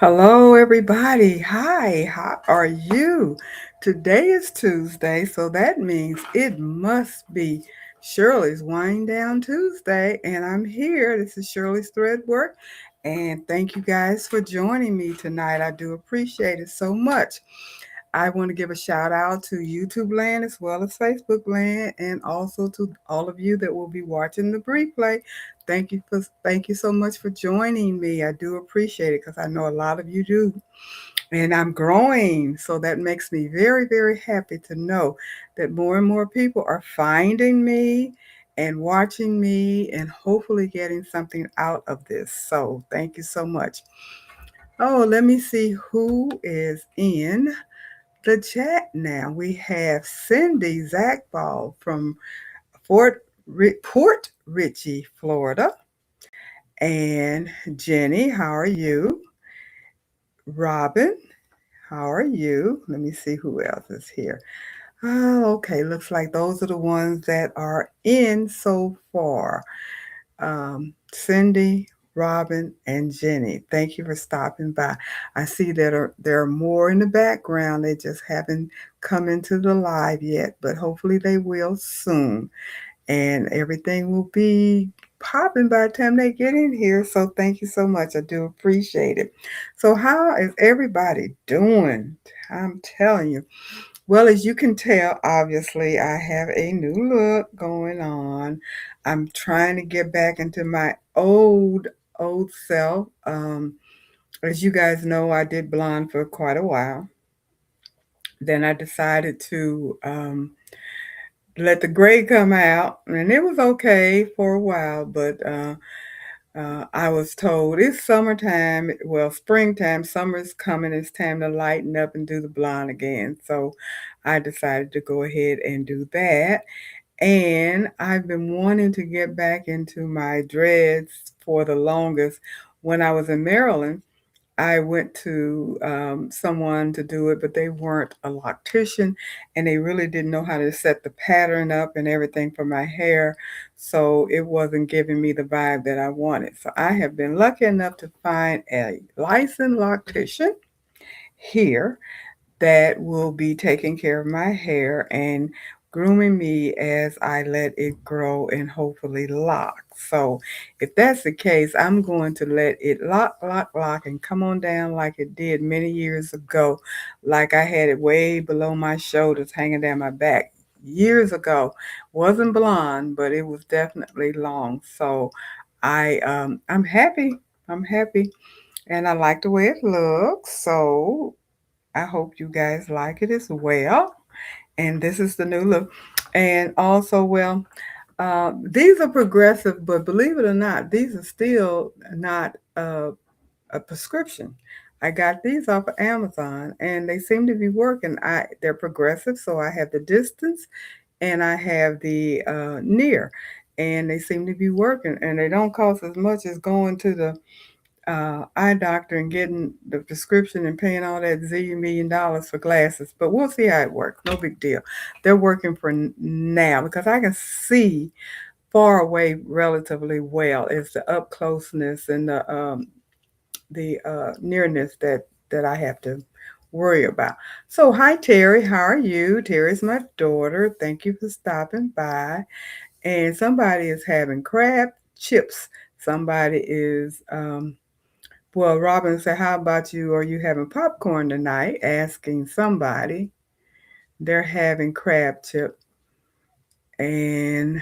Hello, everybody. Hi, how are you? Today is Tuesday, so that means it must be Shirley's Wind Down Tuesday, and I'm here. This is Shirley's Thread Work, and thank you guys for joining me tonight. I do appreciate it so much. I want to give a shout out to YouTube land as well as Facebook land, and also to all of you that will be watching the replay. Thank you so much for joining me. I do appreciate it because I know a lot of you do. And I'm growing. So that makes me very, very happy to know that more and more people are finding me and watching me and hopefully getting something out of this. So thank you so much. Oh, let me see who is in the chat now. We have Cindy Zachball from Port Richey, Florida. And Jenny, how are you? Robin, how are you? Let me see who else is here. Oh, okay. Looks like those are the ones that are in so far. Cindy, Robin, and Jenny. Thank you for stopping by. I see that there are more in the background. They just haven't come into the live yet, but hopefully they will soon. And everything will be popping by the time they get in here. So thank you so much. I do appreciate it. So how is everybody doing? I'm telling you. Well, as you can tell, obviously, I have a new look going on. I'm trying to get back into my old self. As you guys know, I did blonde for quite a while. Then I decided to let the gray come out, and it was okay for a while, but I was told it's summertime, well, springtime, summer's coming, it's time to lighten up and do the blonde again. So I decided to go ahead and do that. And I've been wanting to get back into my dreads for the longest. When I was in Maryland, I went to someone to do it, but they weren't a loctician and they really didn't know how to set the pattern up and everything for my hair. So it wasn't giving me the vibe that I wanted. So I have been lucky enough to find a licensed loctician here that will be taking care of my hair and grooming me as I let it grow and hopefully lock. So, if that's the case, I'm going to let it lock, and come on down like it did many years ago. Like I had it way below my shoulders, hanging down my back years ago. Wasn't blonde, but it was definitely long. So, I'm happy. I'm happy, and I like the way it looks. So I hope you guys like it as well. And this is the new look. And also, well, these are progressive, but believe it or not, these are still not a prescription. I got these off of Amazon, and they seem to be working. They're progressive, so I have the distance, and I have the near, and they seem to be working. And they don't cost as much as going to the eye doctor and getting the prescription and paying all that $1 zillion for glasses. But we'll see how it works. No big deal. They're working for now because I can see far away relatively well. It's the up closeness and the nearness that I have to worry about. So hi Terry, how are you? Terry's my daughter. Thank you for stopping by. And somebody is having crab chips. Somebody is well, Robin said, how about you? Are you having popcorn tonight? Asking somebody. They're having crab chip. And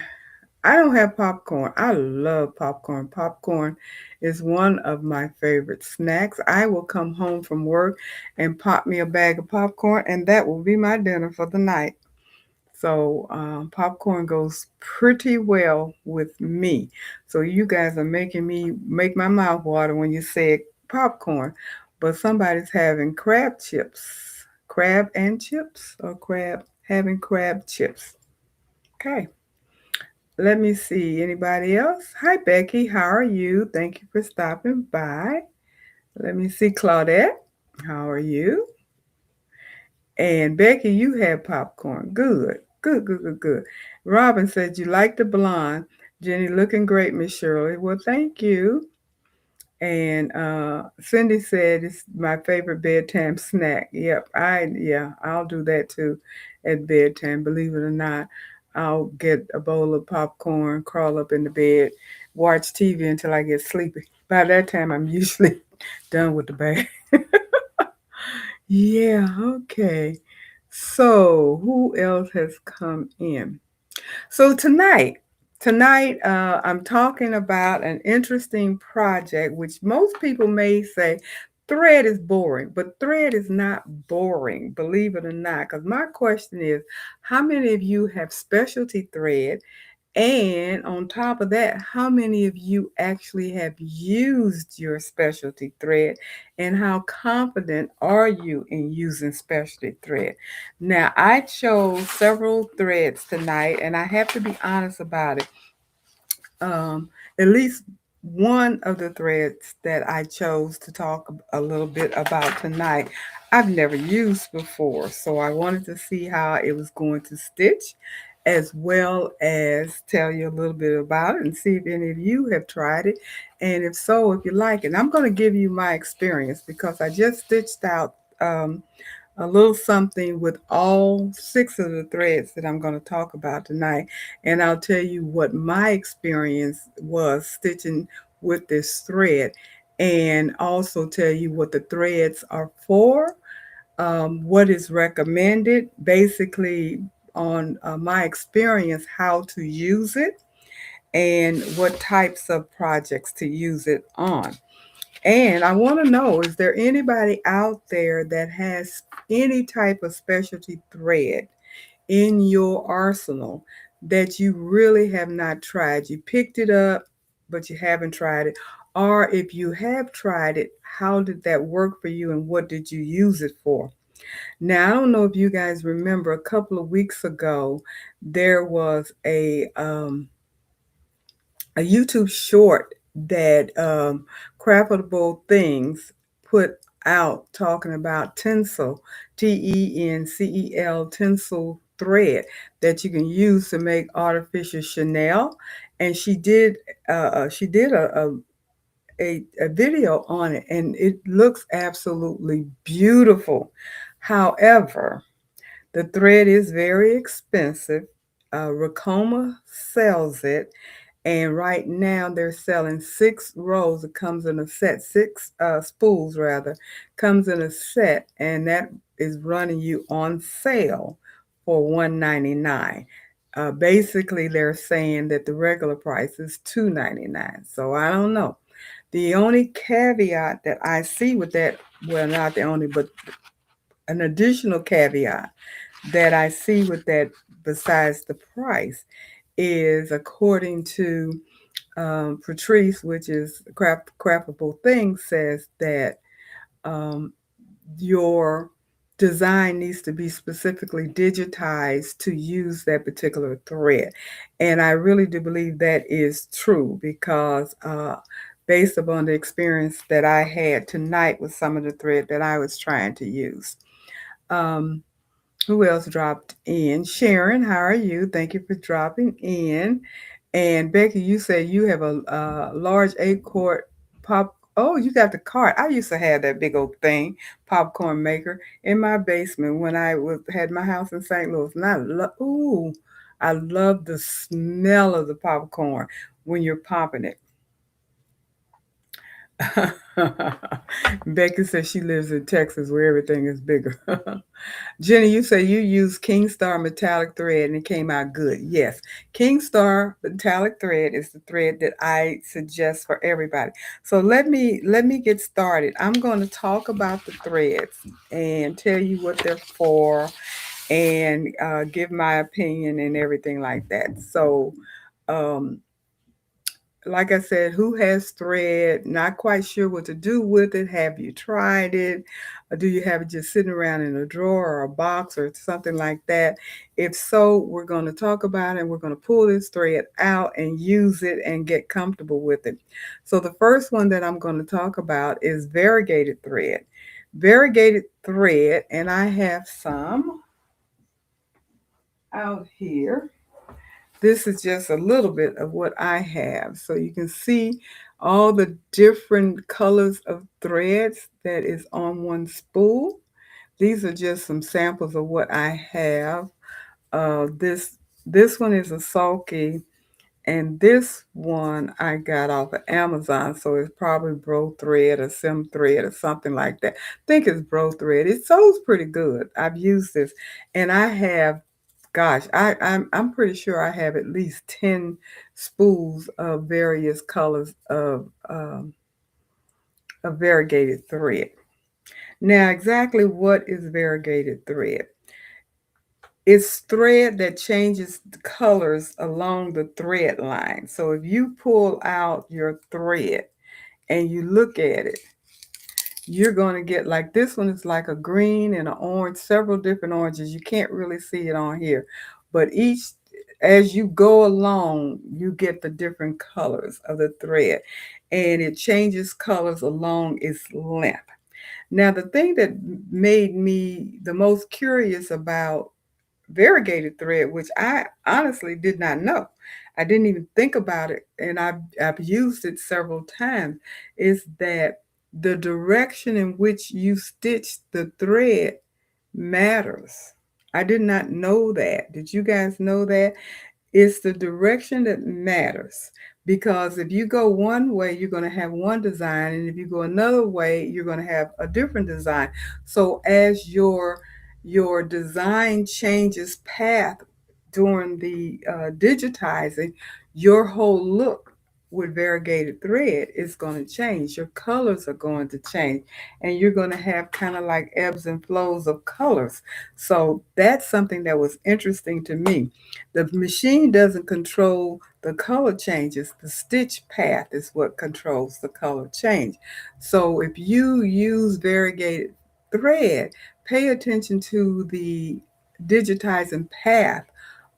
I don't have popcorn. I love popcorn. Popcorn is one of my favorite snacks. I will come home from work and pop me a bag of popcorn, and that will be my dinner for the night. So popcorn goes pretty well with me. So you guys are making me make my mouth water when you said popcorn, but somebody's having crab chips, crab and chips, or crab having crab chips. Okay, let me see. Anybody else? Hi Becky, how are you? Thank you for stopping by. Let me see Claudette. How are you? And Becky, you had popcorn. Good, good, good, good, good. Robin said you like the blonde. Jenny looking great, Miss Shirley. Well, thank you. And Cindy said it's my favorite bedtime snack. Yep, I'll do that too at bedtime. Believe it or not, I'll get a bowl of popcorn, crawl up in the bed, watch TV until I get sleepy. By that time, I'm usually done with the bag. Yeah, okay. So, who else has come in? So tonight, I'm talking about an interesting project, which most people may say thread is boring, but thread is not boring, believe it or not. Because my question is, how many of you have specialty thread? And on top of that, how many of you actually have used your specialty thread? And how confident are you in using specialty thread? Now, I chose several threads tonight, and I have to be honest about it. Um, at least one of the threads that I chose to talk a little bit about tonight, I've never used before. So I wanted to see how it was going to stitch, as well as tell you a little bit about it and see if any of you have tried it. And if so, if you like it, I'm going to give you my experience because I just stitched out. A little something with all six of the threads that I'm going to talk about tonight. And I'll tell you what my experience was stitching with this thread, and also tell you what the threads are for, what is recommended, basically on my experience, how to use it, and what types of projects to use it on. And I want to know, is there anybody out there that has any type of specialty thread in your arsenal that you really have not tried? You picked it up, but you haven't tried it. Or if you have tried it, how did that work for you and what did you use it for? Now, I don't know if you guys remember a couple of weeks ago, there was a YouTube short that Craftable Things put out talking about tinsel, TENCEL, tinsel thread that you can use to make artificial Chanel. And she did a video on it, and it looks absolutely beautiful. However, the thread is very expensive. Racoma sells it, and right now they're selling 6 rows. It comes in a set, six spools rather, comes in a set, and that is running you on sale for $1.99. Basically, they're saying that the regular price is $2.99. So I don't know. The only caveat that I see with that, well, not the only, but an additional caveat that I see with that, besides the price, is according to Patrice, which is Craftable Things, says that um, your design needs to be specifically digitized to use that particular thread. And I really do believe that is true because based upon the experience that I had tonight with some of the thread that I was trying to use. Um, who else dropped in? Sharon, how are you? Thank you for dropping in. And Becky, you said you have a large 8-quart pop. Oh, you got the cart. I used to have that big old thing, popcorn maker, in my basement when I had my house in St. Louis. And I love the smell of the popcorn when you're popping it. Becky says she lives in Texas where everything is bigger. Jenny, you say you use Kingstar metallic thread and it came out good. Yes, Kingstar metallic thread is the thread that I suggest for everybody. So let me get started. I'm going to talk about the threads and tell you what they're for and give my opinion and everything like that. So um, like I said, who has thread? Not quite sure what to do with it. Have you tried it? Or do you have it just sitting around in a drawer or a box or something like that? If so, we're going to talk about it and we're going to pull this thread out and use it and get comfortable with it. So, the first one that I'm going to talk about is variegated thread. Variegated thread, and I have some out here. This is just a little bit of what I have. So you can see all the different colors of threads that is on one spool. These are just some samples of what I have. This one is a sulky, and this one I got off of Amazon, so it's probably Bro Thread or Sim Thread or something like that. I think it's Bro Thread. It sews pretty good. I've used this, and I have, gosh, I'm pretty sure I have at least 10 spools of various colors of variegated thread. Now, exactly what is variegated thread? It's thread that changes the colors along the thread line. So if you pull out your thread and you look at it, you're going to get, like, this one is like a green and an orange, several different oranges. You can't really see it on here, but each, as you go along, you get the different colors of the thread, and it changes colors along its length. Now, the thing that made me the most curious about variegated thread, which I honestly did not know. I didn't even think about it, and I've used it several times, is that the direction in which you stitch the thread matters. I did not know that. Did you guys know that? It's the direction that matters, because if you go one way, you're going to have one design, and if you go another way, you're going to have a different design. So as your design changes path during the digitizing, your whole look with variegated thread is going to change. Your colors are going to change, and you're going to have kind of like ebbs and flows of colors. So that's something that was interesting to me. The machine doesn't control the color changes. The stitch path is what controls the color change. So if you use variegated thread, pay attention to the digitizing path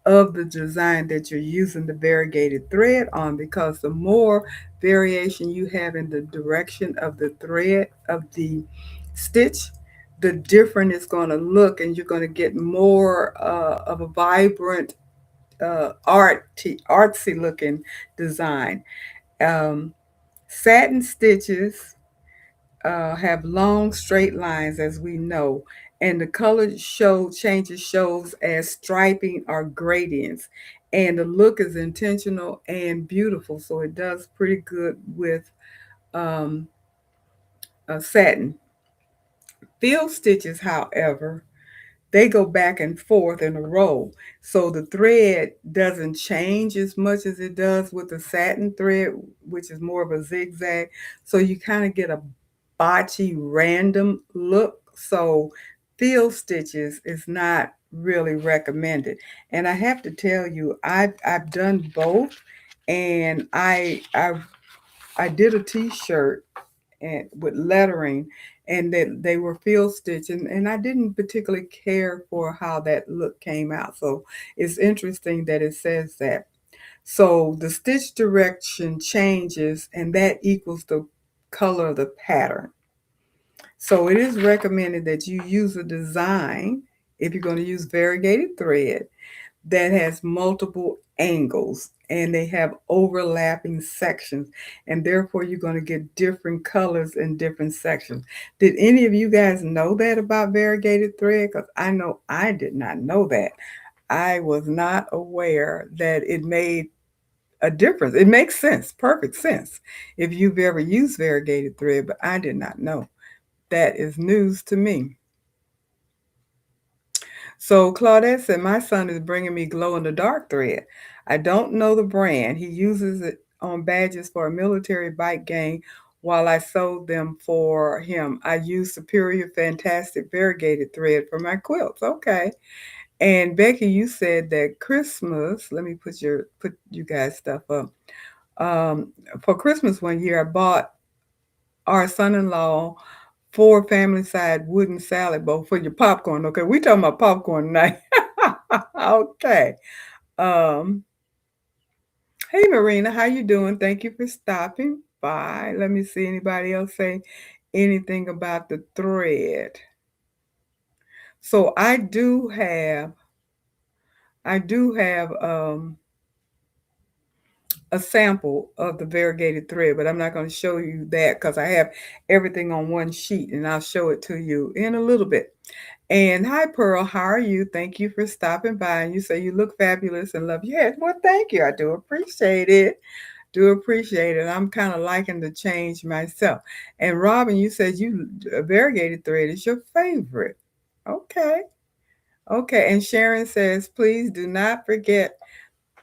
of the design that you're using the variegated thread on, because the more variation you have in the direction of the thread of the stitch, the different it's going to look, and you're going to get more of a vibrant, artsy looking design. Um, Satin stitches have long straight lines, as we know, and the color shows as striping or gradients, and the look is intentional and beautiful. So it does pretty good with um, satin. Field stitches, however, they go back and forth in a row. So the thread doesn't change as much as it does with the satin thread, which is more of a zigzag. So you kind of get a botchy, random look. So field stitches is not really recommended. And I have to tell you, I've done both, and I did a T-shirt and with lettering, and that they were field stitched, and I didn't particularly care for how that look came out. So it's interesting that it says that. So the stitch direction changes, and that equals the color of the pattern. So it is recommended that you use a design, if you're going to use variegated thread, that has multiple angles, and they have overlapping sections, and therefore you're going to get different colors in different sections. Did any of you guys know that about variegated thread? Because I know I did not know that. I was not aware that it made a difference. It makes sense, perfect sense, if you've ever used variegated thread, but I did not know. That is news to me. So Claudette said, my son is bringing me glow in the dark thread. I don't know the brand. He uses it on badges for a military bike gang while I sewed them for him. I use Superior Fantastic variegated thread for my quilts. Okay. And Becky, you said that Christmas, let me put you guys stuff up. Um, for Christmas one year, I bought our son-in-law 4 family side wooden salad bowl for your popcorn. Okay, we talking about popcorn tonight. Okay. Um, hey Marina, how you doing? Thank you for stopping by. Let me see anybody else say anything about the thread. So I do have a sample of the variegated thread, but I'm not going to show you that because I have everything on one sheet and I'll show it to you in a little bit. And hi, Pearl, how are you? Thank you for stopping by. And you say you look fabulous and love your hair. Well, thank you. I do appreciate it. Do appreciate it. I'm kind of liking the change myself. And Robin, you said you variegated thread is your favorite. Okay. Okay. And Sharon says, please do not forget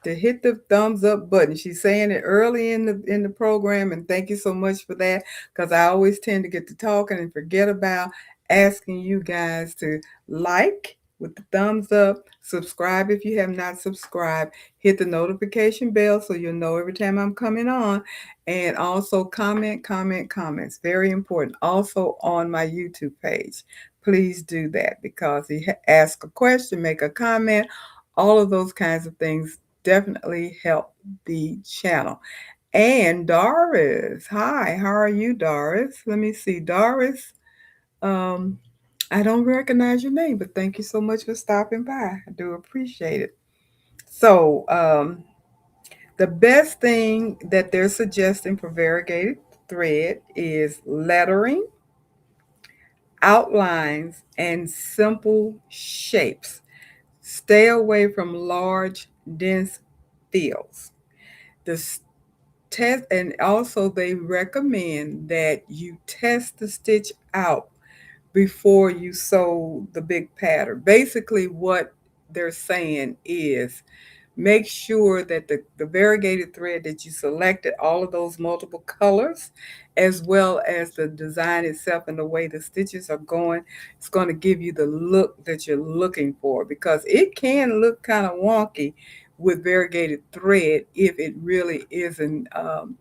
to hit the thumbs up button. She's saying it early in the program, and thank you so much for that because I always tend to get to talking and forget about asking you guys to like with the thumbs up, subscribe if you have not subscribed, hit the notification bell so you'll know every time I'm coming on, and also comments. Very important. Also on my YouTube page. Please do that because you ask a question, make a comment, all of those kinds of things definitely help the channel. And Doris, hi, how are you, Doris? Let me see, Doris. Um, I don't recognize your name, but thank you so much for stopping by. I do appreciate it. So, the best thing that they're suggesting for variegated thread is lettering, outlines, and simple shapes. Stay away from large, dense fields. The test, and also they recommend that you test the stitch out before you sew the big pattern. Basically what they're saying is make sure that the variegated thread that you selected, all of those multiple colors, as well as the design itself and the way the stitches are going, it's going to give you the look that you're looking for because it can look kind of wonky with variegated thread if it really isn't,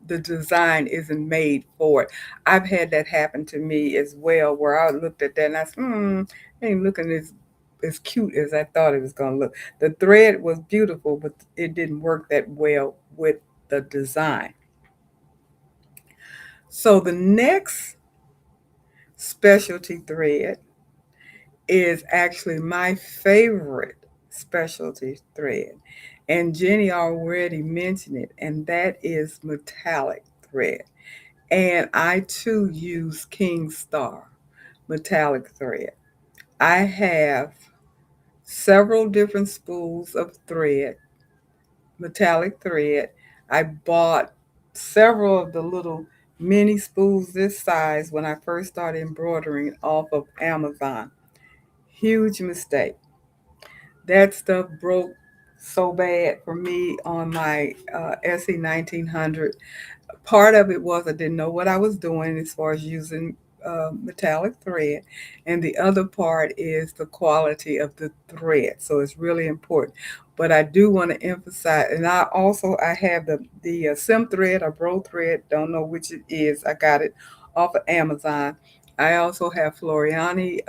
the design isn't made for it. I've had that happen to me as well where I looked at that and I said, ain't looking as cute as I thought it was going to look. The thread was beautiful, but it didn't work that well with the design. So the next specialty thread is actually my favorite specialty thread. And Jenny already mentioned it, and that is metallic thread. And I too use King Star metallic thread. I have several different spools of thread, metallic thread. I bought several of the little mini spools this size when I first started embroidering off of Amazon. Huge mistake. That stuff broke so bad for me on my SE 1900. Part of it was I didn't know what I was doing as far as using metallic thread, and the other part is the quality of the thread. So it's really important. But I do want to emphasize, and I have the sim thread or bro thread. Don't know which it is. I got it off of Amazon. I also have Floriani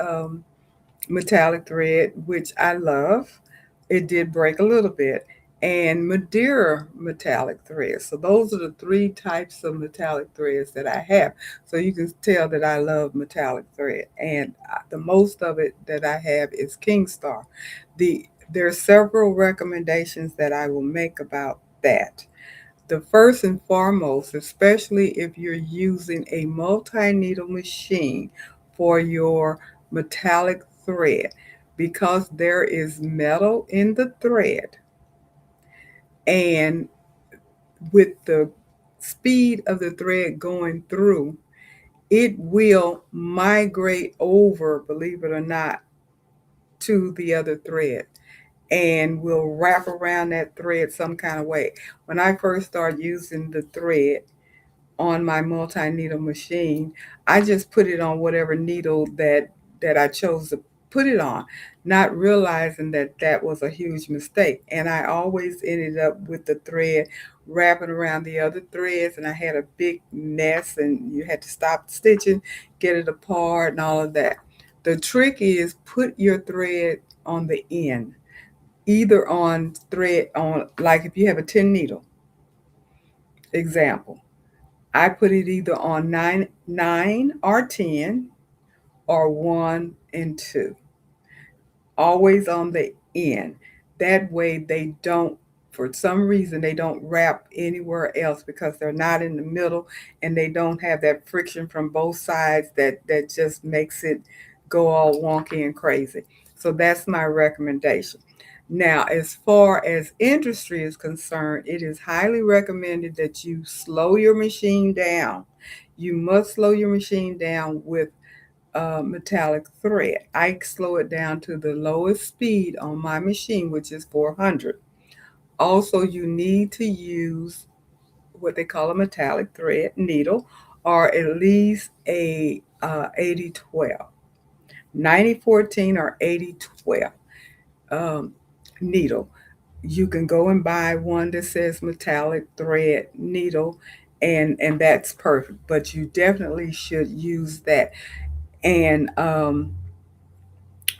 metallic thread, which I love. It did break a little bit, and Madeira metallic thread. So those are the three types of metallic threads that I have. So you can tell that I love metallic thread, and the most of it that I have is King Star. There are several recommendations that I will make about that. The first and foremost, especially if you're using a multi-needle machine for your metallic thread, because there is metal in the thread, and with the speed of the thread going through, it will migrate over, believe it or not, to the other thread and will wrap around that thread some kind of way. When I first started using the thread, on my multi-needle machine, I just put it on whatever needle that I chose to put it on, not realizing that that was a huge mistake. And I always ended up with the thread wrapping around the other threads, and I had a big mess, and you had to stop stitching, get it apart, and all of that. The trick is put your thread on the end, either on thread on, like if you have a 10 needle example, I put it either on nine or 10 or 1 and 2, always on the end. That way they don't for some reason they don't wrap anywhere else because they're not in the middle and they don't have that friction from both sides that just makes it go all wonky and crazy. So that's my recommendation. Now, as far as industry is concerned, it is highly recommended that you slow your machine down. You must slow your machine down with metallic thread. I slow it down to the lowest speed on my machine, which is 400. Also, you need to use what they call a metallic thread needle, or at least a 80/12, 90/14 or 80/12 um, needle. You can go and buy one that says metallic thread needle, and that's perfect. But you definitely should use that. And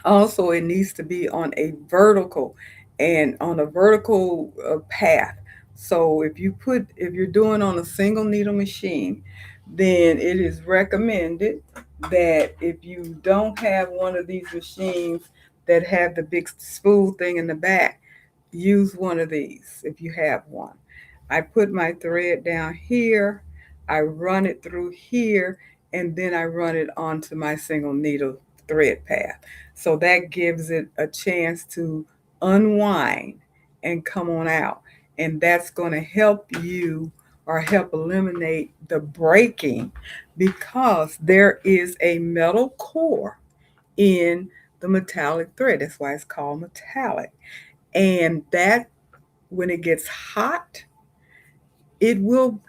also, it needs to be on a vertical and on a vertical path. So if you're doing on a single needle machine, then it is recommended that if you don't have one of these machines that have the big spool thing in the back, use one of these if you have one. I put my thread down here, I run it through here, and then I run it onto my single needle thread path. So that gives it a chance to unwind and come on out. And that's going to help you or help eliminate the breaking because there is a metal core in the metallic thread. That's why it's called metallic. And that, when it gets hot, it will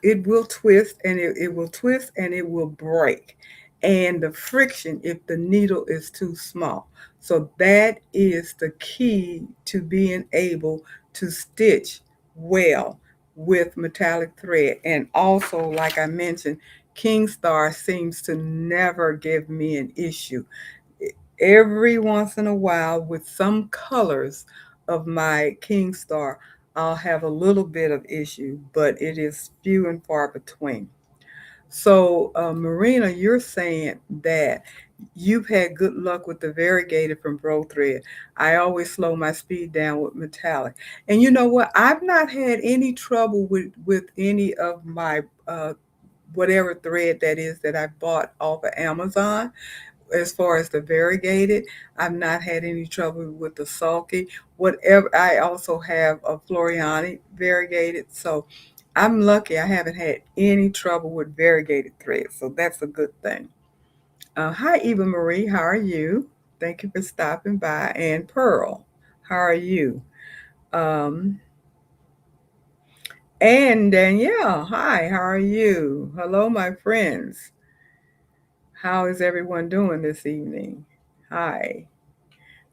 twist and it will twist and it will break, and the friction if the needle is too small. So that is the key to being able to stitch well with metallic thread. And also, like I mentioned, King Star seems to never give me an issue. Every once in a while, with some colors of my King Star, I'll have a little bit of issue, but it is few and far between. So, Marina, you're saying that you've had good luck with the variegated from Bro Thread. I always slow my speed down with metallic. And you know what? I've not had any trouble with any of my whatever thread that is that I bought off of Amazon. As far as the variegated, I've not had any trouble with the sulky. Whatever, I also have a Floriani variegated, so I'm lucky. I haven't had any trouble with variegated threads, so that's a good thing. Hi, Eva Marie. How are you? Thank you for stopping by. And Pearl, how are you? Um, and Danielle, hi. How are you? Hello, my friends. How is everyone doing this evening? Hi.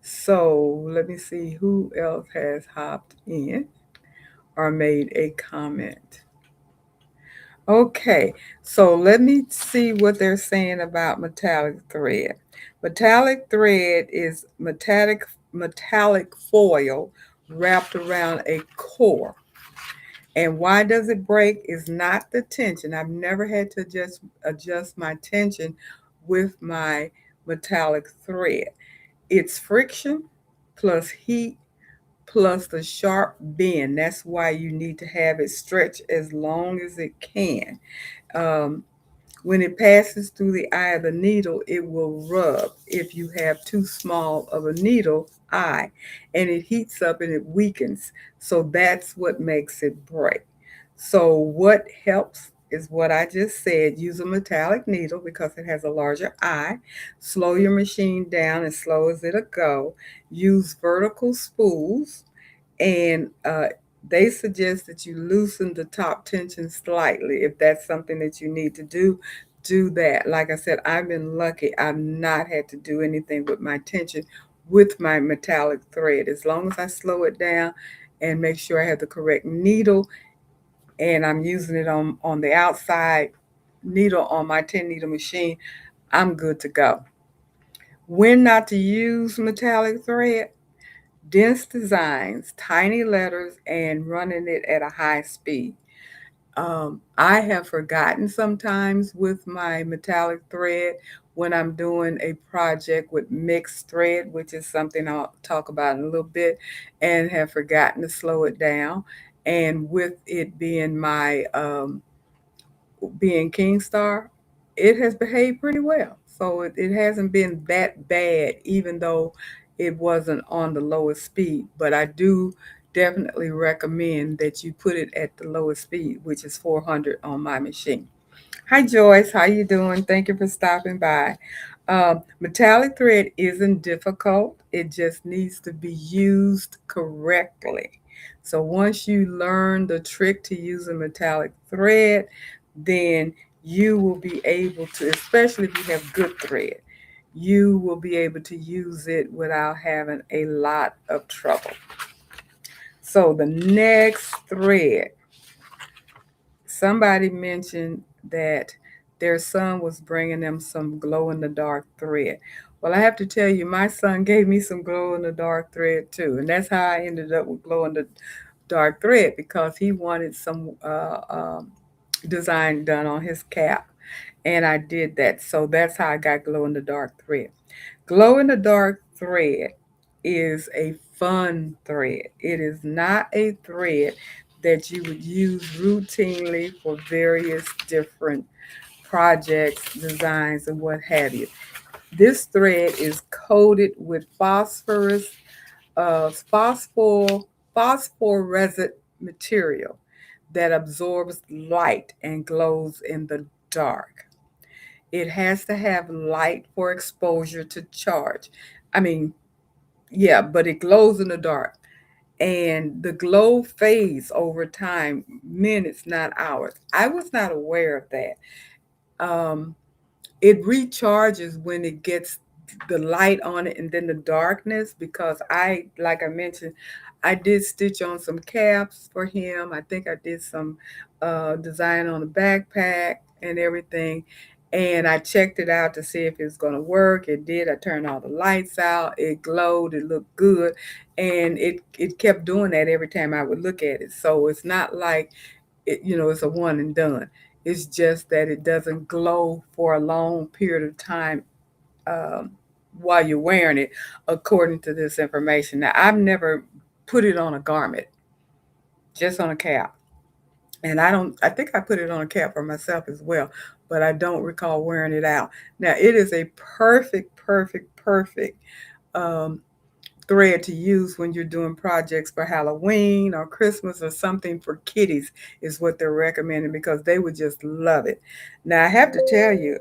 So let me see who else has hopped in or made a comment. Okay, so let me see what they're saying about metallic thread. Metallic thread is metallic foil wrapped around a core. And why does it break is not the tension. I've never had to adjust my tension with my metallic thread. It's friction plus heat plus the sharp bend. That's why you need to have it stretch as long as it can. Um, when it passes through the eye of the needle, it will rub if you have too small of a needle eye, and it heats up and it weakens. So that's what makes it break. So what helps is what I just said. Use a metallic needle because it has a larger eye. Slow your machine down as slow as it'll go. Use vertical spools, and they suggest that you loosen the top tension slightly. If that's something that you need to do, do that. Like I said, I've been lucky. I've not had to do anything with my tension with my metallic thread. As long as I slow it down and make sure I have the correct needle and I'm using it on the outside needle on my 10 needle machine, I'm good to go. When not to use metallic thread: dense designs, tiny letters, and running it at a high speed. I have forgotten sometimes with my metallic thread when I'm doing a project with mixed thread, which is something I'll talk about in a little bit, and have forgotten to slow it down. And with it being my being King Star, it has behaved pretty well. So it hasn't been that bad, even though it wasn't on the lowest speed. But I do definitely recommend that you put it at the lowest speed, which is 400 on my machine. Hi Joyce, how you doing? Thank you for stopping by. Metallic thread isn't difficult. It just needs to be used correctly. So once you learn the trick to use a metallic thread, then you will be able to, especially if you have good thread, you will be able to use it without having a lot of trouble. So the next thread, somebody mentioned that their son was bringing them some glow in the dark thread. Well, I have to tell you, my son gave me some glow in the dark thread too, and that's how I ended up with glow in the dark thread because he wanted some design done on his cap, and I did that. So that's how I got glow in the dark thread. Glow in the dark thread is a fun thread. It is not a thread that you would use routinely for various different projects, designs, and what have you. This thread is coated with phosphorus, phosphor, phosphorescent material that absorbs light and glows in the dark. It has to have light for exposure to charge. I mean, yeah, but it glows in the dark. And the glow fades over time, minutes, not hours. I was not aware of that. It recharges when it gets the light on it and then the darkness because like I mentioned, I did stitch on some caps for him. I think I did some design on a backpack and everything. And I checked it out to see if it was going to work. It did. I turned all the lights out. It glowed. It looked good. And it kept doing that every time I would look at it. So it's not like it's a one and done. It's just that it doesn't glow for a long period of time um, while you're wearing it, according to this information. Now, I've never put it on a garment, just on a cap. And I think I put it on a cap for myself as well, but I don't recall wearing it out. Now, it is a perfect, perfect, perfect um, thread to use when you're doing projects for Halloween or Christmas or something for kiddies is what they're recommending because they would just love it. Now I have to tell you,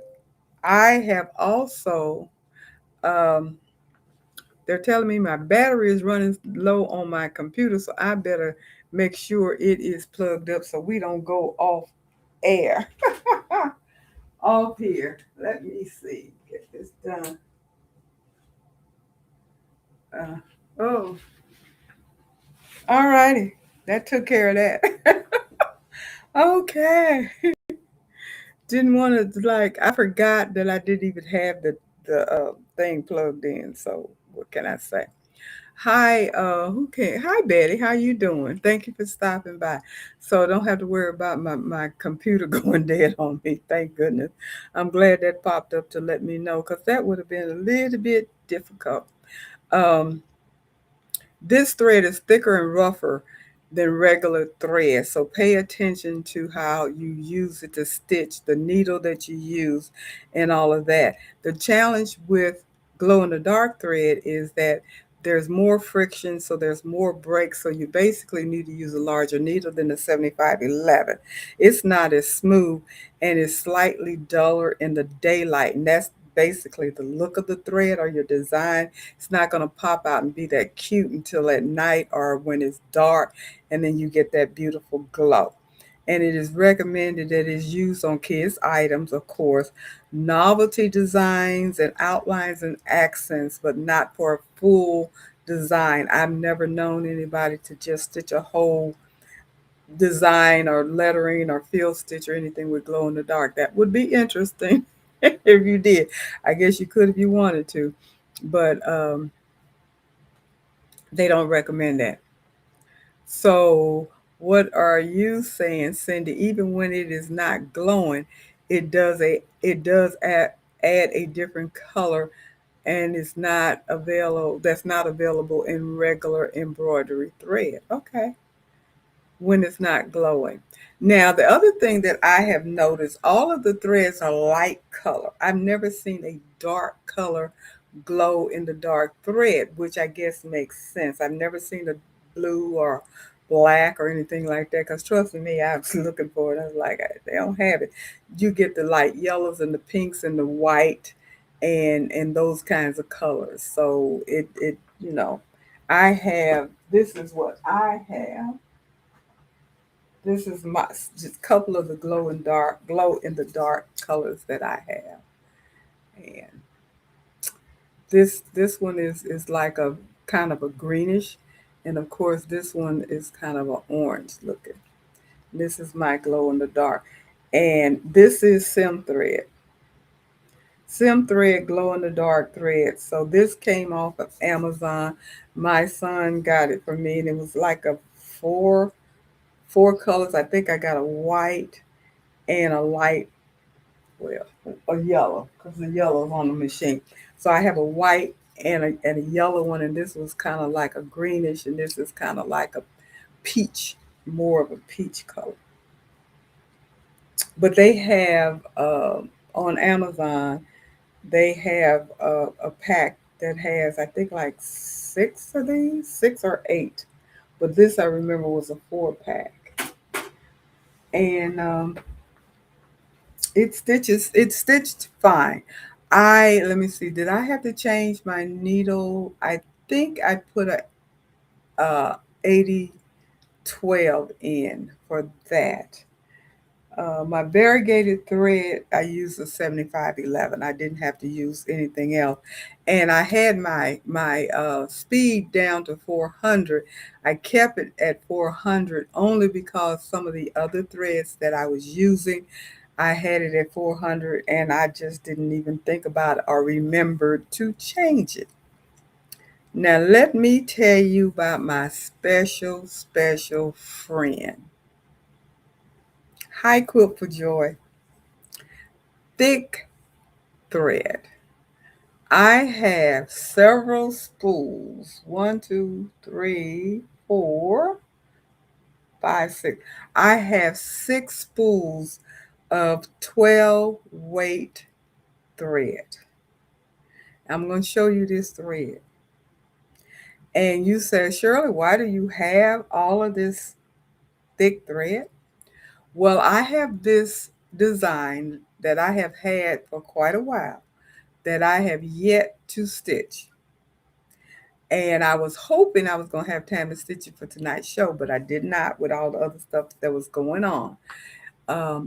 I have also um, they're telling me my battery is running low on my computer, so I better make sure it is plugged up so we don't go off air. Off here. Let me see. Get this done. Oh, all righty. That took care of that. Okay. Didn't want to I forgot that I didn't even have the thing plugged in. So what can I say? Hi, hi Betty, how you doing? Thank you for stopping by. So I don't have to worry about my computer going dead on me. Thank goodness. I'm glad that popped up to let me know because that would have been a little bit difficult. Um, this thread is thicker and rougher than regular thread, so pay attention to how you use it to stitch, the needle that you use, and all of that. The challenge with glow in the dark thread is that there's more friction, so there's more breaks, so you basically need to use a larger needle than the 7511. It's not as smooth and it's slightly duller in the daylight, and that's basically the look of the thread or your design. It's not going to pop out and be that cute until at night or when it's dark, and then you get that beautiful glow. And it is recommended that it's used on kids' items, of course, novelty designs and outlines and accents, but not for a full design. I've never known anybody to just stitch a whole design or lettering or field stitch or anything with glow in the dark. That would be interesting if you did. I guess you could if you wanted to, but they don't recommend that. So, what are you saying, Cindy? Even when it is not glowing, it does add a different color and it's not available, that's not available in regular embroidery thread. Okay, when it's not glowing. Now, the other thing that I have noticed, all of the threads are light color. I've never seen a dark color glow in the dark thread, which I guess makes sense. I've never seen a blue or black or anything like that, because trust me, I was looking for it. I was like, they don't have it. You get the light yellows and the pinks and the white and those kinds of colors. So it I have, this is what I have. This is my just a couple of the glow in the dark colors that I have. And this one is like a kind of a greenish, and of course this one is kind of an orange looking. This is my glow in the dark. And this is sim thread. Sim thread, glow in the dark thread. So this came off of Amazon. My son got it for me and it was like a four colors. I think I got a white and a light, well, a yellow, because the yellow is on the machine. So I have a white and a yellow one, and this was kind of like a greenish, and this is kind of like a peach, more of a peach color. But they have on Amazon, they have a pack that has, I think, like six of these, six or eight. But this I remember was a four pack, and it's stitched fine. I Let me see. Did I have to change my needle? I think I put a 80/12 in for that. My variegated thread, I used a 75/11. I didn't have to use anything else, and I had my speed down to 400. I kept it at 400 only because some of the other threads that I was using, I had it at 400, and I just didn't even think about it or remember to change it. Now let me tell you about my special friend. Hi, Quilt for Joy. Thick thread. I have several spools. One, two, three, four, five, six. I have six spools of 12 weight thread. I'm going to show you this thread. And you said, Shirley, why do you have all of this thick thread? Well, I have this design that I have had for quite a while that I have yet to stitch. And I was hoping I was going to have time to stitch it for tonight's show, but I did not with all the other stuff that was going on.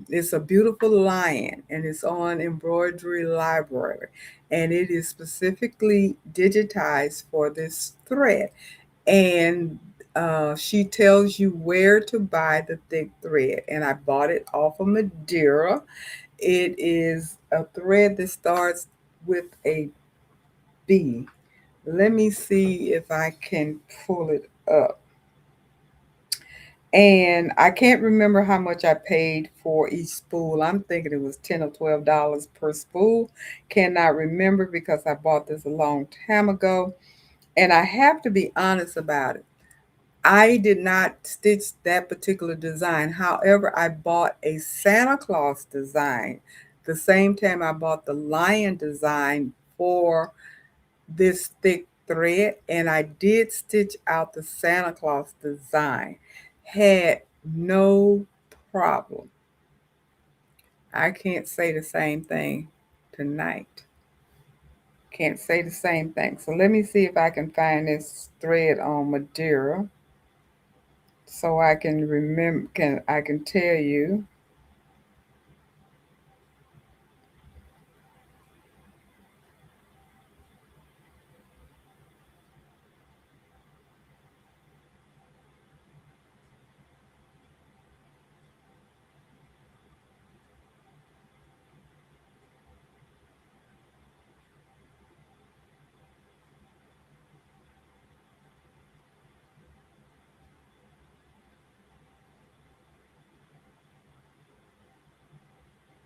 It's a beautiful lion, and it's on Embroidery Library, and it is specifically digitized for this thread. And she tells you where to buy the thick thread, and I bought it off of Madeira. It is a thread that starts with a B. Let me see if I can pull it up. And I can't remember how much I paid for each spool. I'm thinking it was $10 or $12 per spool. Cannot remember because I bought this a long time ago. And I have to be honest about it. I did not stitch that particular design. However, I bought a Santa Claus design the same time I bought the lion design for this thick thread, and I did stitch out the Santa Claus design. Had no problem. I can't say the same thing tonight. Can't say the same thing. So let me see if I can find this thread on Madeira so I can remember, I can tell you.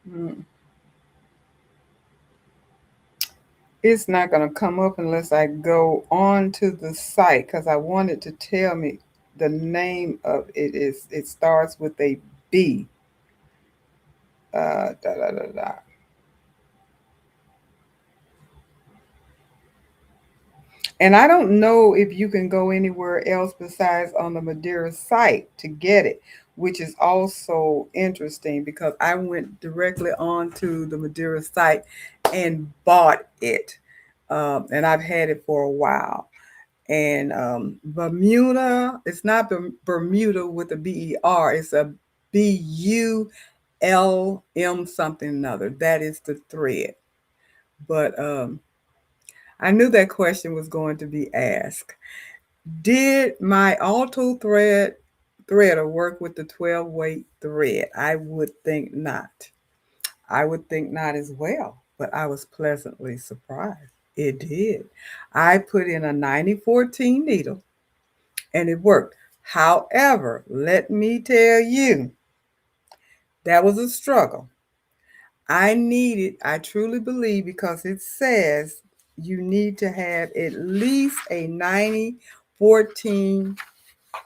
Mm, It's not going to come up unless I go on to the site because I wanted to tell me the name of it is. It starts with a B. Da, da, da, da. And I don't know if you can go anywhere else besides on the Madeira site to get it, which is also interesting because I went directly onto the Madeira site and bought it. And I've had it for a while. And Bermuda, it's not Bermuda with a BER, it's a BULM something another. That is the thread. But I knew that question was going to be asked. Did my auto threader work with the 12 weight thread? I would think not. I would think not as well, but I was pleasantly surprised. It did. I put in a 9014 needle and it worked. However, let me tell you, that was a struggle. I truly believe, because it says you need to have at least a 9014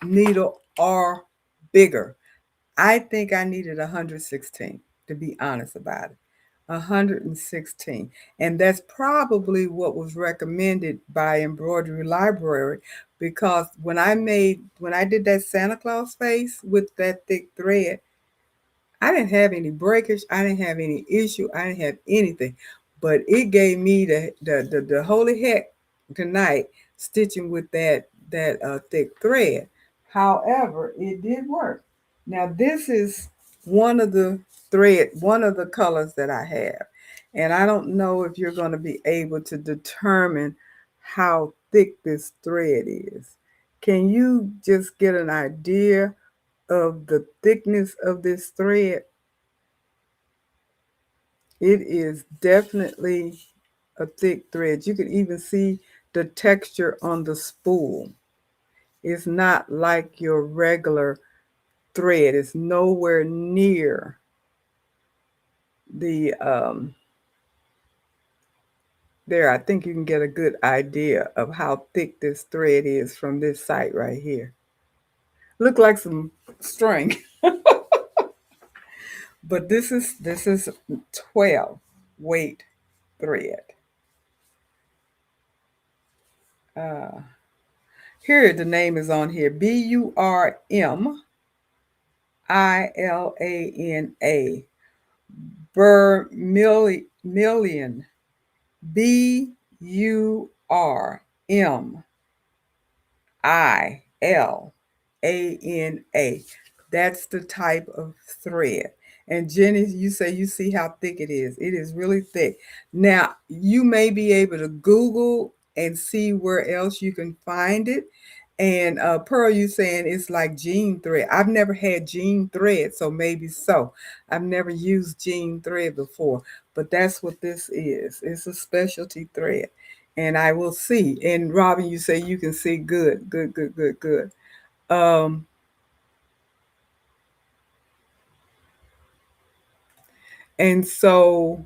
needle or bigger. I think I needed 116, to be honest about it. 116. And that's probably what was recommended by Embroidery Library, because when I did that Santa Claus face with that thick thread, I didn't have any breakage. I didn't have any issue. I didn't have anything. But it gave me the holy heck tonight stitching with that thick thread. However, it did work. Now this is one of the colors that I have. And I don't know if you're going to be able to determine how thick this thread is. Can you just get an idea of the thickness of this thread? It is definitely a thick thread. You can even see the texture on the spool. It's not like your regular thread. It's nowhere near the there. I think you can get a good idea of how thick this thread is from this site right here. Look like some string. But this is 12 weight thread. Uh, Here the name is on here. Burmiliana. Vermilion. Burmiliana. That's the type of thread. And Jenny, you say you see how thick it is. It is really thick. Now, you may be able to Google and see where else you can find it. And Pearl, you saying it's like jean thread. I've never had jean thread, so maybe so. I've never used jean thread before, but that's what this is. It's a specialty thread. And I will see. And Robin, you say you can see good, good, good, good, good. Um, and so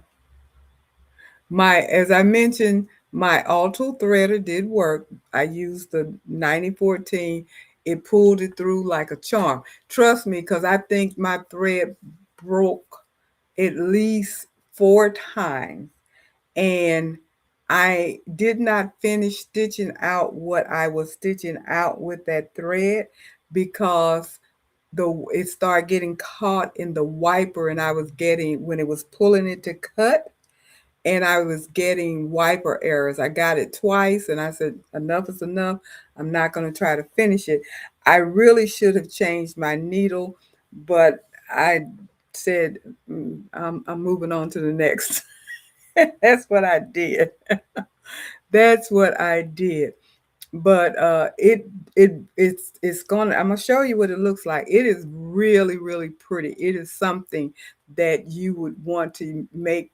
as I mentioned, my auto threader did work. I used the 9014. It pulled it through like a charm. Trust me, because I think my thread broke at least 4 times. And I did not finish stitching out what I was stitching out with that thread because it started getting caught in the wiper, and I was getting, when it was pulling it to cut, and I was getting wiper errors. I got it twice and I said, enough is enough. I'm not going to try to finish it. I really should have changed my needle, but I said, I'm moving on to the next. That's what I did. That's what I did. But it's gonna, I'm gonna show you what it looks like. It is really, really pretty. It is something that you would want to make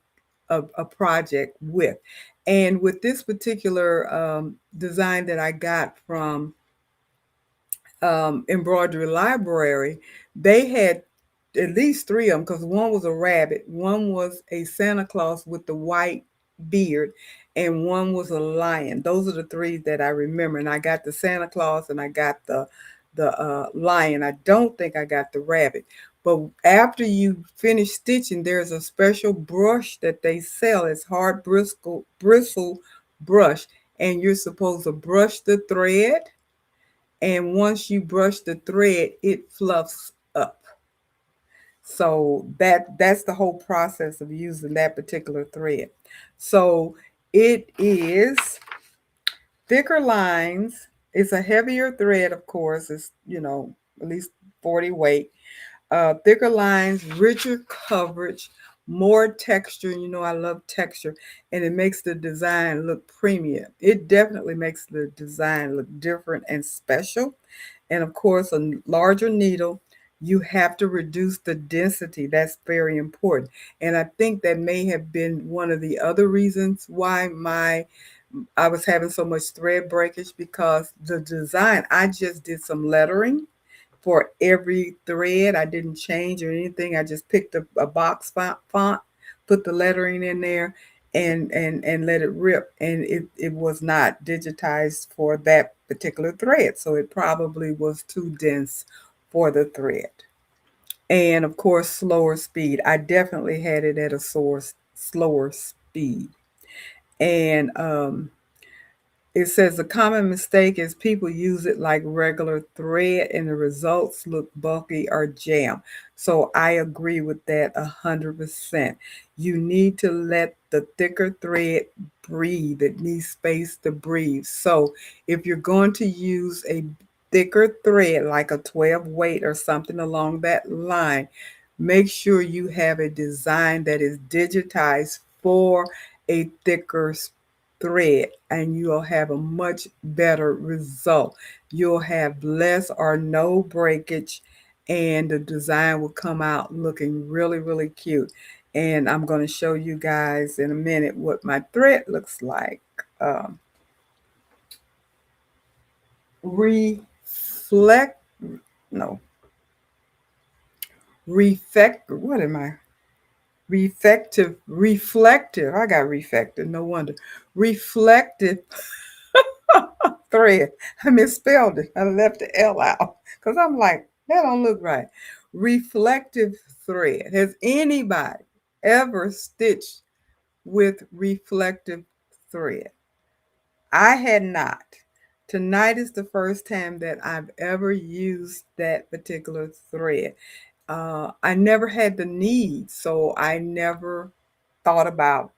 a project with. And with this particular design that I got from Embroidery Library, they had at least 3 of them, because one was a rabbit, one was a Santa Claus with the white beard, and one was a lion. Those are the three that I remember. And I got the Santa Claus and I got the lion. I don't think I got the rabbit. But after you finish stitching, there's a special brush that they sell. It's hard bristle brush, and you're supposed to brush the thread. And once you brush the thread, it fluffs up. So that's the whole process of using that particular thread. So it is thicker lines. It's a heavier thread, of course. It's, at least 40 weight. Thicker lines, richer coverage, more texture. I love texture, and it makes the design look premium. It definitely makes the design look different and special. And of course, a larger needle, you have to reduce the density. That's very important. And I think that may have been one of the other reasons why I was having so much thread breakage, because the design, I just did some lettering for every thread. I didn't change or anything. I just picked a box font, put the lettering in there, and let it rip. And it was not digitized for that particular thread. So it probably was too dense for the thread. And of course, slower speed. I definitely had it at a slower speed. And it says the common mistake is people use it like regular thread and the results look bulky or jam. So I agree with that 100%. You need to let the thicker thread breathe. It needs space to breathe. So if you're going to use a thicker thread, like a 12 weight or something along that line, make sure you have a design that is digitized for a thicker thread, and you'll have a much better result. You'll have less or no breakage, and the design will come out looking really, really cute. And I'm going to show you guys in a minute what my thread looks like. Um, reflect, no, what am I? Reflective. I got reflective, no wonder. Reflective thread. I misspelled it. I left the L out because I'm like, that don't look right. Reflective thread. Has anybody ever stitched with reflective thread? I had not. Tonight is the first time that I've ever used that particular thread. I never had the need, so I never thought about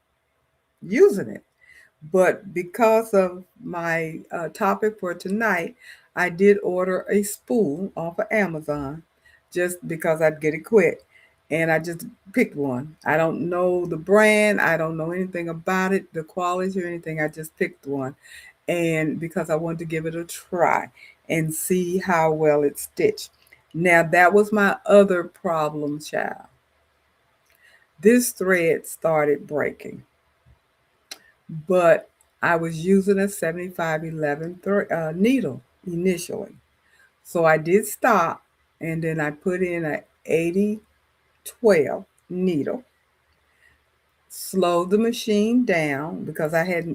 using it. But because of my topic for tonight, I did order a spool off of Amazon just because I'd get it quick. And I just picked one. I don't know the brand, I don't know anything about it, the quality or anything. I just picked one. And because I wanted to give it a try and see how well it stitched. Now, that was my other problem, child. This thread started breaking, but I was using a 7511 needle initially. So I did stop, and then I put in a 8012 needle, slowed the machine down because I had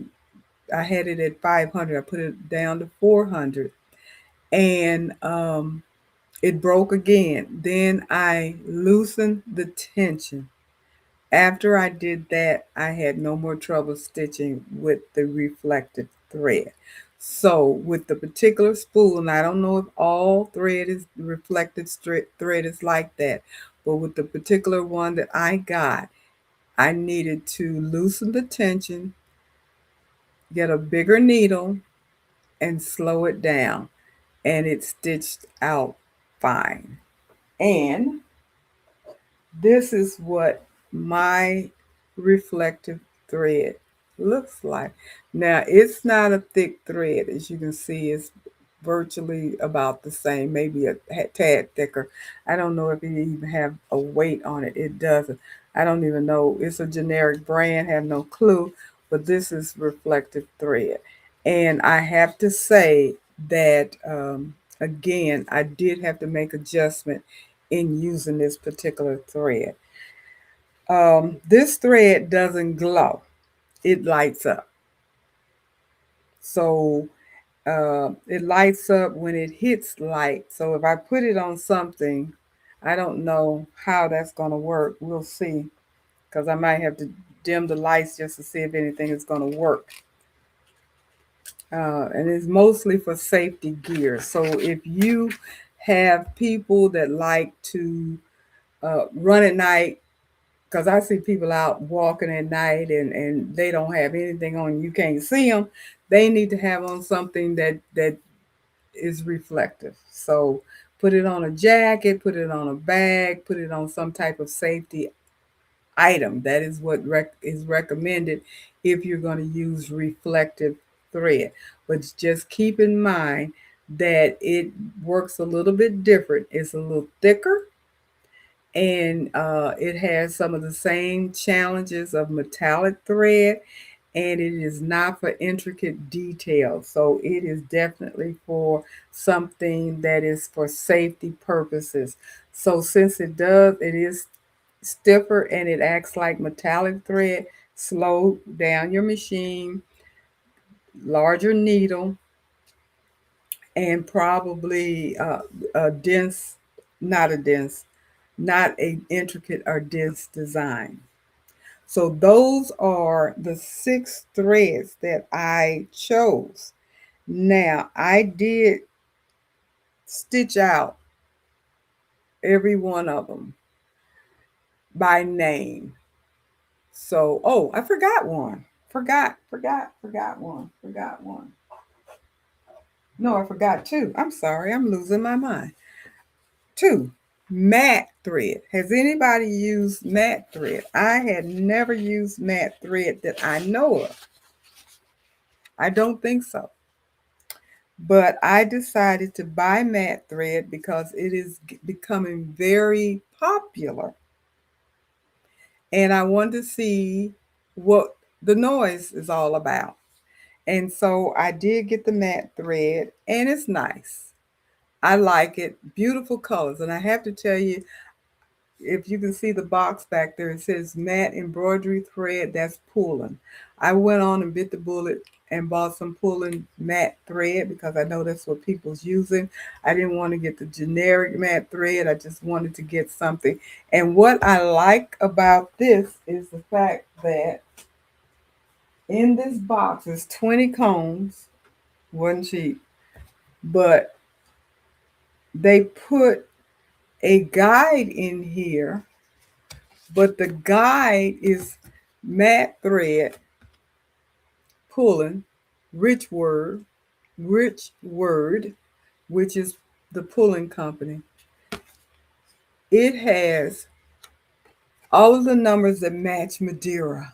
it at 500. I put it down to 400, and it broke again. Then I loosened the tension. After I did that, I had no more trouble stitching with the reflective thread. So with the particular spool, and I don't know if all thread is reflective thread is like that, but with the particular one that I got, I needed to loosen the tension, get a bigger needle, and slow it down, and it stitched out fine. And this is what my reflective thread looks like. Now, it's not a thick thread. As you can see, it's virtually about the same, maybe a tad thicker. I don't know if it even have a weight on it. It doesn't. I don't even know. It's a generic brand, have no clue, but this is reflective thread. And I have to say that, again, I did have to make adjustment in using this particular thread. This thread doesn't glow, it lights up. So it lights up when it hits light. So if I put it on something, I don't know how that's going to work. We'll see, because I might have to dim the lights just to see if anything is going to work. And it's mostly for safety gear. So if you have people that like to run at night, because I see people out walking at night and they don't have anything on, you can't see them, they need to have on something that is reflective. So put it on a jacket, put it on a bag, put it on some type of safety item. That is what is recommended if you're going to use reflective thread. But just keep in mind that it works a little bit different. It's a little thicker, and it has some of the same challenges of metallic thread, and it is not for intricate details. So it is definitely for something that is for safety purposes. So since it is stiffer and it acts like metallic thread, slow down your machine, larger needle, and probably a dense, not a dense, not a intricate or dense design. So those are the 6 threads that I chose. Now, I did stitch out every one of them by name. So, oh, I forgot one. Forgot one. Forgot one. No, I forgot two. I'm sorry, I'm losing my mind. Two, matte thread. Has anybody used matte thread? I had never used matte thread that I know of. I don't think so. But I decided to buy matte thread because it is becoming very popular. And I wanted to see what the noise is all about. And so I did get the matte thread, and it's nice. I like it. Beautiful colors. And I have to tell you, if you can see the box back there, it says matte embroidery thread. That's pulling. I went on and bit the bullet and bought some pulling matte thread because I know that's what people's using. I didn't want to get the generic matte thread. I just wanted to get something. And what I like about this is the fact that in this box is 20 combs, wasn't cheap, but they put a guide in here, but the guide is matte thread pulling, rich word, rich word, which is the pulling company. It has all of the numbers that match Madeira.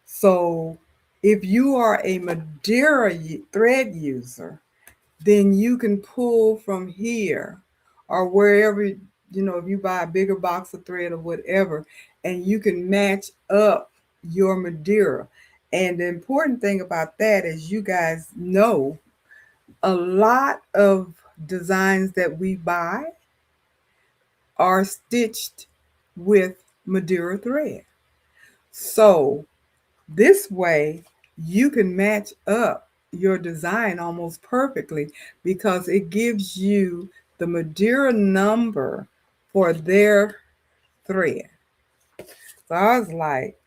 So if you are a Madeira thread user, then you can pull from here or wherever, if you buy a bigger box of thread or whatever, and you can match up your Madeira. And the important thing about that, as you guys know, a lot of designs that we buy are stitched with Madeira thread. So this way, you can match up your design almost perfectly because it gives you the Madeira number for their thread. So I was like,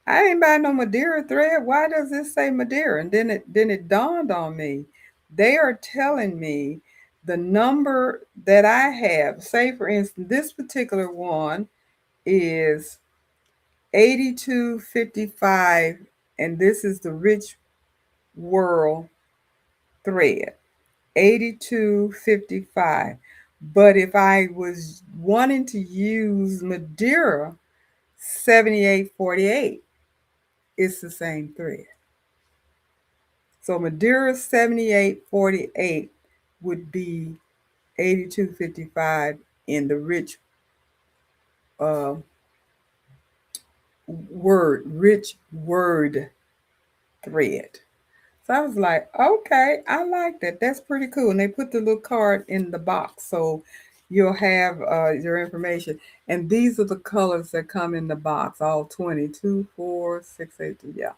I ain't buy no Madeira thread. Why does this say Madeira? And then it dawned on me. They are telling me the number that I have. Say for instance, this particular one is 8255, and this is the Rich World thread, 8255. But if I was wanting to use Madeira, 7848, it's the same thread. So Madeira 7848 would be 8255 in the uh, rich word thread. So I was like, okay, I like that. That's pretty cool. And they put the little card in the box, so you'll have your information. And these are the colors that come in the box, all 20, 2, 4, 6, 8, 2, yeah,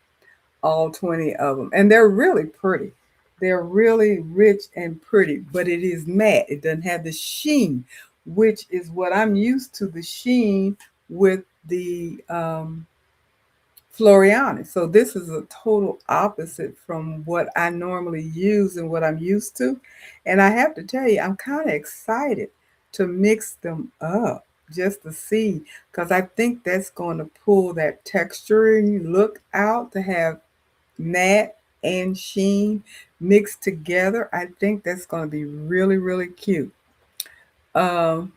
all 20 of them. And they're really pretty. They're really rich and pretty, but it is matte. It doesn't have the sheen, which is what I'm used to, the sheen with the Floriani. So this is a total opposite from what I normally use and what I'm used to. And I have to tell you, I'm kind of excited to mix them up just to see, because I think that's going to pull that texturing look out to have matte and sheen mixed together. I think that's going to be really, really cute. Um,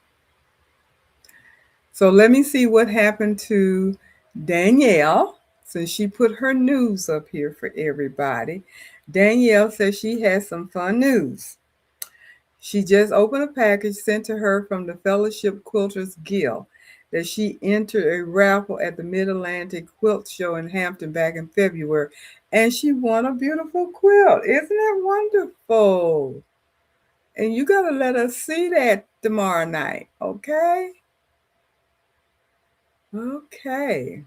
so let me see what happened to Danielle since she put her news up here for everybody. Danielle says she has some fun news. She just opened a package sent to her from the Fellowship Quilters Guild that she entered a raffle at the Mid Atlantic Quilt Show in Hampton back in February, and she won a beautiful quilt. Isn't that wonderful? And you got to let us see that tomorrow night, okay? Okay.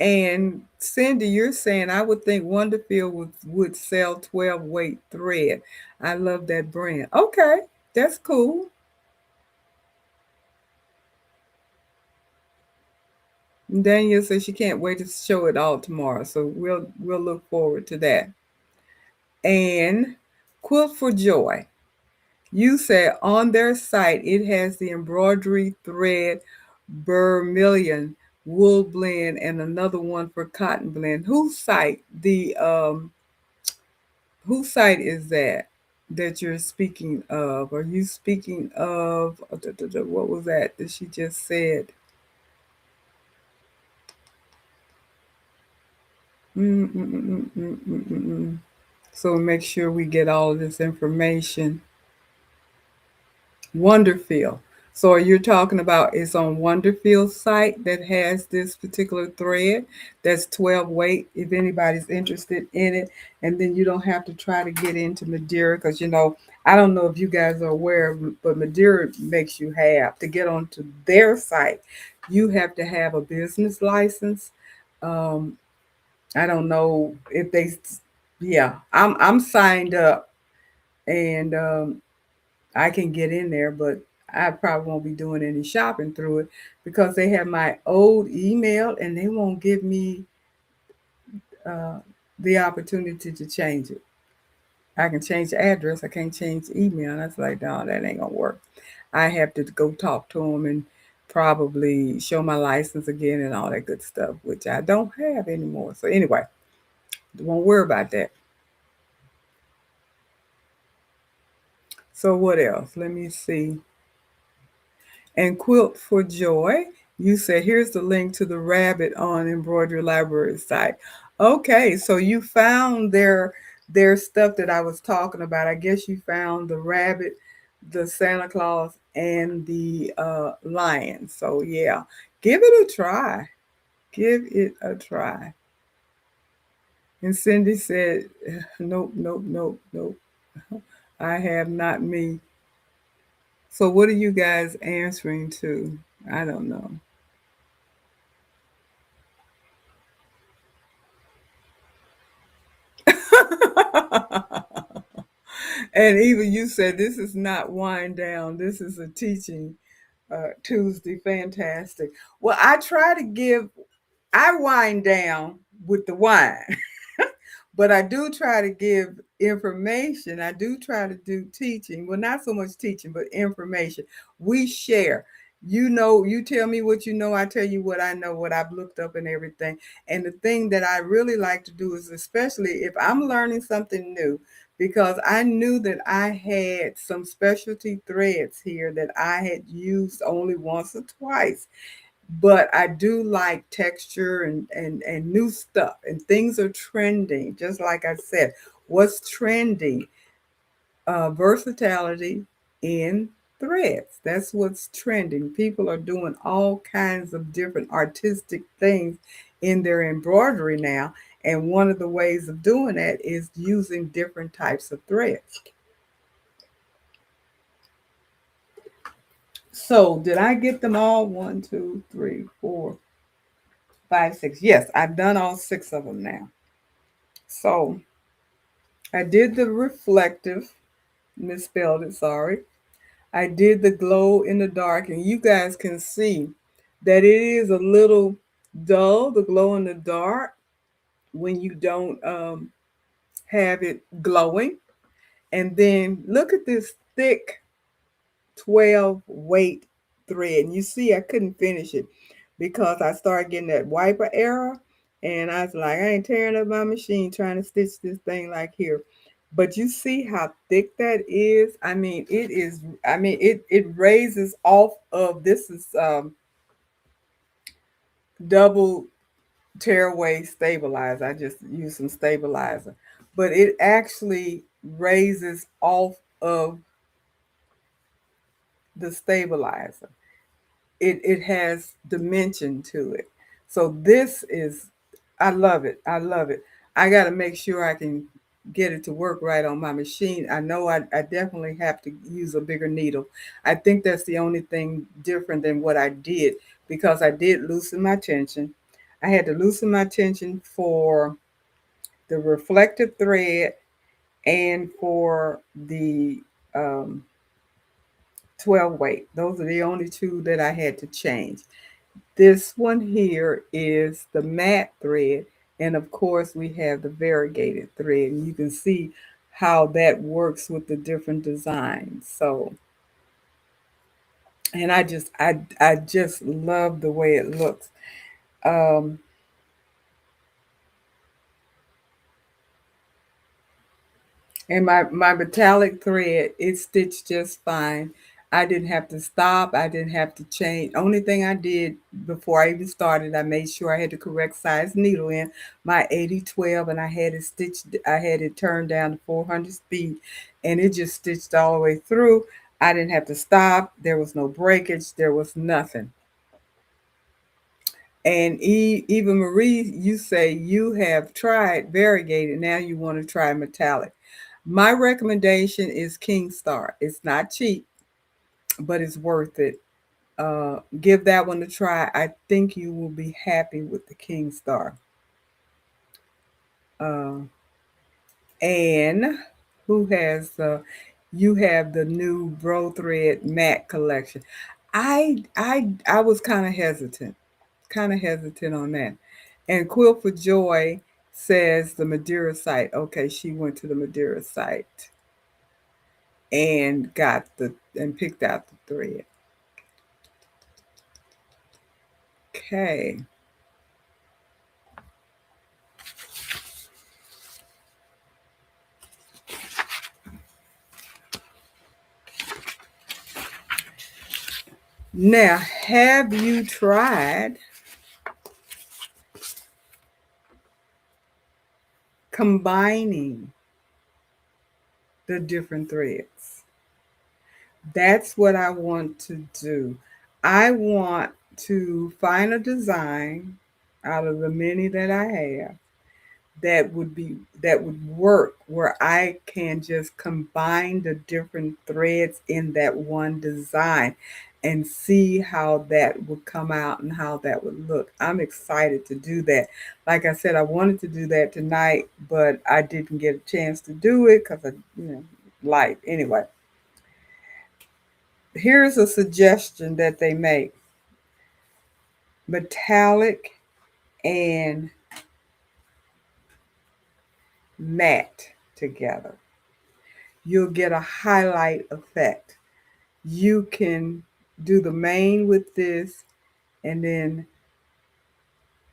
And Cindy, you're saying I would think Wonderfield would sell 12 weight thread. I love that brand. Okay, that's cool. And Danielle says she can't wait to show it all tomorrow, so we'll look forward to that. And Quilt for Joy, you said on their site it has the embroidery thread vermilion wool blend and another one for cotton blend. Whose site is that you're speaking of? Are you speaking of what was that she just said? Mm-mm-mm-mm-mm-mm-mm. So make sure we get all of this information. Wonderfield. So you're talking about it's on Wonderfield's site that has this particular thread that's 12 weight if anybody's interested in it. And then you don't have to try to get into Madeira because, I don't know if you guys are aware, but Madeira makes you have to get onto their site. You have to have a business license. Um, I don't know if yeah, I'm signed up and I can get in there, but I probably won't be doing any shopping through it because they have my old email and they won't give me uh, the opportunity to change it. I can change the address, I can't change the email. That's like, no, that ain't gonna work. I have to go talk to them and probably show my license again and all that good stuff, which I don't have anymore. So anyway, won't worry about that. So what else? Let me see. And Quilt for Joy, you said here's the link to the rabbit on Embroidery Library site. Okay, so you found their stuff that I was talking about. I guess you found the rabbit, the Santa Claus, and the lion. So yeah, give it a try. Give it a try. And Cindy said, nope, nope, nope, nope. I have not me. So what are you guys answering to? I don't know. And even you said this is not wind down. This is a teaching Tuesday. Fantastic. Well, I wind down with the wine. But I do try to give information. I do try to do teaching. Well, not so much teaching, but information. We share. You tell me what you know, I tell you what I know, what I've looked up and everything. And the thing that I really like to do is, especially if I'm learning something new, because I knew that I had some specialty threads here that I had used only once or twice, but I do like texture and new stuff, and things are trending. Just like I said, what's trending? Versatility in threads. That's what's trending. People are doing all kinds of different artistic things in their embroidery now. And one of the ways of doing that is using different types of threads. So, did I get them all? One, two, three, four, 5, 6. Yes, I've done all 6 of them now. So I did the reflective, misspelled it, sorry. I did the glow in the dark, and you guys can see that it is a little dull, the glow in the dark, when you don't have it glowing. And then look at this thick 12 weight thread. And you see, I couldn't finish it because I started getting that wiper error. And I was like, I ain't tearing up my machine trying to stitch this thing like here. But you see how thick that is? I mean, it is, I mean, it raises off of, this is double tearaway stabilizer. I just used some stabilizer. But it actually raises off of the stabilizer. It has dimension to it. So this is, I love it. I love it. I got to make sure I can get it to work right on my machine. I know I definitely have to use a bigger needle. I think that's the only thing different than what I did, because I did loosen my tension. I had to loosen my tension for the reflective thread and for the um, 12 weight. Those are the only two that I had to change. This one here is the matte thread, and of course we have the variegated thread, and you can see how that works with the different designs. So, and I just love the way it looks. Um, And my metallic thread, it stitched just fine. I didn't have to stop. I didn't have to change. Only thing I did before I even started, I made sure I had the correct size needle in my 80/12, and I had it stitched. I had it turned down to 400 speed, and it just stitched all the way through. I didn't have to stop. There was no breakage. There was nothing. And even Marie, you say you have tried variegated. Now you want to try metallic. My recommendation is King Star. It's not cheap, but it's worth it. Give that one a try. I think you will be happy with the King Star. Uh, and who has the? You have the new Bro Thread Matte collection. I was kind of hesitant on that. And Quill for Joy says the Madeira site. Okay, she went to the Madeira site and got the and picked out the thread. Okay. Now, have you tried combining the different threads? That's what I want to do. I want to find a design out of the many that I have that would work, where I can just combine the different threads in that one design and see how that would come out and how that would look. I'm excited to do that. Like I said, I wanted to do that tonight, but I didn't get a chance to do it because of, life. Anyway, here's a suggestion that they make: metallic and matte together. You'll get a highlight effect. You can do the main with this and then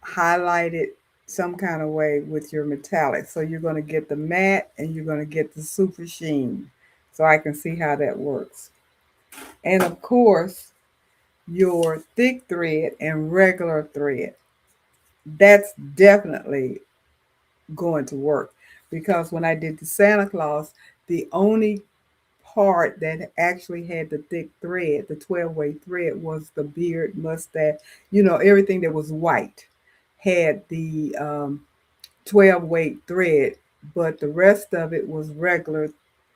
highlight it some kind of way with your metallic. So you're going to get the matte and you're going to get the super sheen. So I can see how that works. And of course, your thick thread and regular thread. That's definitely going to work, because when I did the Santa Claus, the only part that actually had the thick thread, the 12-way thread, was the beard, mustache, everything that was white had the 12-weight thread, but the rest of it was regular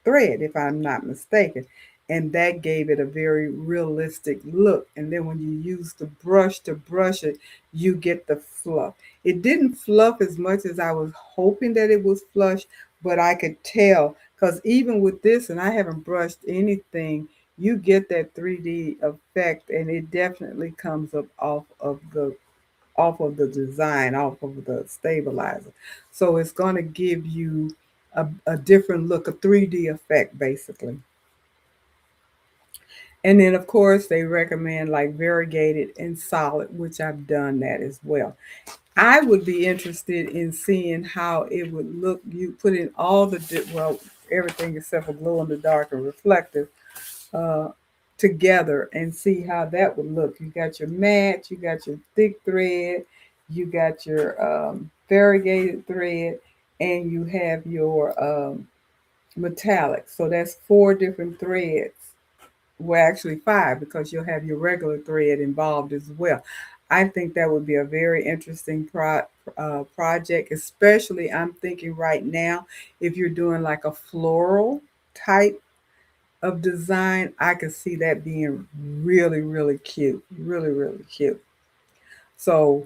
thread, if I'm not mistaken. and that gave it a very realistic look. And then when you use the brush to brush it, you get the fluff. It didn't fluff as much as I was hoping that it was flush, but I could tell because even with this, and I haven't brushed anything, you get that 3D effect, and it definitely comes up off of the design, off of the stabilizer. So it's going to give you a different look, a 3D effect basically. And then, of course, they recommend like variegated and solid, which I've done that as well. I would be interested in seeing how it would look. You put in all well, everything except for glow in the dark and reflective uh, together and see how that would look. You got your matte, you got your thick thread, you got your variegated thread, and you have your metallic. So that's four different threads, well, actually five, because you'll have your regular thread involved as well. I think that would be a very interesting project, especially I'm thinking right now, if you're doing like a floral type of design, I could see that being really, really cute. Really, really cute. So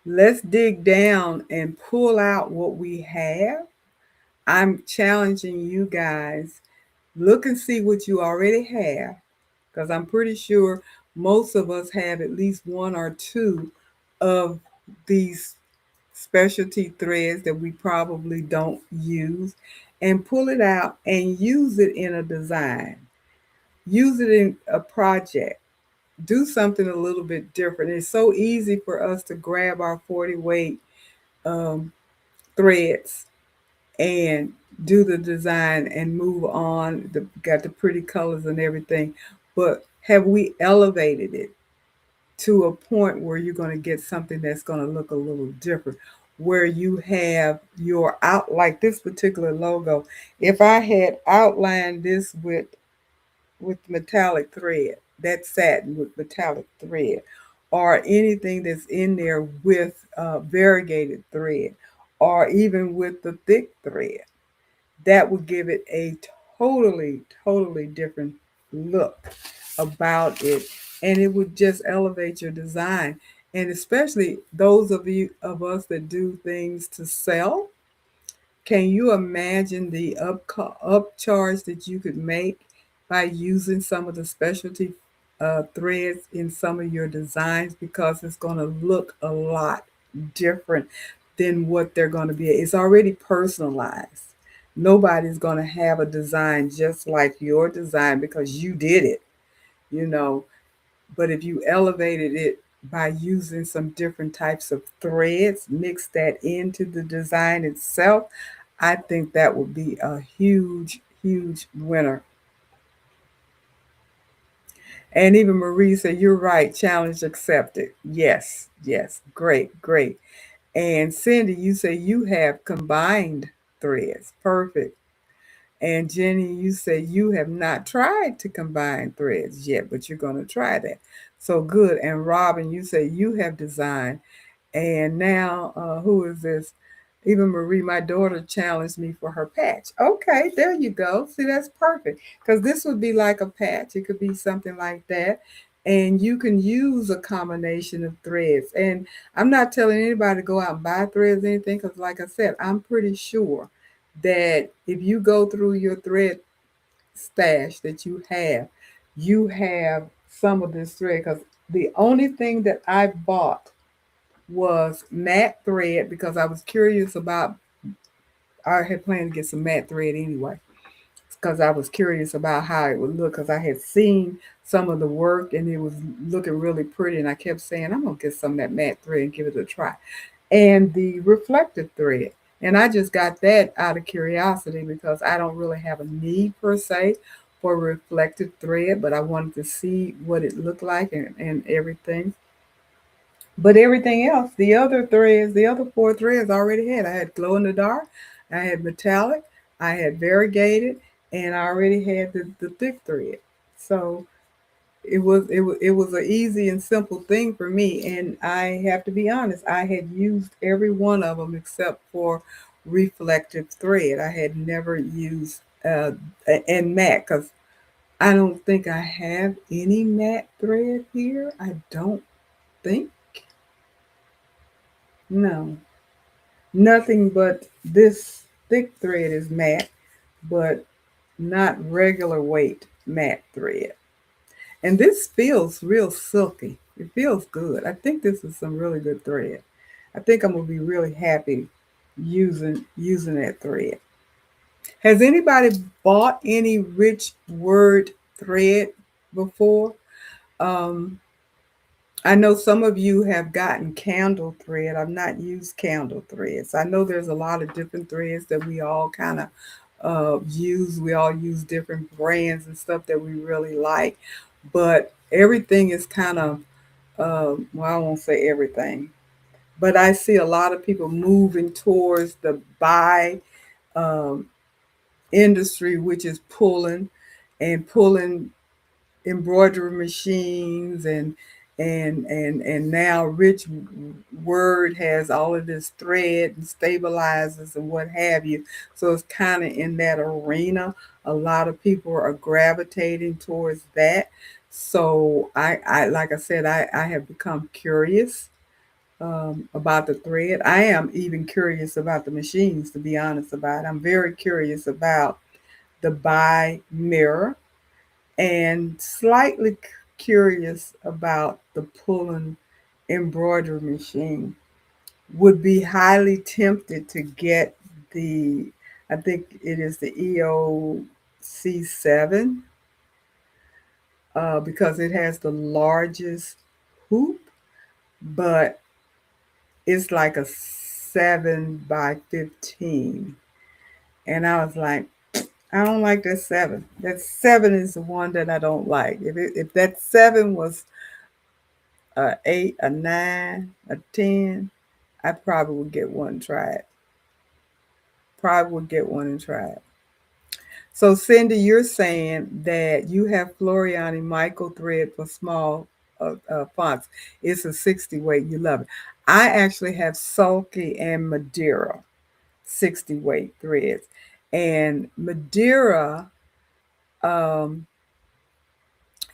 let's dig down and pull out what we have. I'm challenging you guys, look and see what you already have, because I'm pretty sure most of us have at least one or two of these specialty threads that we probably don't use, and pull it out and use it in a design. Use it in a project. Do something a little bit different. It's so easy for us to grab our 40 weight um, threads and do the design and move on. Got the pretty colors and everything, but have we elevated it to a point where you're going to get something that's going to look a little different? Where you have your out, like this particular logo. If I had outlined this with metallic thread, that satin with metallic thread, or anything that's in there with variegated thread, or even with the thick thread, that would give it a totally, totally different look about it. And it would just elevate your design. And especially those of us that do things to sell, can you imagine the upcharge that you could make by using some of the specialty threads in some of your designs? Because it's going to look a lot different than what they're going to be. It's already personalized. Nobody's going to have a design just like your design because you did it, you know. But if you elevated it by using some different types of threads, mix that into the design itself, I think that would be a huge, huge winner. And even Marie said, "You're right, challenge accepted." Yes, yes, great, great. And Cindy, you say you have combined threads. Perfect. And Jenny, you say you have not tried to combine threads yet, but you're going to try that. So good. And Robin, you say you have designed. And now, who is this? Even Marie, my daughter, challenged me for her patch. Okay, there you go. See, that's perfect. Because this would be like a patch. It could be something like that. And you can use a combination of threads. And I'm not telling anybody to go out and buy threads or anything, because like I said, I'm pretty sure that if you go through your thread stash that you have some of this thread. Because the only thing that I bought was matte thread, because I was curious about, I had planned to get some matte thread anyway, because I was curious about how it would look, because I had seen some of the work and it was looking really pretty, and I kept saying I'm gonna get some of that matte thread and give it a try. And the reflective thread, and I just got that out of curiosity because I don't really have a need per se for reflective thread, but I wanted to see what it looked like and everything. But everything else, the other threads, the other four threads I already had. I had glow in the dark, I had metallic, I had variegated, and I already had the thick thread. So it was an easy and simple thing for me. And I have to be honest, I had used every one of them except for reflective thread. I had never used and matte, because I don't think I have any matte thread here. I don't think. No. Nothing but this thick thread is matte, but not regular weight matte thread. And this feels real silky. It feels good. I think this is some really good thread. I think I'm gonna be really happy using that thread. Has anybody bought any rich word thread before? Um, I know some of you have gotten candle thread. I've not used candle threads. I know there's a lot of different threads that we all kind of use. We all use different brands and stuff that we really like, but everything is kind of well, I won't say everything, but I see a lot of people moving towards the buy um, industry, which is pulling embroidery machines and now Rich Word has all of this thread and stabilizers and what have you. So it's kind of in that arena. A lot of people are gravitating towards that. So I like I said, I have become curious about the thread. I am even curious about the machines, to be honest about it. I'm very curious about the buy mirror and slightly curious about the pulling embroidery machine. Would be highly tempted to get the, I think it is the EOC7 because it has the largest hoop, but it's like a 7 by 15. And I was like, I don't like that 7. That 7 is the one that I don't like. If that 7 was a 8, a 9, a 10, I probably would get one and try it. Probably would get one and try it. So, Cindy, you're saying that you have Floriani Michael thread for small fonts. It's a 60 weight. You love it. I actually have Sulky and Madeira 60 weight threads. And Madeira um,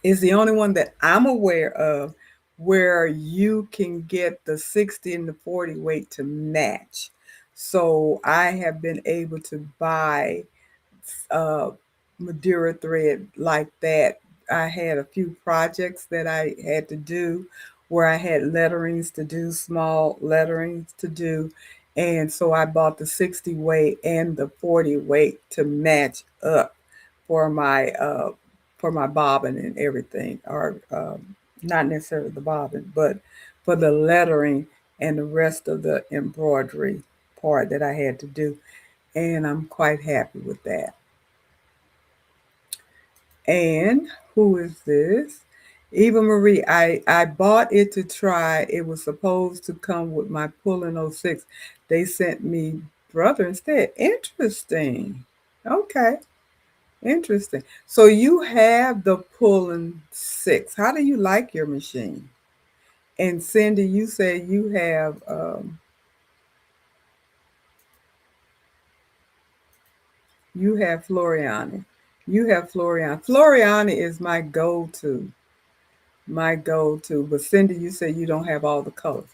is the only one that I'm aware of where you can get the 60 and the 40 weight to match. So I have been able to buy uh, Madeira thread like that. I had a few projects that I had to do where I had letterings to do, small letterings to do. And so I bought the 60 weight and the 40 weight to match up for my uh, for my bobbin and everything, or not necessarily the bobbin, but for the lettering and the rest of the embroidery part that I had to do. And I'm quite happy with that. And who is this? Eva Marie, I bought it to try. It was supposed to come with my Pullen '06. They sent me brother instead. Interesting. Okay. Interesting. So you have the Pullen 6. How do you like your machine? And Cindy, you say you have Floriani. You have Floriani. Floriani is my go-to. My go-to. But Cindy, you say you don't have all the colors.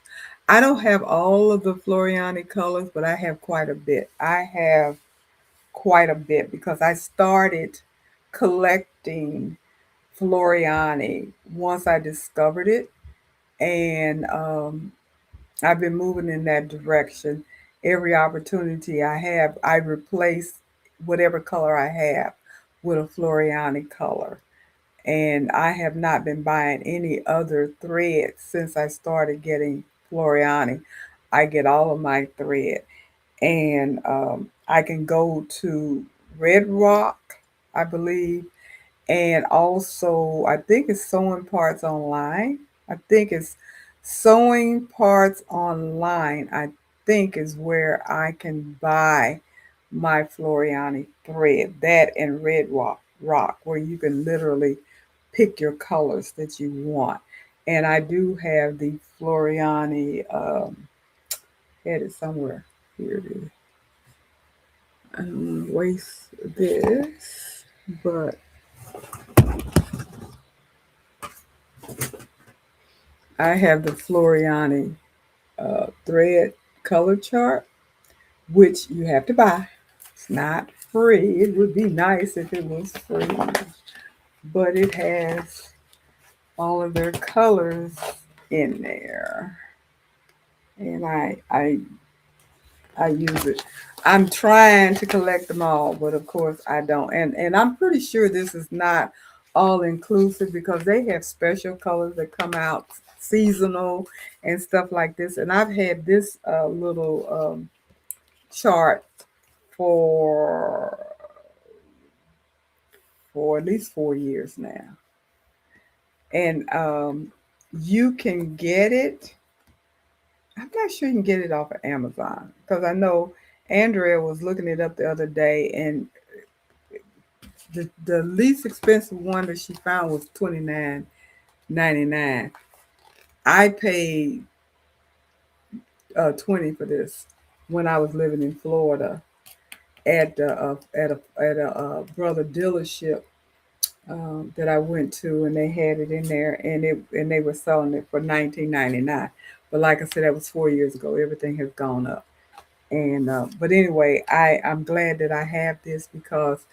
I don't have all of the Floriani colors, but I have quite a bit. I have quite a bit because I started collecting Floriani once I discovered it, and I've been moving in that direction. Every opportunity I have, I replace whatever color I have with a Floriani color. And I have not been buying any other thread since I started getting Floriani. I get all of my thread, and I can go to Red Rock, I believe, and also I think it's Sewing Parts Online. I think it's Sewing Parts Online. I think is where I can buy my Floriani thread. That and Red Rock, where you can literally pick your colors that you want. And I do have the Floriani. Had it somewhere. Here it is. I don't want to waste this, but I have the Floriani thread color chart, which you have to buy. It's not free. It would be nice if it was free, but it has all of their colors in there, and I use it. I'm trying to collect them all, but of course I don't. And I'm pretty sure this is not all inclusive because they have special colors that come out seasonal and stuff like this. And I've had this little chart for at least 4 years now, and you can get it. I'm not sure you can get it off of Amazon because I know Andrea was looking it up the other day, and the least expensive one that she found was $29.99. I paid 20 for this when I was living in Florida at a brother dealership that I went to, and they had it in there, and they were selling it for 19.99. But like I said, that was 4 years ago. Everything has gone up. And but anyway, I'm glad that I have this because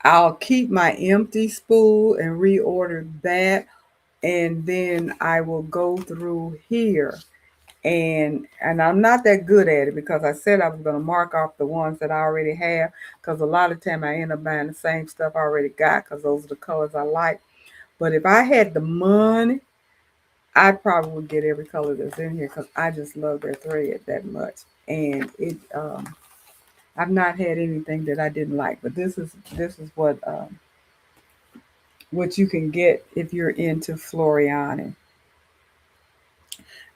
I'll keep my empty spool and reorder that, and then I will go through here. And I'm not that good at it because I said I was going to mark off the ones that I already have, because a lot of time I end up buying the same stuff I already got because those are the colors I like. But if I had the money, I probably would get every color that's in here because I just love their thread that much. And I've not had anything that I didn't like, but this is what you can get if you're into Floriani.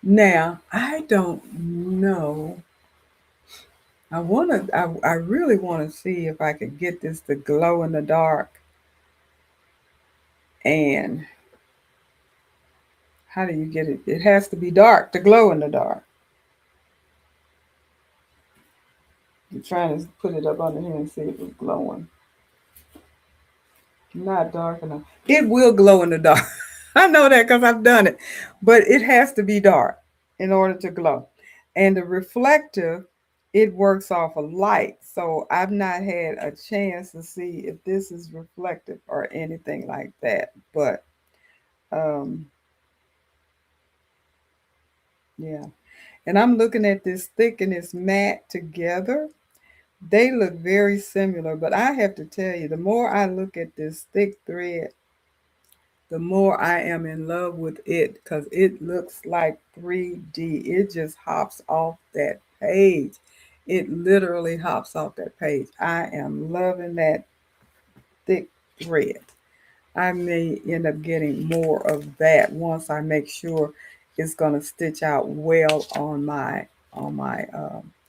Now, I don't know. I really want to see if I could get this to glow in the dark. And how do you get it? It has to be dark to glow in the dark. I'm trying to put it up under here and see if it's glowing. Not dark enough. It will glow in the dark. I know that because I've done it. But it has to be dark in order to glow. And the reflective, it works off of light. So I've not had a chance to see if this is reflective or anything like that. But um, yeah. And I'm looking at this thick and this matte together. They look very similar, but I have to tell you, the more I look at this thick thread, the more I am in love with it because it looks like 3D. It just hops off that page. It literally hops off that page. I am loving that thick thread. I may end up getting more of that once I make sure it's going to stitch out well on my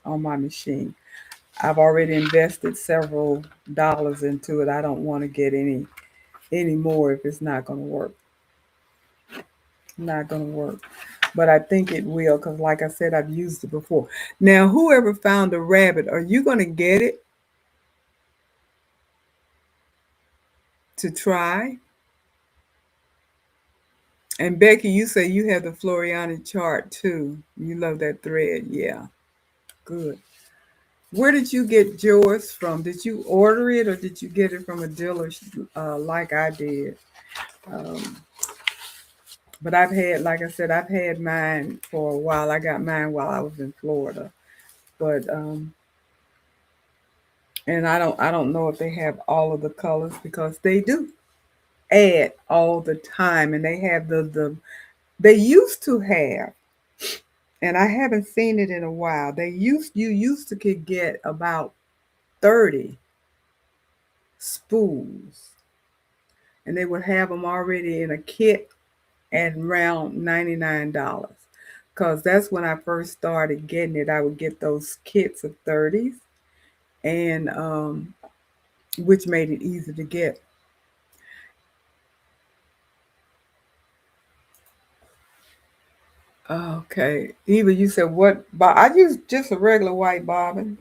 machine. I've already invested several dollars into it. I don't want to get any more if it's not going to work. Not going to work. But I think it will because, like I said, I've used it before. Now, whoever found a rabbit, are you going to get it to try? And Becky, you say you have the Floriani chart too. You love that thread. Yeah, good. Where did you get yours from? Did you order it or did you get it from a dealer like I did? Um, but like I said, I've had mine for a while. I got mine while I was in Florida. But and I don't know if they have all of the colors because they do add all the time, and they have they used to have, and I haven't seen it in a while. You used to could get about 30 spools, and they would have them already in a kit at around $99. Because that's when I first started getting it. I would get those kits of 30s, and which made it easy to get. Okay. Eva, you said what? I use just a regular white bobbin.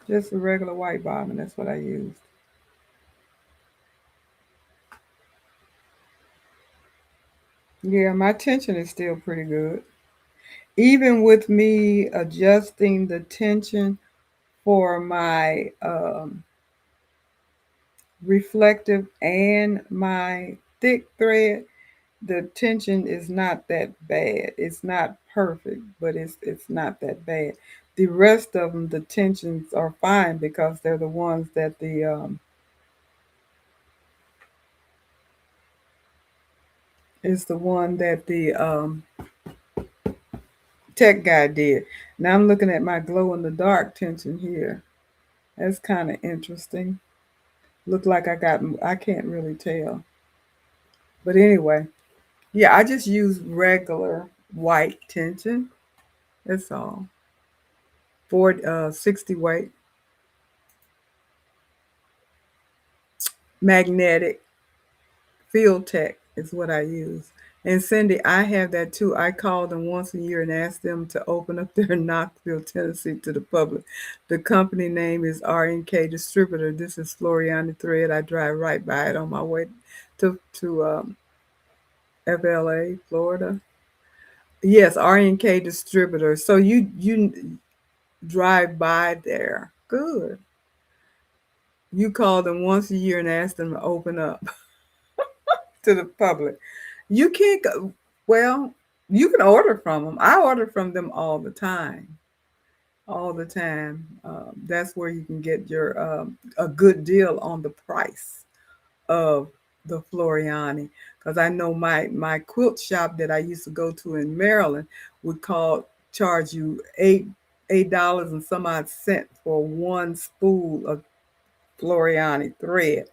Just a regular white bobbin. That's what I used. Yeah, my tension is still pretty good. Even with me adjusting the tension for my reflective and my thick thread, the tension is not that bad. It's not perfect, but it's not that bad. The rest of them, the tensions are fine because they're the ones that the is the one that the tech guy did. Now I'm looking at my glow in the dark tension here. That's kind of interesting. Look like I can't really tell. But anyway, yeah, I just use regular white tension. That's all. 60 weight, magnetic field tech is what I use. And Cindy, I have that too. I call them once a year and ask them to open up their Knoxville, Tennessee to the public. The company name is R&K Distributor. This is Floriani Thread. I drive right by it on my way to FLA, Florida. Yes, R&K Distributor. So you drive by there. Good. You call them once a year and ask them to open up to the public. You can't go, well, you can order from them. I order from them all the time. All the time. That's where you can get your a good deal on the price of the Floriani. Because I know my quilt shop that I used to go to in Maryland would charge you $8 and some odd cent for one spool of Floriani thread,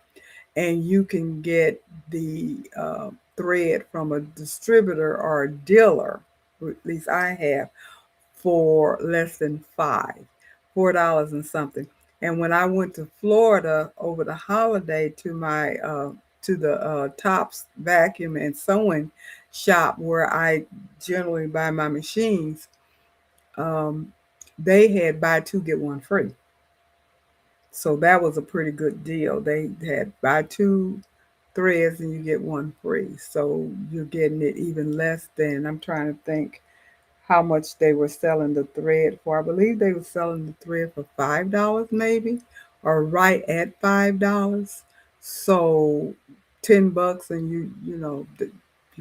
and you can get the thread from a distributor or a dealer, or at least I have, for less than $4 and something. And when I went to Florida over the holiday to the Tops vacuum and sewing shop where I generally buy my machines, um, they had buy two get one free. So that was a pretty good deal. They had buy two threads and you get one free. So you're getting it even less than, I'm trying to think how much they were selling the thread for. I believe they were selling the thread for $5 maybe, or right at $5. So $10 and you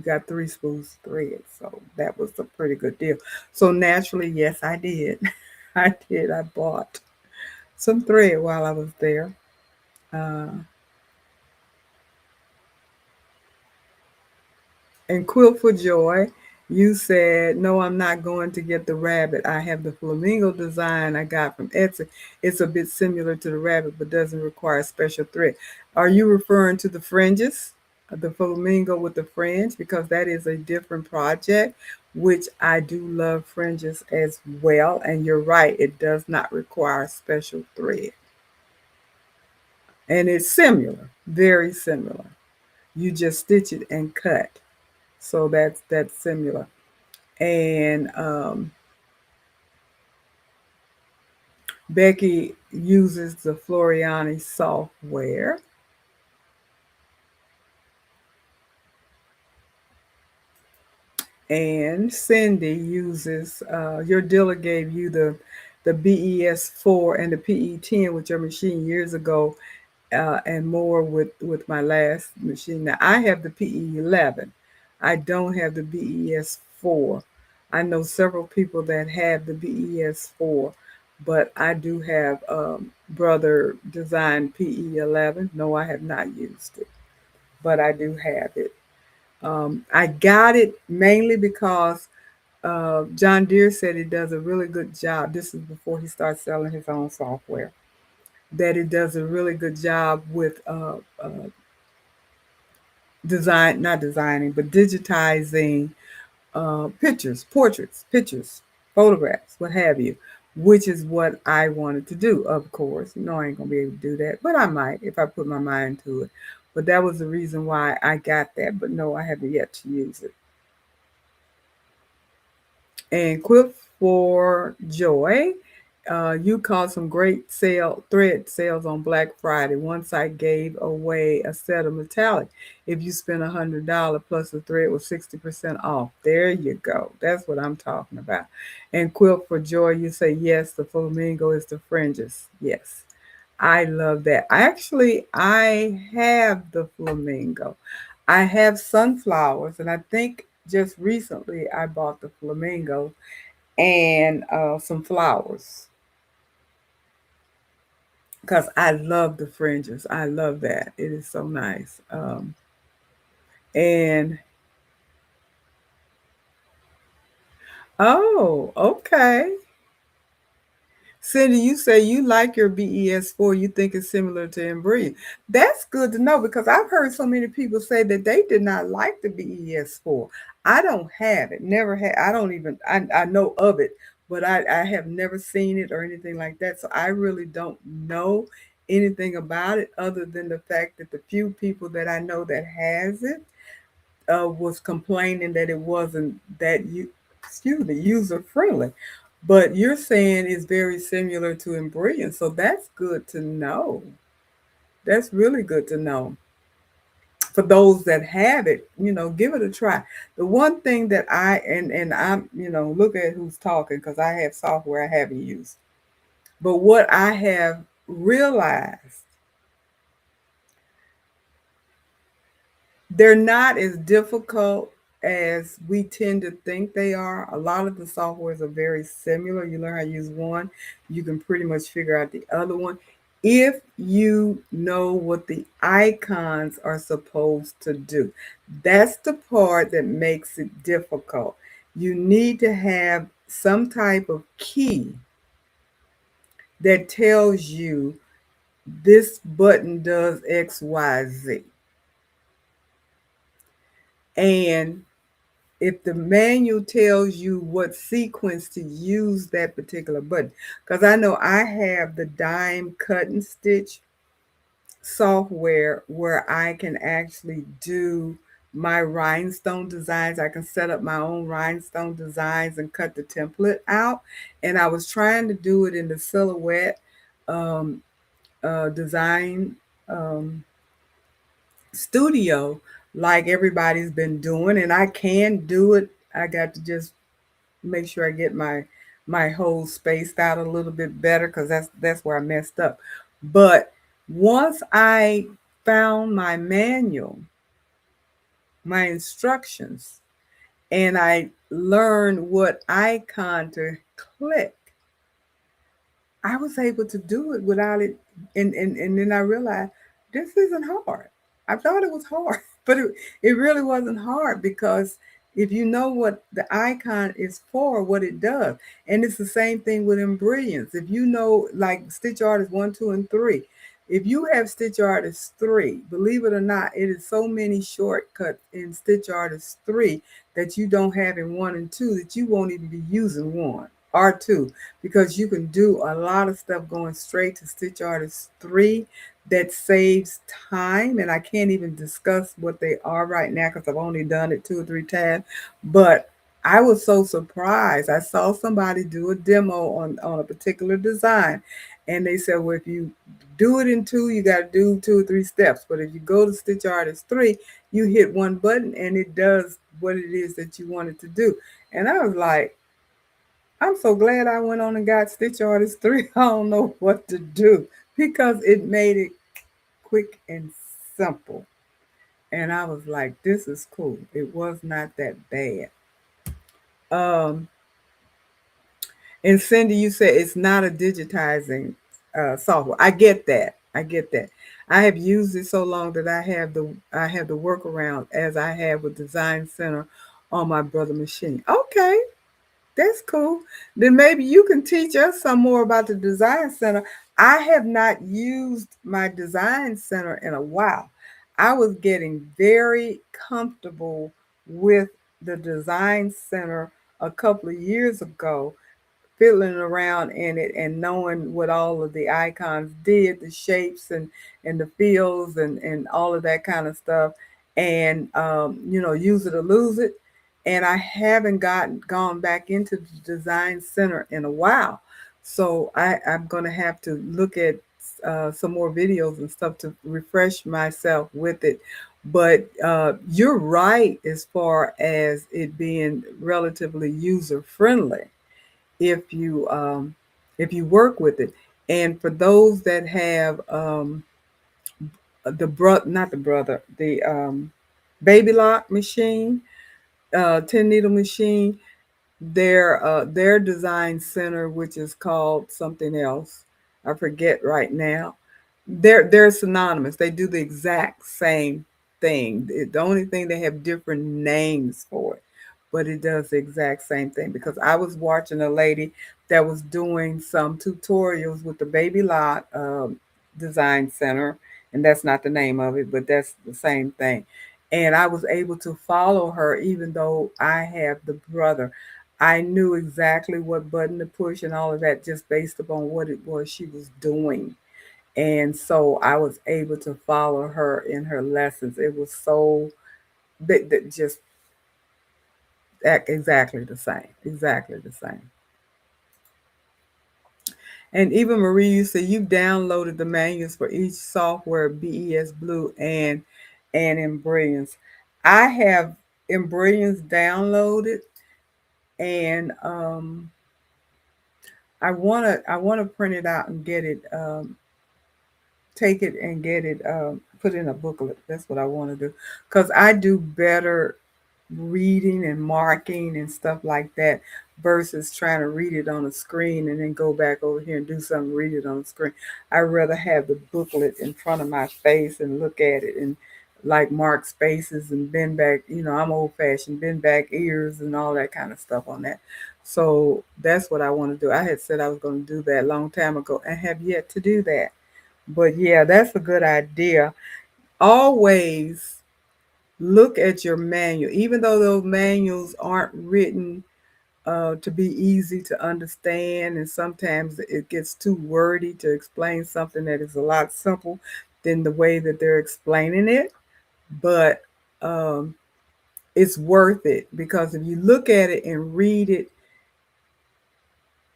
got three spools of thread. So that was a pretty good deal. So naturally, yes, I did. I did. I bought some thread while I was there. Uh, And Quilt for Joy, you said, no, I'm not going to get the rabbit. I have the flamingo design I got from Etsy. It's a bit similar to the rabbit, but doesn't require special thread. Are you referring to the fringes? The flamingo with the fringe? Because that is a different project, which I do love fringes as well. And you're right, it does not require special thread. And it's similar, very similar. You just stitch it and cut. So that's similar. And Becky uses the Floriani software. And Cindy uses your dealer gave you the BES4 and the PE10 with your machine years ago, and more with my last machine. Now I have the PE11. I don't have the BES4. I know several people that have the BES4, but I do have Brother Design PE11. No, I have not used it, but I do have it. I got it mainly because John Deere said it does a really good job. This is before he starts selling his own software. That it does a really good job with not designing, but digitizing pictures, portraits, pictures, photographs, what have you, which is what I wanted to do, of course. You know, I ain't going to be able to do that, but I might if I put my mind to it. But that was the reason why I got that. But no, I haven't yet to use it. And Quilt for Joy You caught some great thread sales on Black Friday. One site gave away a set of metallic. If you spend $100 plus the thread was 60% off. There you go. That's what I'm talking about. And Quilt for Joy, you say yes. The flamingo is the fringes. Yes, I love that. Actually, I have the flamingo. I have sunflowers, and I think just recently I bought the flamingo and some flowers because I love the fringes. I love that. It is so nice. And oh, okay. Cindy, you say you like your BES4. You think it's similar to Embry. That's good to know because I've heard so many people say that they did not like the BES4. I don't have it. Never had. I don't even. I know of it, but I have never seen it or anything like that. So I really don't know anything about it other than the fact that the few people that I know that has it was complaining that it wasn't that excuse me, user friendly. But you're saying it's very similar to Embryon, so that's good to know. That's really good to know. For those that have it, give it a try. The one thing that and I'm, look at who's talking because I have software I haven't used. But what I have realized, they're not as difficult as we tend to think they are. A lot of the softwares are very similar. You learn how to use one, you can pretty much figure out the other one if you know what the icons are supposed to do. That's the part that makes it difficult. You need to have some type of key that tells you this button does XYZ. And if the manual tells you what sequence to use that particular button, because I know I have the dime cut and stitch software where I can actually do my rhinestone designs. I can set up my own rhinestone designs and cut the template out. And I was trying to do it in the silhouette um, design studio like everybody's been doing, and I can do it. I got to just make sure I get my whole spaced out a little bit better because that's where I messed up. But once I found my manual, my instructions, and I learned what icon to click, I was able to do it without it. And then I realized this isn't hard. I thought it was hard, but it really wasn't hard because if you know what the icon is for, what it does, and it's the same thing with Embryons. If you know, like Stitch Artist 1, 2, and 3, if you have Stitch Artist 3, believe it or not, it is so many shortcuts in Stitch Artist 3 that you don't have in 1 and 2 that you won't even be using 1 or 2 because you can do a lot of stuff going straight to Stitch Artist 3 that saves time. And I can't even discuss what they are right now because I've only done it 2 or 3 times. But I was so surprised. I saw somebody do a demo on a particular design, and they said, well, if you do it in 2, you got to do 2 or 3 steps. But if you go to Stitch Artist 3, you hit one button and it does what it is that you want it to do. And I was like, I'm so glad I went on and got Stitch Artist 3. I don't know what to do because it made it quick and simple. And I was like, this is cool. It was not that bad. Um, and Cindy, you said it's not a digitizing software. I get that. I get that. I have used it so long that I have the workaround as I have with Design Center on my brother machine. Okay, that's cool. Then maybe you can teach us some more about the Design Center. I have not used my Design Center in a while. I was getting very comfortable with the Design Center a couple of years ago, fiddling around in it and knowing what all of the icons did, the shapes and the feels and all of that kind of stuff, and use it or lose it. And I haven't gone back into the Design Center in a while. So I'm gonna have to look at some more videos and stuff to refresh myself with it. But you're right as far as it being relatively user friendly if you um, if you work with it. And for those that have not the brother, the baby lock machine, 10 needle machine, their design center, which is called something else, I forget right now. They're synonymous. They do the exact same thing. The only thing they have different names for it, but it does the exact same thing. Because I was watching a lady that was doing some tutorials with the Baby Lot Design Center, and that's not the name of it, but that's the same thing. And I was able to follow her, even though I have the brother. I knew exactly what button to push and all of that just based upon what it was she was doing. And so I was able to follow her in her lessons. It was so just exactly the same, exactly the same. And even Marie, you said you downloaded the manuals for each software, BES Blue and Embrilliance. I have Embrilliance downloaded, and I wanna print it out and get it take it and get it put in a booklet. That's what I want to do, because I do better reading and marking and stuff like that versus trying to read it on a screen and then go back over here and do something, read it on the screen. I rather have the booklet in front of my face and look at it and like mark spaces and bend back. I'm old fashioned, bend back ears and all that kind of stuff on that. So that's what I want to do. I had said I was going to do that a long time ago and have yet to do that. But yeah, that's a good idea. Always look at your manual, even though those manuals aren't written to be easy to understand, and sometimes it gets too wordy to explain something that is a lot simple than the way that they're explaining it. But um, it's worth it, because if you look at it and read it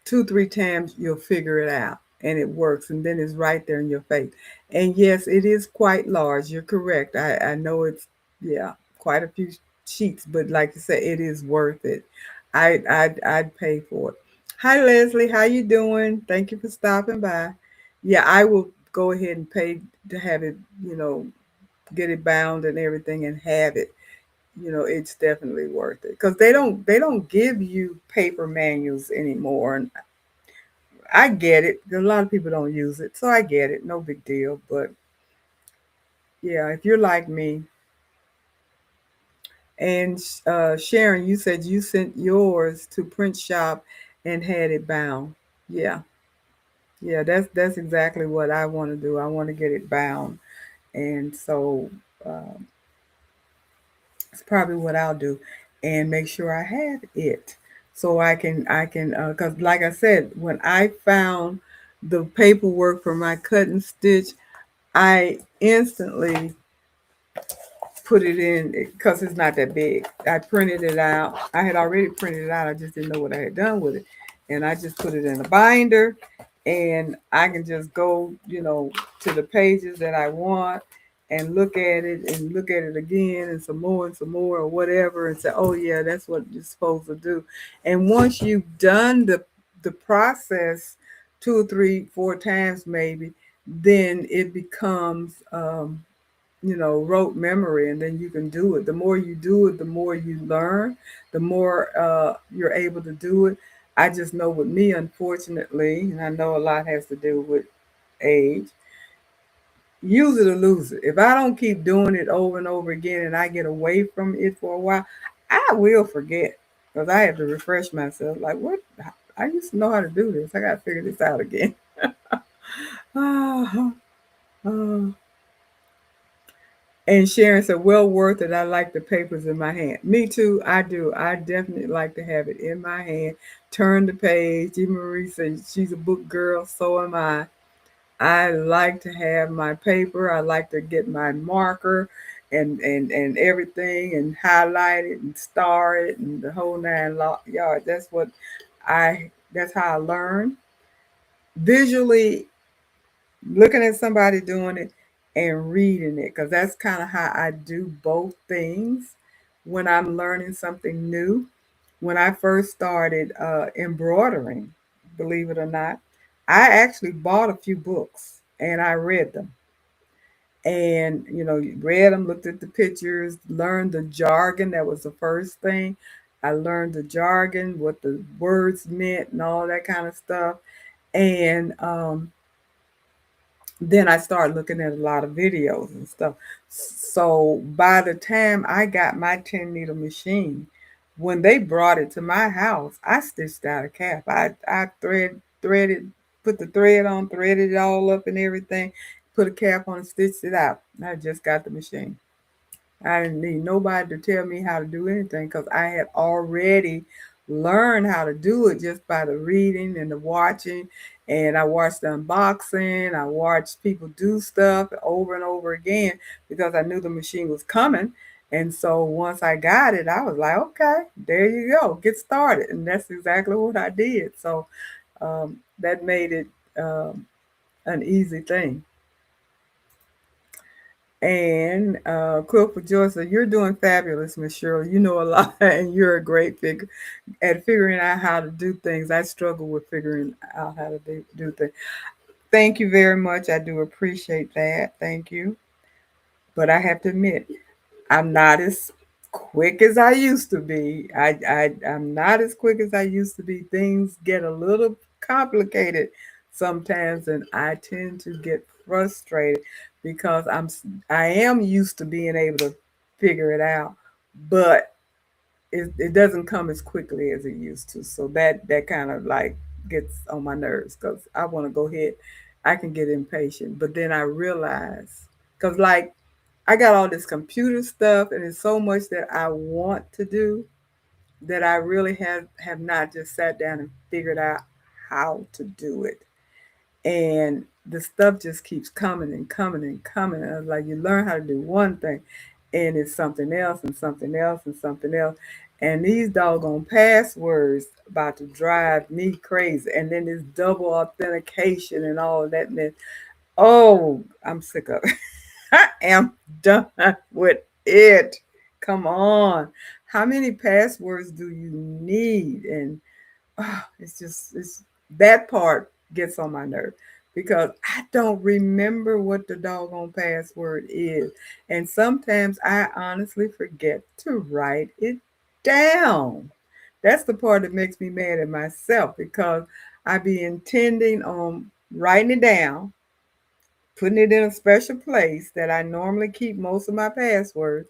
two, three times, you'll figure it out and it works. And then it's right there in your face. And yes, it is quite large. You're correct. I know it's, yeah, quite a few sheets, but like you said, it is worth it. I'd pay for it. Hi, Leslie. How you doing? Thank you for stopping by. Yeah, I will go ahead and pay to have it, get it bound and everything and have it. It's definitely worth it, because they don't give you paper manuals anymore. And I get it. A lot of people don't use it, so I get it. No big deal. But yeah, if you're like me, and Sharon, you said you sent yours to print shop and had it bound. Yeah, yeah, that's exactly what I want to do. I want to get it bound, and so um, it's probably what I'll do, and make sure I have it, so I can because like I said, when I found the paperwork for my cut and stitch, I instantly put it in because it's not that big. I printed it out. I had already printed it out. I just didn't know what I had done with it. And I just put it in a binder, and I can just go, to the pages that I want and look at it and look at it again and some more or whatever, and say, oh yeah, that's what you're supposed to do. And once you've done the process two or three, four times maybe, then it becomes rote memory, and then you can do it. The more you do it, the more you learn, the more you're able to do it. I just know with me, unfortunately, and I know a lot has to do with age, use it or lose it. If I don't keep doing it over and over again and I get away from it for a while, I will forget, because I have to refresh myself. Like, what? I used to know how to do this. I got to figure this out again. Ah, ah. And Sharon said, well worth it. I like the papers in my hand. Me too. I do. I definitely like to have it in my hand. Turn the page. Jean Marie said she's a book girl. So am I. I like to have my paper. I like to get my marker and everything and highlight it and star it and the whole nine yards. That's how I learn. visually looking at somebody doing it and reading it, because that's kind of how I do both things when I'm learning something new. When I first started embroidering, believe it or not, I actually bought a few books and I read them. And, read them, looked at the pictures, learned the jargon. That was the first thing. I learned the jargon, what the words meant, and all that kind of stuff. And then I started looking at a lot of videos and stuff. So by the time I got my 10 needle machine, when they brought it to my house, I stitched out a cap. I threaded, put the thread on, threaded it all up and everything, put a cap on and stitched it out. I just got the machine. I didn't need nobody to tell me how to do anything because I had already learned how to do it just by the reading and the watching. And I watched the unboxing. I watched people do stuff over and over again because I knew the machine was coming. And so once I got it, I was like, okay, there you go, get started. And that's exactly what I did. So that made it an easy thing. And Quilt for Joy, so you're doing fabulous, Miss Shirley. You know a lot, and you're a great figure at figuring out how to do things. I struggle with figuring out how to do things. Thank you very much. I do appreciate that. Thank you. But I have to admit, I'm not as quick as I used to be. I'm not as quick as I used to be. Things get a little complicated sometimes, and I tend to get frustrated because I am used to being able to figure it out, but it doesn't come as quickly as it used to. So that kind of like gets on my nerves because I want to go ahead. I can get impatient, but then I realize because like I got all this computer stuff and it's so much that I want to do that I really have not just sat down and figured out how to do it. And the stuff just keeps coming and coming and coming. And I was like, you learn how to do one thing and it's something else and something else and something else. And these doggone passwords about to drive me crazy. And then this double authentication and all of that. And then, oh, I'm sick of it. I am done with it. Come on. How many passwords do you need? And it's that part gets on my nerve because I don't remember what the doggone password is. And sometimes I honestly forget to write it down. That's the part that makes me mad at myself because I be intending on writing it down, putting it in a special place that I normally keep most of my passwords,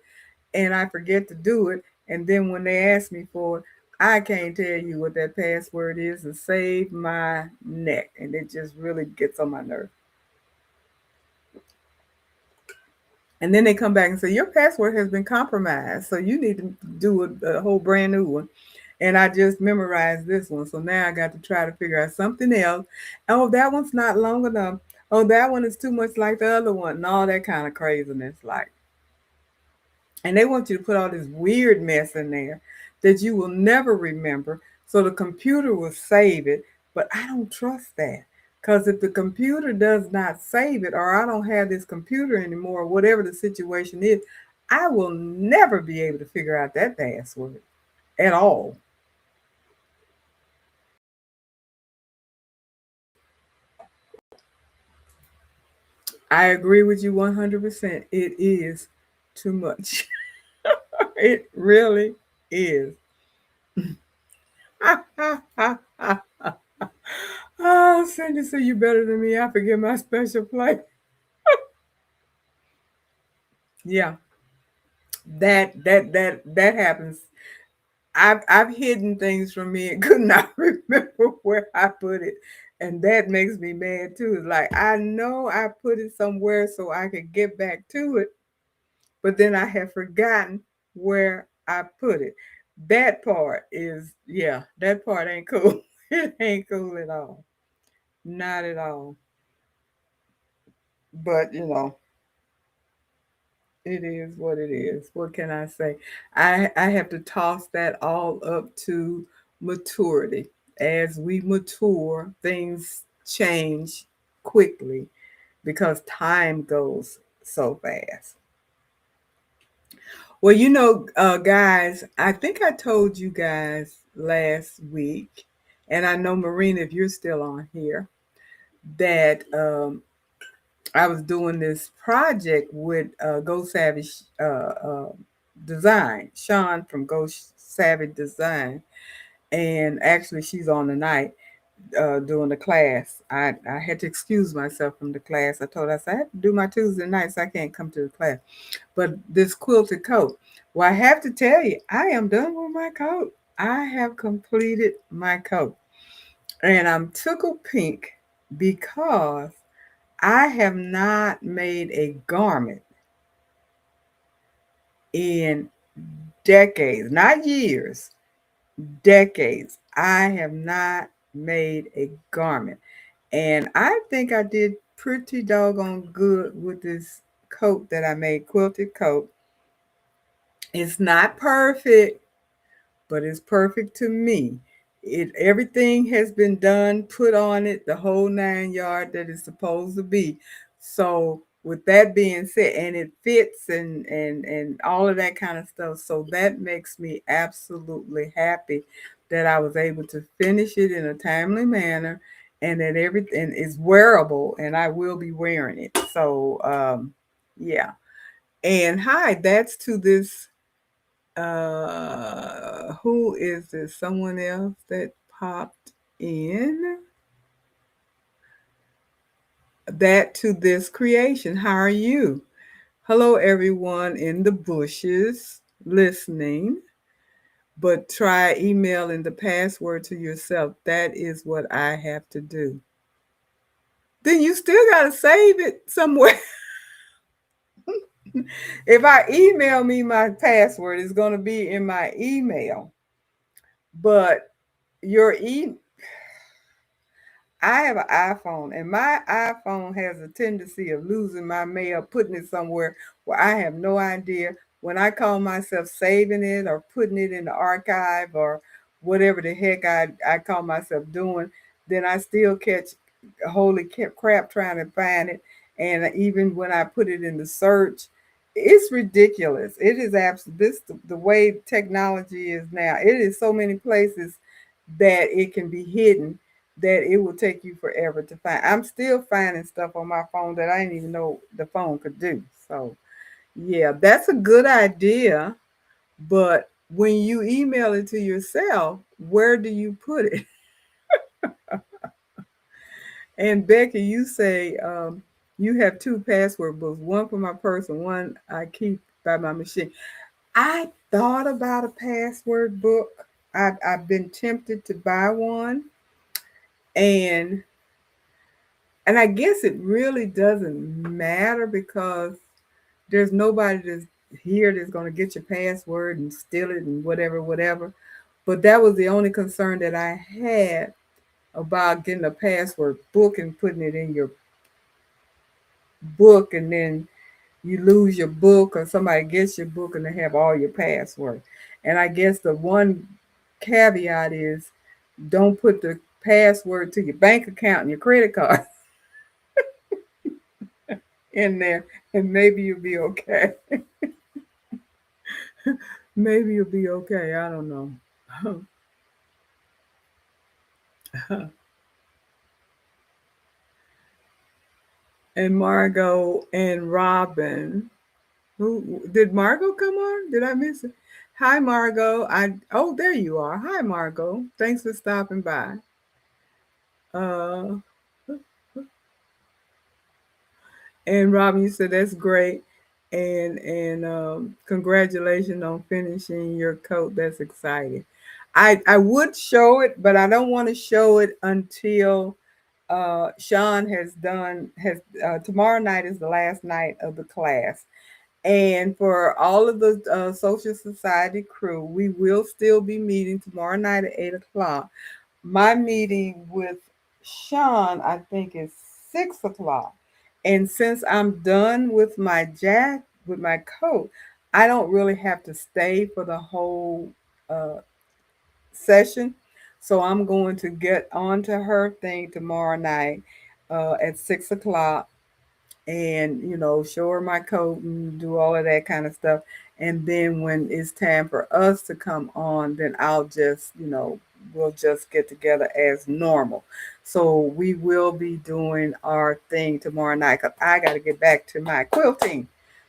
and I forget to do it. And then when they ask me for it, I can't tell you what that password is and save my neck. And it just really gets on my nerve. And then they come back and say, your password has been compromised. So you need to do a whole brand new one. And I just memorized this one. So now I got to try to figure out something else. Oh, that one's not long enough. Oh, that one is too much like the other one. And all that kind of craziness. Like, and they want you to put all this weird mess in there that you will never remember. So the computer will save it. But I don't trust that. Because if the computer does not save it, or I don't have this computer anymore, whatever the situation is, I will never be able to figure out that password at all. I agree with you 100%. It is too much. It really is. Oh, Cindy, so you better than me. I forget my special place. Yeah, that happens. I've hidden things from me and could not remember where I put it, and that makes me mad too. It's like I know I put it somewhere so I could get back to it, but then I have forgotten where I put it. That part is, yeah, that part ain't cool. It ain't cool at all. Not at all. But it is what it is. What can I say? I have to toss that all up to maturity. As we mature, things change quickly because time goes so fast. Well, guys, I think I told you guys last week, and I know Marina, if you're still on here, that I was doing this project with Go Savage Design, Sean from Go Savage Design, and actually she's on tonight doing the class. I had to excuse myself from the class. I told her, I said, I have to do my Tuesday nights. I can't come to the class. But this quilted coat, well, I have to tell you, I am done with my coat. I have completed my coat. And I'm tickled pink because I have not made a garment in decades, not years, decades. I have not made a garment. And I think I did pretty doggone good with this coat that I made, quilted coat. It's not perfect, but it's perfect to me. Everything has been done, put on it, the whole 9 yard that it's supposed to be. So with that being said, and it fits and all of that kind of stuff. So that makes me absolutely happy that I was able to finish it in a timely manner and that everything is wearable and I will be wearing it. So yeah. And hi, that's to this who is this? Someone else that popped in. That to this creation. How are you? Hello, everyone in the bushes listening. But try emailing the password to yourself. That is what I have to do. Then you still got to save it somewhere. If I email me my password, it's going to be in my email. But your I have an iPhone, and my iPhone has a tendency of losing my mail, putting it somewhere where I have no idea. When I call myself saving it or putting it in the archive or whatever the heck I call myself doing, then I still catch holy crap trying to find it. And even when I put it in the search, it's ridiculous. It is absolute. The way technology is now. It is so many places that it can be hidden that it will take you forever to find. I'm still finding stuff on my phone that I didn't even know the phone could do. So, yeah, that's a good idea. But when you email it to yourself, where do you put it? And Becky, you say you have two password books, one for my person, one I keep by my machine. I thought about a password book. I've been tempted to buy one, and I guess it really doesn't matter because there's nobody that's here that's going to get your password and steal it and whatever, whatever. But that was the only concern that I had about getting a password book and putting it in your book, and then you lose your book or somebody gets your book and they have all your passwords. And I guess the one caveat is don't put the password to your bank account and your credit card in there, and maybe you'll be okay. Maybe you'll be okay. I don't know. And Margot and Robin. Who did Margot come on? Did I miss it? Hi Margot. There you are. Hi Margot. Thanks for stopping by. Uh and Robin, you said that's great. And congratulations on finishing your coat. That's exciting. I would show it, but I don't want to show it until Sean has tomorrow night is the last night of the class. And for all of the Social Society crew, we will still be meeting tomorrow night at 8 o'clock. My meeting with Sean, I think, is 6 o'clock. And since I'm done with with my coat, I don't really have to stay for the whole uh, session. So I'm going to get onto her thing tomorrow night at 6 o'clock, and show her my coat and do all of that kind of stuff. And then when it's time for us to come on, then I'll just we'll just get together as normal. So we will be doing our thing tomorrow night, because I got to get back to my quilting.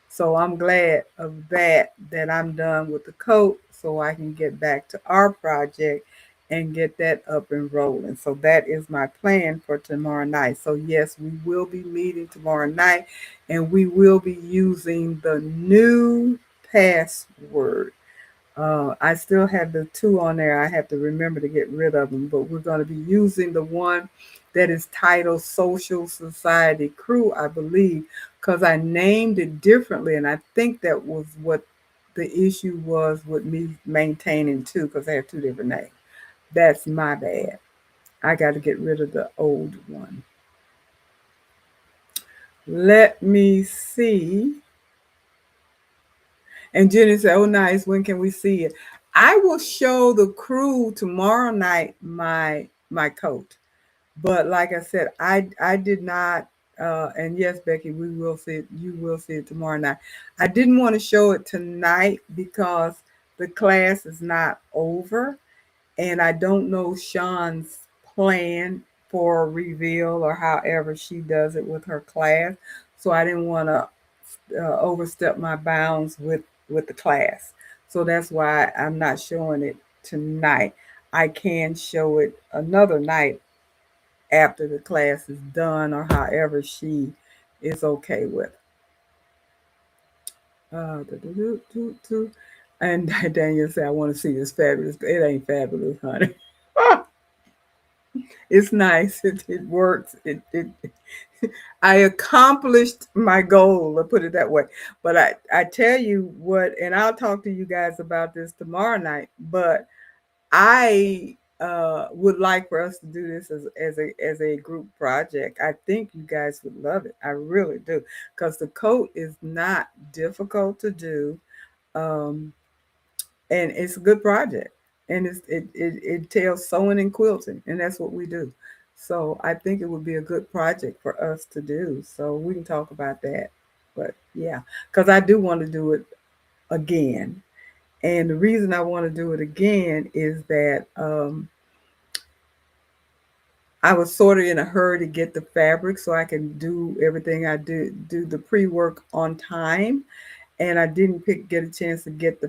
So I'm glad of that I'm done with the coat, so I can get back to our project and get that up and rolling. So that is my plan for tomorrow night. So yes, we will be meeting tomorrow night, and we will be using the new password. I still have the two on there. I have to remember to get rid of them, but we're going to be using the one that is titled Social Society Crew, I believe, because I named it differently, and I think that was what the issue was with me maintaining two, because I have two different names. That's my bad. I got to get rid of the old one. Let me see. And Jenny said, "Oh, nice. When can we see it?" I will show the crew tomorrow night my coat. But like I said, I did not. And yes, Becky, we will see it. You will see it tomorrow night. I didn't want to show it tonight because the class is not over, and I don't know Sean's plan for a reveal or however she does it with her class. So I didn't want to overstep my bounds with the class. So that's why I'm not showing it tonight. I can show it another night after the class is done, or however she is okay with. And Daniel said, "I want to see this fabulous." It ain't fabulous, honey. It's nice. It works. I accomplished my goal, to put it that way. But I tell you what, and I'll talk to you guys about this tomorrow night. But I would like for us to do this as a group project. I think you guys would love it. I really do, because the coat is not difficult to do. Um, and it's a good project, and it tells sewing and quilting, and that's what we do. So I think it would be a good project for us to do, so we can talk about that. But yeah, because I do want to do it again, and the reason I want to do it again is that I was sort of in a hurry to get the fabric so I can do everything I do the pre-work on time, and I didn't get a chance to get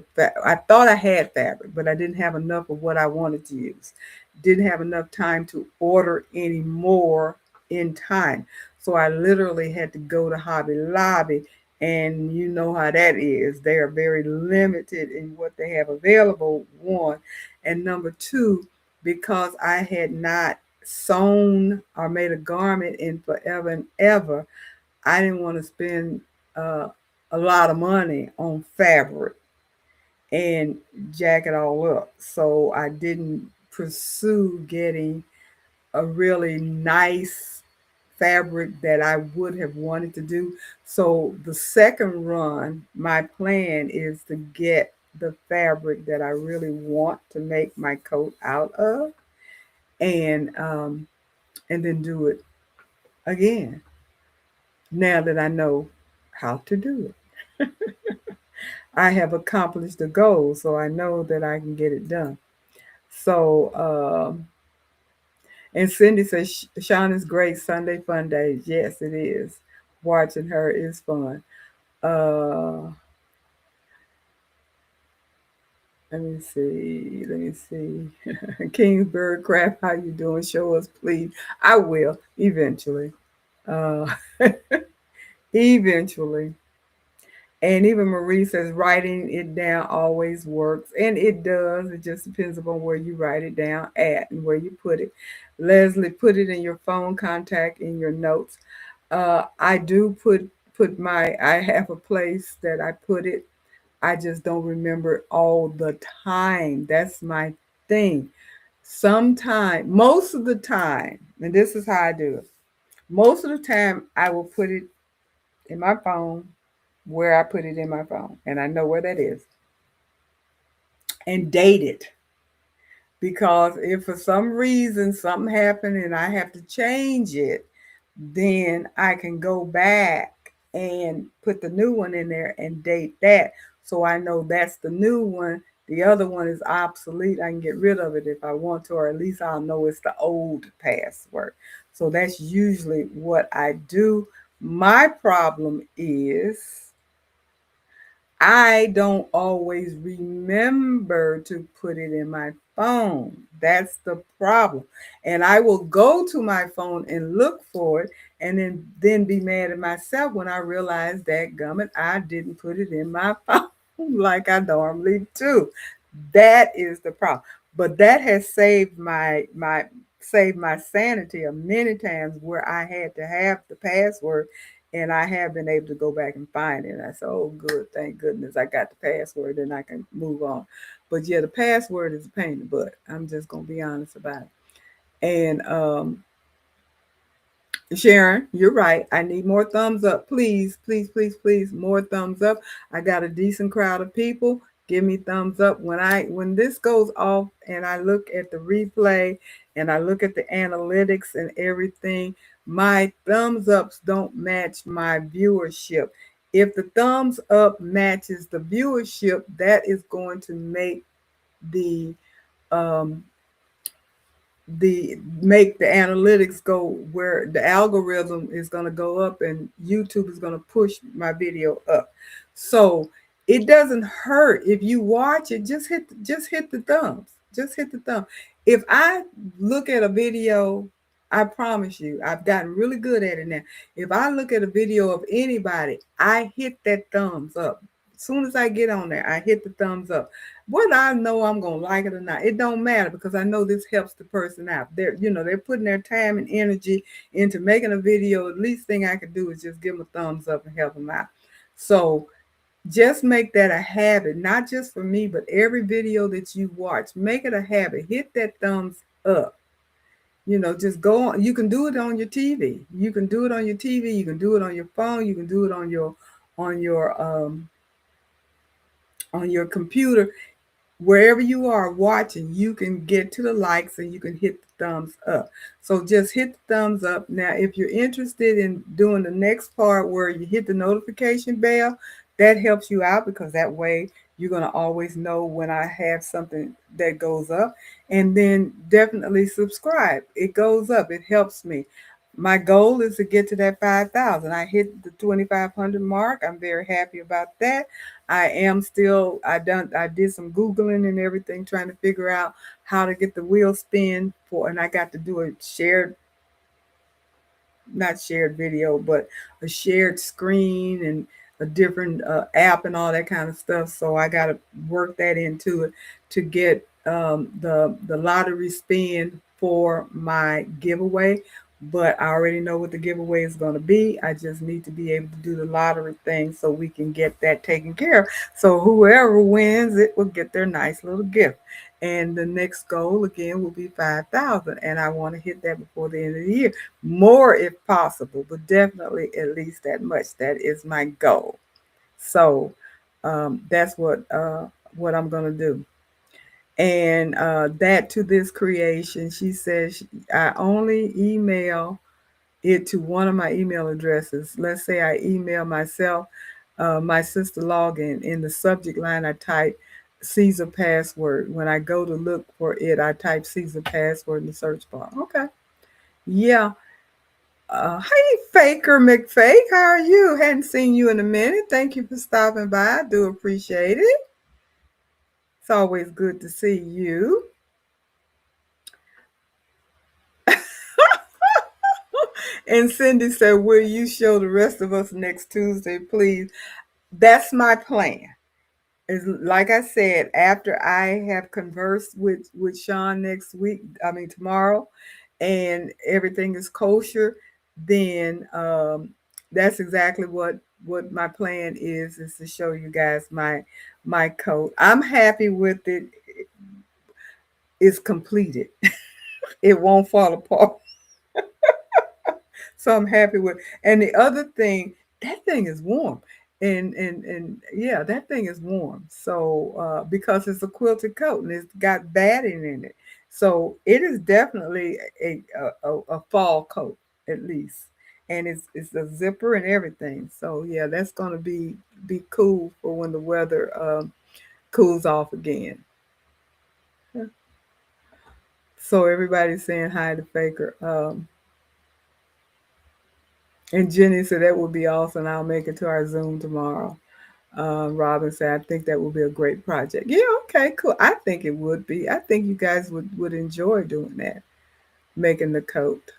I thought I had fabric, but I didn't have enough of what I wanted to use. Didn't have enough time to order any more in time. So I literally had to go to Hobby Lobby, and you know how that is. They are very limited in what they have available, one. And number two, because I had not sewn or made a garment in forever and ever, I didn't want to spend uh, a lot of money on fabric and jack it all up. So I didn't pursue getting a really nice fabric that I would have wanted to do. So the second run, my plan is to get the fabric that I really want to make my coat out of, and um, and then do it again. Now that I know how to do it, I have accomplished the goal, so I know that I can get it done. So, and Cindy says, Sean is great. Sunday fun days. Yes, it is. Watching her is fun. Uh, let me see. Let me see. Kingsburg Craft, how you doing? Show us, please. I will eventually. Uh, eventually. And even Marie says writing it down always works. And it does. It just depends upon where you write it down at and where you put it. Leslie, put it in your phone contact in your notes. I do put I have a place that I put it. I just don't remember it all the time. That's my thing. Sometime, most of the time, and this is how I do it. Most of the time I will put it in my phone, where I put it in my phone, and I know where that is, and date it, because if for some reason something happened and I have to change it, then I can go back and put the new one in there and date that. So I know that's the new one. The other one is obsolete. I can get rid of it if I want to, or at least I'll know it's the old password. So that's usually what I do. My problem is I don't always remember to put it in my phone. That's the problem. And I will go to my phone and look for it and then be mad at myself when I realize that gummit, I didn't put it in my phone like I normally do. That is the problem. But that has saved my sanity a many times where I had to have the password and I have been able to go back and find it. And I said, oh, good, thank goodness I got the password, then I can move on. But yeah, the password is a pain in the butt. I'm just going to be honest about it. And Sharon, you're right. I need more thumbs up. Please, please, please, please, more thumbs up. I got a decent crowd of people. Give me thumbs up. When this goes off and I look at the replay and I look at the analytics and everything, my thumbs ups don't match my viewership. If the thumbs up matches the viewership, that is going to the um, make the analytics go where the algorithm is going to go up and YouTube is going to push my video up. So it doesn't hurt if you watch it. Just hit the thumbs. Just hit the thumb. If I look at a video, I promise you, I've gotten really good at it now. If I look at a video of anybody, I hit that thumbs up. As soon as I get on there, I hit the thumbs up. Whether I know I'm gonna like it or not, it don't matter because I know this helps the person out. They're putting their time and energy into making a video. The least thing I could do is just give them a thumbs up and help them out. So just make that a habit, not just for me, but every video that you watch. Make it a habit. Hit that thumbs up. Just go on. You can do it on your TV. You can do it on your TV. You can do it on your phone. You can do it on your on your computer. Wherever you are watching, you can get to the likes and you can hit the thumbs up. So just hit the thumbs up. Now, if you're interested in doing the next part where you hit the notification bell, that helps you out because that way you're going to always know when I have something that goes up. And then definitely subscribe. It goes up. It helps me. My goal is to get to that 5,000. I hit the 2,500 mark. I'm very happy about that. I did some Googling and everything trying to figure out how to get the wheel spin and I got to do a not shared video, but a shared screen and a different app and all that kind of stuff. So I got to work that into it to get the lottery spin for my giveaway. But I already know what the giveaway is going to be. I just need to be able to do the lottery thing so we can get that taken care of. So whoever wins it will get their nice little gift. And the next goal again will be 5,000, and I want to hit that before the end of the year. More if possible, but definitely at least that much. That is my goal. So that's what I'm gonna do. And that to this creation, she says I only email it to one of my email addresses. Let's say I email myself, my sister login. In the subject line, I type Caesar password. When I go to look for it, I type Caesar password in the search bar. Okay. Yeah. Hey, Faker McFake, how are you? Hadn't seen you in a minute. Thank you for stopping by. I do appreciate it. It's always good to see you. And Cindy said, will you show the rest of us next Tuesday, please? That's my plan. Is like I said, after I have conversed with Sean next week, I mean tomorrow, and everything is kosher, then that's exactly what my plan is to show you guys my coat. I'm happy with it. It's completed. It won't fall apart. So I'm happy with. And the other thing, that thing is warm. And yeah, that thing is warm. So because it's a quilted coat and it's got batting in it. So it is definitely a fall coat at least, and it's a zipper and everything. So yeah, that's gonna be cool for when the weather cools off again. So everybody's saying hi to Faker. And Jenny said that would be awesome. I'll make it to our Zoom tomorrow. Robin said, I think that would be a great project. Yeah, okay, cool. I think it would be. I think you guys would enjoy doing that, making the coat.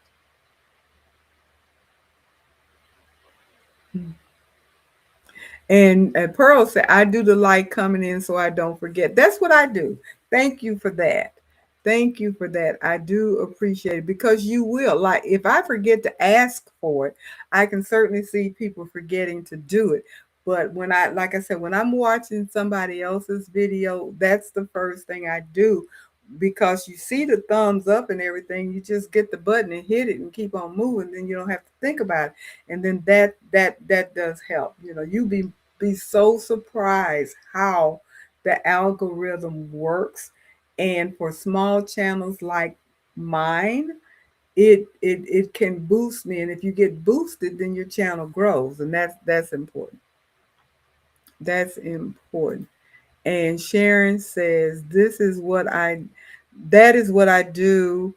And Pearl said, I do the like coming in so I don't forget. That's what I do. Thank you for that. Thank you for that. I do appreciate it because you will. Like, if I forget to ask for it, I can certainly see people forgetting to do it. But like I said, when I'm watching somebody else's video, that's the first thing I do because you see the thumbs up and everything. You just get the button and hit it and keep on moving. Then you don't have to think about it. And then that does help. You be so surprised how the algorithm works. And for small channels like mine, it can boost me. And if you get boosted, then your channel grows. And that's important. That's important. And Sharon says, that is what I do,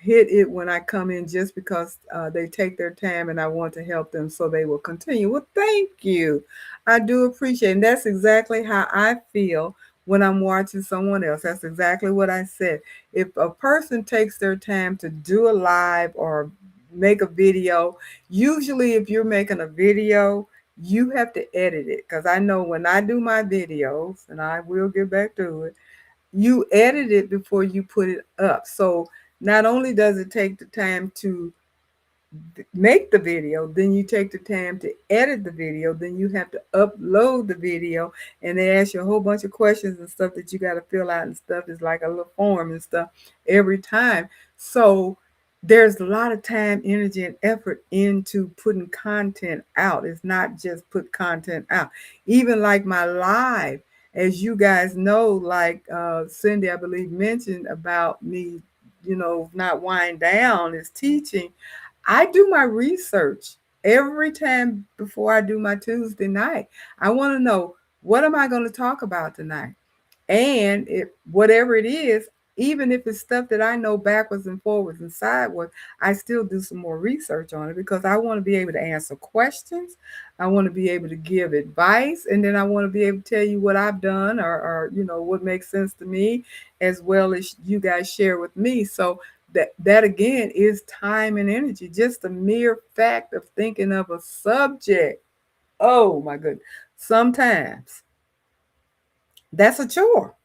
hit it when I come in just because they take their time and I want to help them so they will continue. Well, thank you. I do appreciate it. And that's exactly how I feel when I'm watching someone else. That's exactly what I said. If a person takes their time to do a live or make a video, usually if you're making a video, you have to edit it because I know when I do my videos, and I will get back to it, you edit it before you put it up. So not only does it take the time to make the video, then you take the time to edit the video, then you have to upload the video, and they ask you a whole bunch of questions and stuff that you got to fill out and stuff. It's like a little form and stuff every time. So there's a lot of time, energy, and effort into putting content out. It's not just put content out. Even like my live, as you guys know, like Cindy, I believe, mentioned about me, not wind down is teaching. I do my research every time before I do my Tuesday night. I want to know, what am I going to talk about tonight? And whatever it is, even if it's stuff that I know backwards and forwards and sideways, I still do some more research on it because I want to be able to answer questions. I want to be able to give advice, and then I want to be able to tell you what I've done, or what makes sense to me, as well as you guys share with me. So that again is time and energy. Just the mere fact of thinking of a subject. Oh my goodness. Sometimes that's a chore.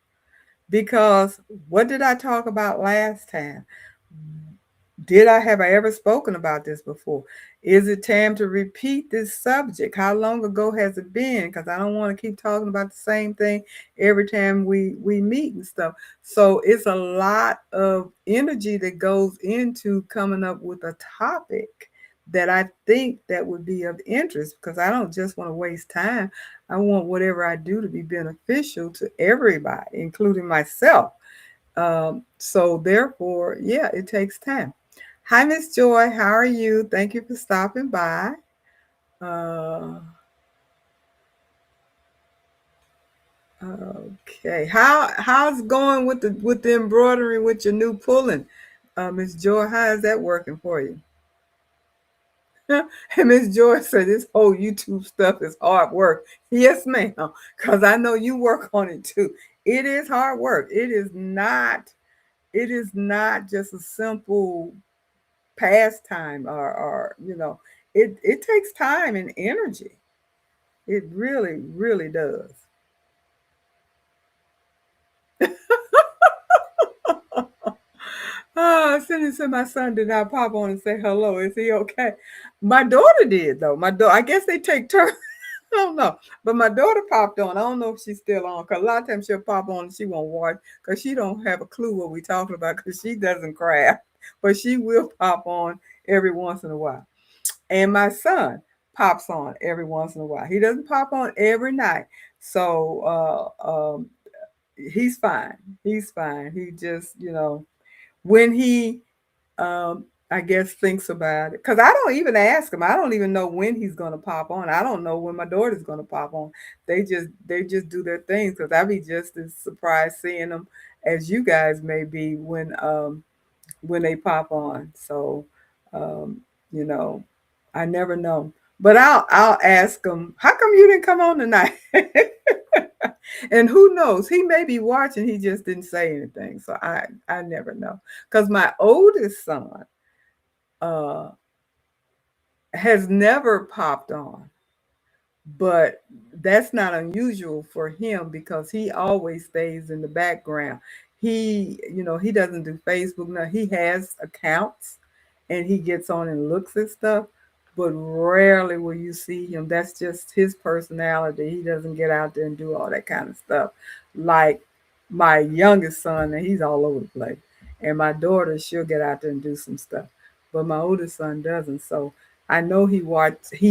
Because what did I talk about last time? Have I ever spoken about this before? Is it time to repeat this subject? How long ago has it been? Because I don't want to keep talking about the same thing every time we meet and stuff. So it's a lot of energy that goes into coming up with a topic that I think that would be of interest, because I don't just want to waste time. I want whatever I do to be beneficial to everybody, including myself. So therefore, yeah, it takes time. Hi, Miss Joy. How are you? Thank you for stopping by. Uh, okay. How's it going with the embroidery with your new pulling, Miss Joy? How is that working for you? And Miss Joy said this whole YouTube stuff is hard work. Yes, ma'am. Because I know you work on it too. It is hard work. It is not. It is not just a simple pastime, or it takes time and energy. It really, really does. Cindy said my son did not pop on and say hello. Is he okay? My daughter did though. My daughter, I guess they take turns. I don't know. But my daughter popped on. I don't know if she's still on, because a lot of times she'll pop on and she won't watch because she don't have a clue what we're talking about, because she doesn't craft. But she will pop on every once in a while. And my son pops on every once in a while. He doesn't pop on every night. So he's fine. He's fine. He just, when he, I guess, thinks about it, because I don't even ask him. I don't even know when he's gonna pop on. I don't know when my daughter's gonna pop on. They just do their things, because I be just as surprised seeing them as you guys may be when they pop on. So, um, you know, I never know. But I'll ask him, how come you didn't come on tonight? And who knows? He may be watching. He just didn't say anything. So I never know. Because my oldest son uh, has never popped on, but that's not unusual for him because he always stays in the background. He doesn't do Facebook now. He has accounts and he gets on and looks at stuff, but rarely will you see him. That's just his personality. He doesn't get out there and do all that kind of stuff. Like my youngest son, and he's all over the place. And my daughter, she'll get out there and do some stuff. But my oldest son doesn't. So I know he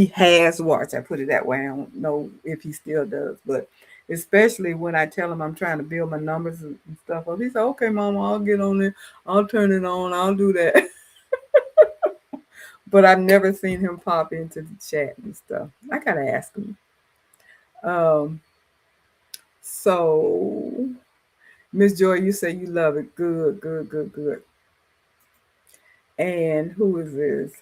has watched, I put it that way. I don't know if he still does, but especially when I tell him I'm trying to build my numbers and stuff up, he said, okay, Mama, I'll get on there. I'll turn it on. I'll do that. But I've never seen him pop into the chat and stuff. I gotta ask him. Um, so Miss Joy, you say you love it. Good, good, good, good. And who is this?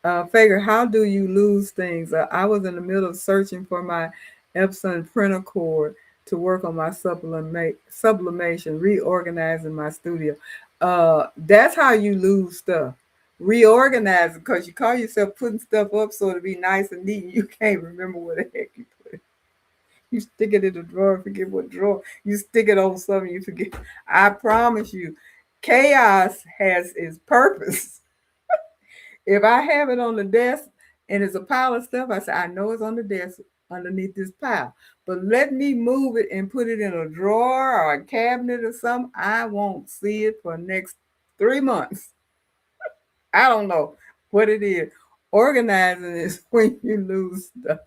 Fager, how do you lose things? I was in the middle of searching for my Epson printer cord to work on my sublimation, reorganizing my studio. That's how you lose stuff. Reorganizing, because you call yourself putting stuff up so it'll be nice and neat. And you can't remember where the heck you put it. You stick it in the drawer, forget what drawer. You stick it on something, you forget. I promise you, chaos has its purpose. If I have it on the desk and it's a pile of stuff, I say, I know it's on the desk underneath this pile. But let me move it and put it in a drawer or a cabinet or something. I won't see it for the next 3 months. I don't know what it is. Organizing is when you lose stuff,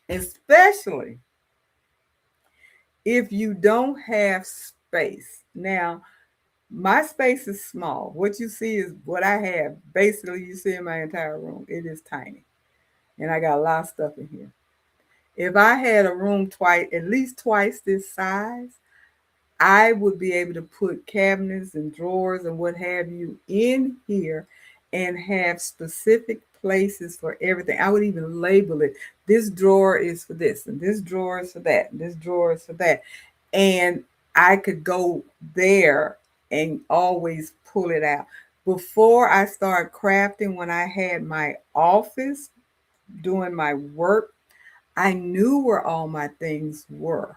especially if you don't have space. Now, my space is small. What you see is what I have. Basically, you see in my entire room. It is tiny. And I got a lot of stuff in here. If I had a room at least twice this size, I would be able to put cabinets and drawers and what have you in here and have specific places for everything. I would even label it. This drawer is for this, and this drawer is for that, and this drawer is for that. And I could go there and always pull it out. Before I started crafting, when I had my office doing my work, I knew where all my things were.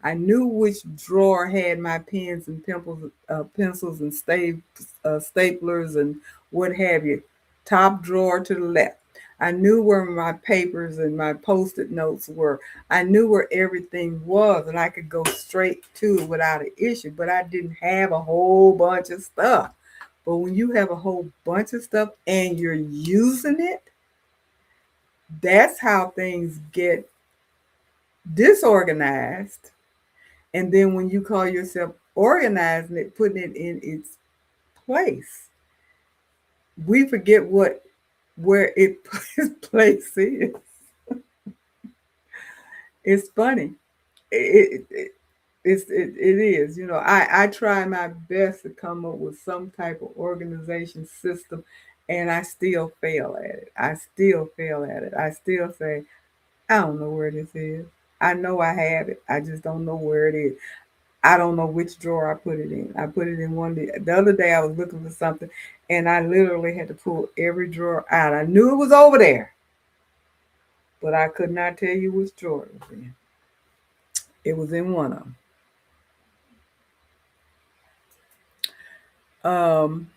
I knew which drawer had my pens and pencils and staplers and what have you. Top drawer to the left. I knew where my papers and my post-it notes were. I knew where everything was, and I could go straight to it without an issue. But I didn't have a whole bunch of stuff. But when you have a whole bunch of stuff and you're using it, that's how things get disorganized. And then when you call yourself organizing it, putting it in its place, we forget where its place is. It's funny. It is. I try my best to come up with some type of organization system, and I still fail at it. I still fail at it. I still say, I don't know where this is. I know I have it. I just don't know where it is. I don't know which drawer I put it in. I put it in one day. The other day I was looking for something and I literally had to pull every drawer out. I knew it was over there, but I could not tell you which drawer it was in. It was in one of them.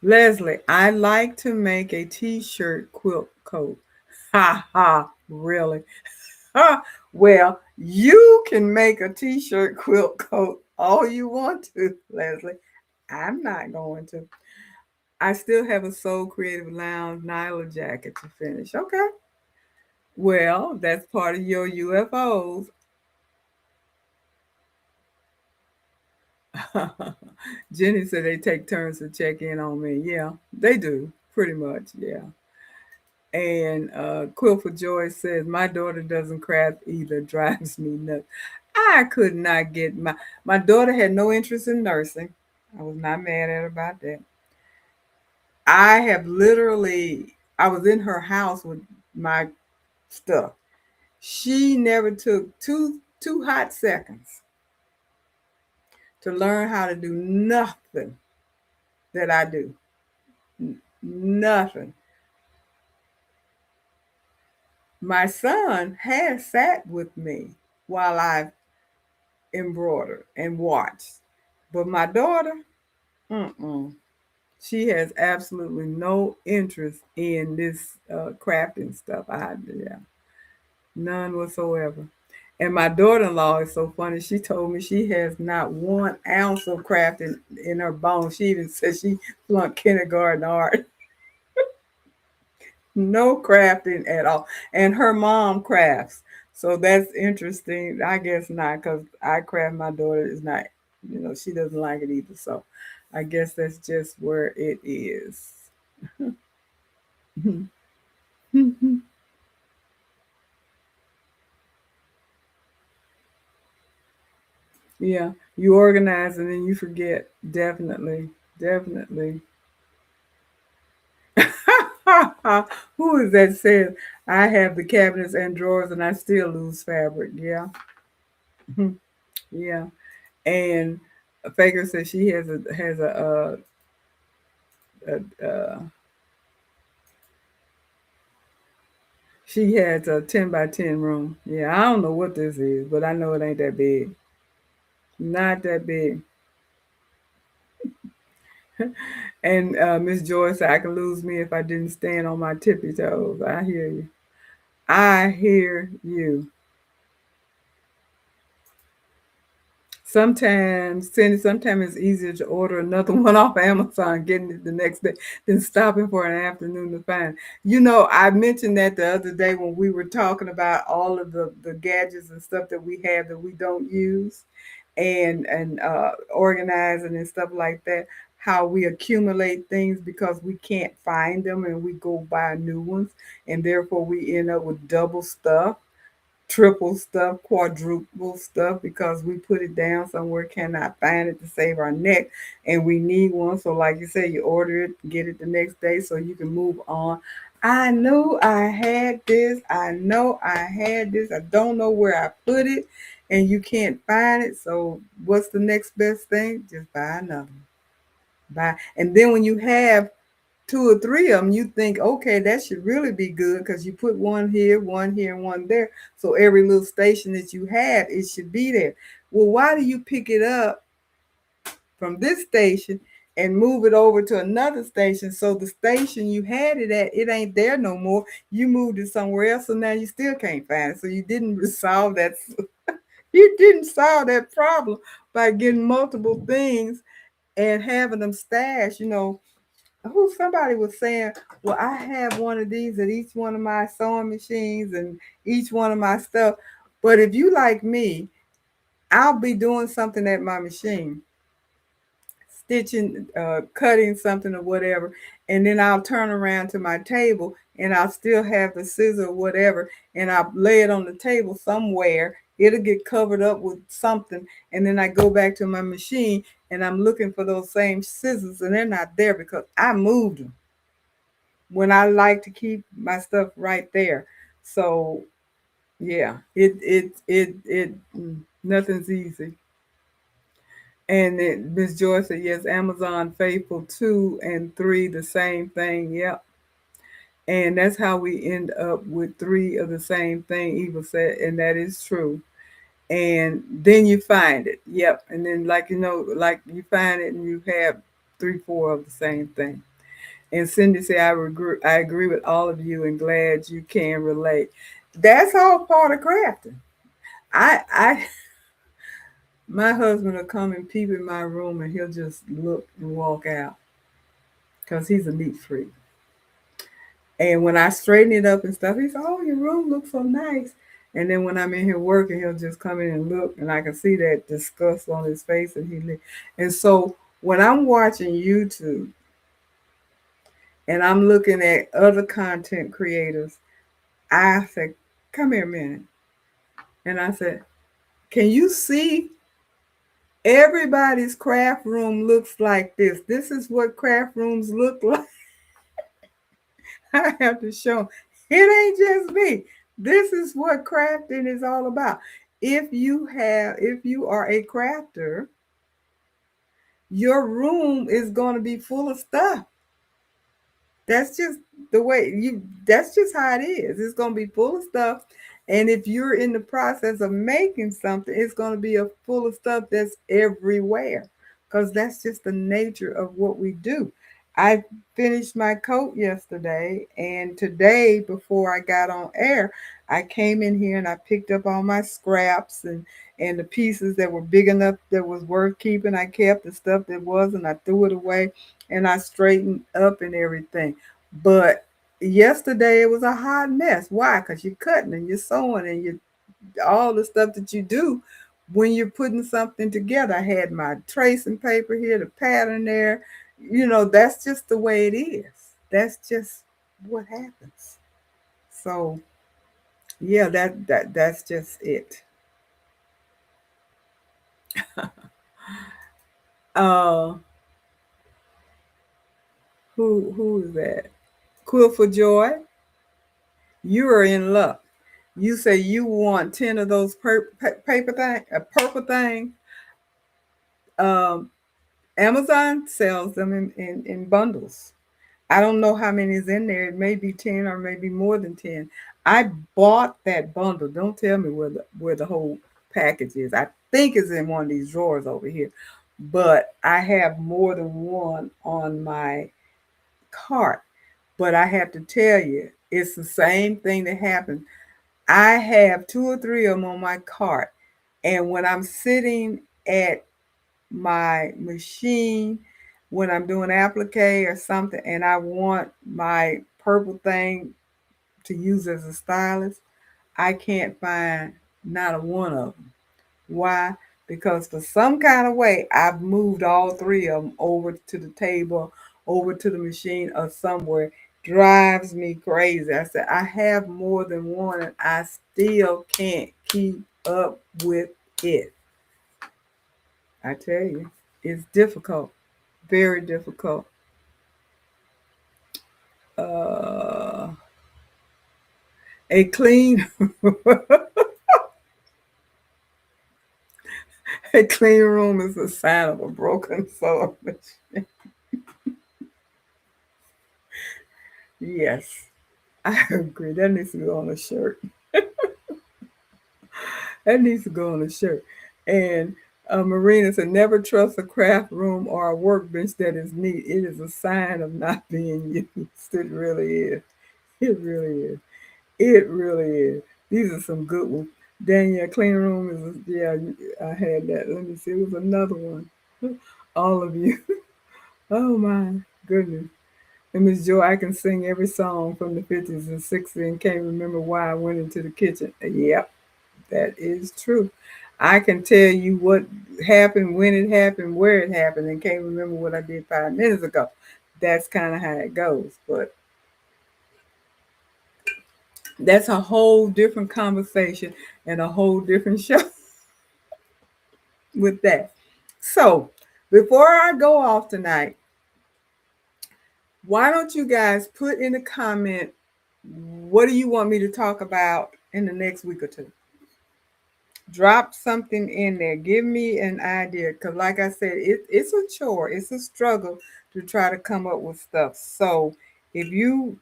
Leslie, I like to make a t-shirt quilt coat. Ha ha, really? Huh. Well, you can make a t-shirt quilt coat all you want to, Leslie. I'm not going to. I still have a Soul Creative Lounge Nyla jacket to finish. Okay. Well, that's part of your UFOs. Jenny said they take turns to check in on me. Yeah, they do, pretty much. Yeah. And Quill for Joy says, my daughter doesn't craft either, drives me nuts. I could not get my daughter had no interest in nursing. I was not mad at her about that. I have literally I was in her house with my stuff. She never took two hot seconds to learn how to do nothing that I do. Nothing. My son has sat with me while I embroidered and watched. But my daughter, mm-mm, she has absolutely no interest in this crafting stuff. Yeah, none whatsoever. And my daughter-in-law is so funny. She told me she has not 1 ounce of crafting in her bones. She even said she flunked kindergarten art. No crafting at all. And her mom crafts. So that's interesting. I guess not, because I craft, my daughter is not, she doesn't like it either. So I guess that's just where it is. Yeah, you organize and then you forget. Definitely. Definitely. Who is that says, I have the cabinets and drawers and I still lose fabric? Yeah. Yeah. And Faker says she uh, has a 10 by 10 room. Yeah, I don't know what this is, but I know it ain't that big. Not that big. And Miss Joyce said, I can lose me if I didn't stand on my tippy toes. I hear you. I hear you. Sometimes it's easier to order another one off Amazon, getting it the next day, than stopping for an afternoon to find. I mentioned that the other day when we were talking about all of the gadgets and stuff that we have that we don't use, and organizing and stuff like that. How we accumulate things because we can't find them and we go buy new ones, and therefore we end up with double stuff, triple stuff, quadruple stuff because we put it down somewhere, cannot find it to save our neck, and we need one. So, like you said, you order it, get it the next day so you can move on. I knew I had this. I know I had this. I don't know where I put it, and you can't find it. So, what's the next best thing? Just buy another one. Buy, and then when you have two or three of them, you think, okay, that should really be good because you put one here, and one there. So every little station that you have, it should be there. Well, why do you pick it up from this station and move it over to another station? So the station you had it at, it ain't there no more. You moved it somewhere else, so now you still can't find it. So you didn't solve that. You didn't solve that problem by getting multiple things and having them stashed. Somebody was saying, well, I have one of these at each one of my sewing machines and each one of my stuff. But if you like me, I'll be doing something at my machine, stitching, cutting something or whatever, and then I'll turn around to my table and I'll still have the scissor or whatever, and I'll lay it on the table somewhere. It'll get covered up with something, and then I go back to my machine and I'm looking for those same scissors, and they're not there because I moved them when I like to keep my stuff right there. So yeah, nothing's easy. And Miss Joy said, yes, Amazon faithful 2 and 3, the same thing. Yep. And that's how we end up with 3 of the same thing, Eva said, and that is true. And then you find it. Yep. And then like you find it and you have 3, 4 of the same thing. And Cindy said, I agree with all of you and glad you can relate. That's all part of crafting. I my husband will come and peep in my room and he'll just look and walk out because he's a neat freak. And when I straighten it up and stuff, he said, oh, your room looks so nice. And then when I'm in here working, he'll just come in and look, and I can see that disgust on his face, and and so when I'm watching YouTube and I'm looking at other content creators, I said, "Come here a minute," and I said, "Can you see everybody's craft room looks like this? This is what craft rooms look like." I have to show it ain't just me. This is what crafting is all about. If you are a crafter, your room is going to be full of stuff. That's just the way you that's just how it is. It's going to be full of stuff. And if you're in the process of making something, it's going to be a full of stuff that's everywhere, because that's just the nature of what we do. I finished my coat yesterday, and today before I got on air, I came in here and I picked up all my scraps and the pieces that were big enough that was worth keeping. I kept the stuff that wasn't, I threw it away, and I straightened up and everything. But yesterday it was a hot mess. Why? Because you're cutting and you're sewing and you all the stuff that you do when you're putting something together. I had my tracing paper here, the pattern there. That's just the way it is. That's just what happens. So yeah, that's just it. Uh, who is that? Quill for Joy. You are in luck. You say you want 10 of those paper thing, a purple thing. Um, Amazon sells them in bundles. I don't know how many is in there. It may be 10 or maybe more than 10. I bought that bundle. Don't tell me where the whole package is. I think it's in one of these drawers over here. But I have more than one on my cart. But I have to tell you, it's the same thing that happened. I have two or three of them on my cart. And when I'm sitting at my machine, when I'm doing applique or something, and I want my purple thing to use as a stylus, I can't find not a one of them. Why? Because for some kind of way, I've moved all three of them over to the table, over to the machine, or somewhere. Drives me crazy. I said, I have more than one, and I still can't keep up with it. I tell you, it's difficult, very difficult. Uh, a clean, a clean room is a sign of a broken soul. Yes, I agree. That needs to go on a shirt. That needs to go on a shirt. And Marina said, never trust a craft room or a workbench that is neat. It is a sign of not being used. It really is. It really is. It really is. These are some good ones. Danielle, clean room is, yeah, I had that. Let me see. It was another one. All of you. Oh my goodness. And Miss Joy, I can sing every song from the 50s and 60s and can't remember why I went into the kitchen. Yep, that is true. I can tell you what happened, when it happened, where it happened, and can't remember what I did 5 minutes ago. That's kind of how it goes. But that's a whole different conversation and a whole different show with that. So, before I go off tonight, why don't you guys put in the comment, what do you want me to talk about in the next week or two? Drop something in there. Give me an idea. Because, like I said, it's a chore, it's a struggle to try to come up with stuff. So, if you,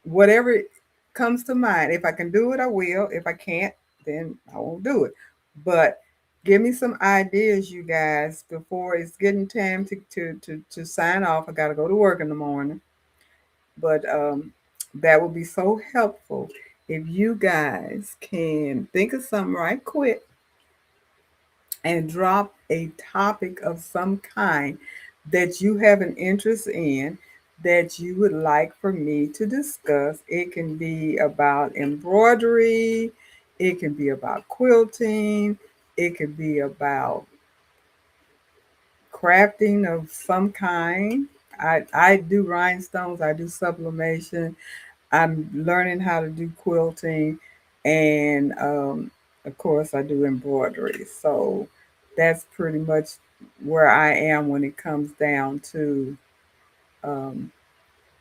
whatever comes to mind, if I can do it, I will. If I can't, then I won't do it. But give me some ideas, you guys, before it's getting time to sign off. I got to go to work in the morning. But that would be so helpful if you guys can think of something right quick and drop a topic of some kind that you have an interest in that you would like for me to discuss. It can be about embroidery, It can be about quilting. It could be about crafting of some kind. I do rhinestones. I do sublimation. I'm learning how to do quilting, and of course, I do embroidery. So that's pretty much where I am when it comes down to um,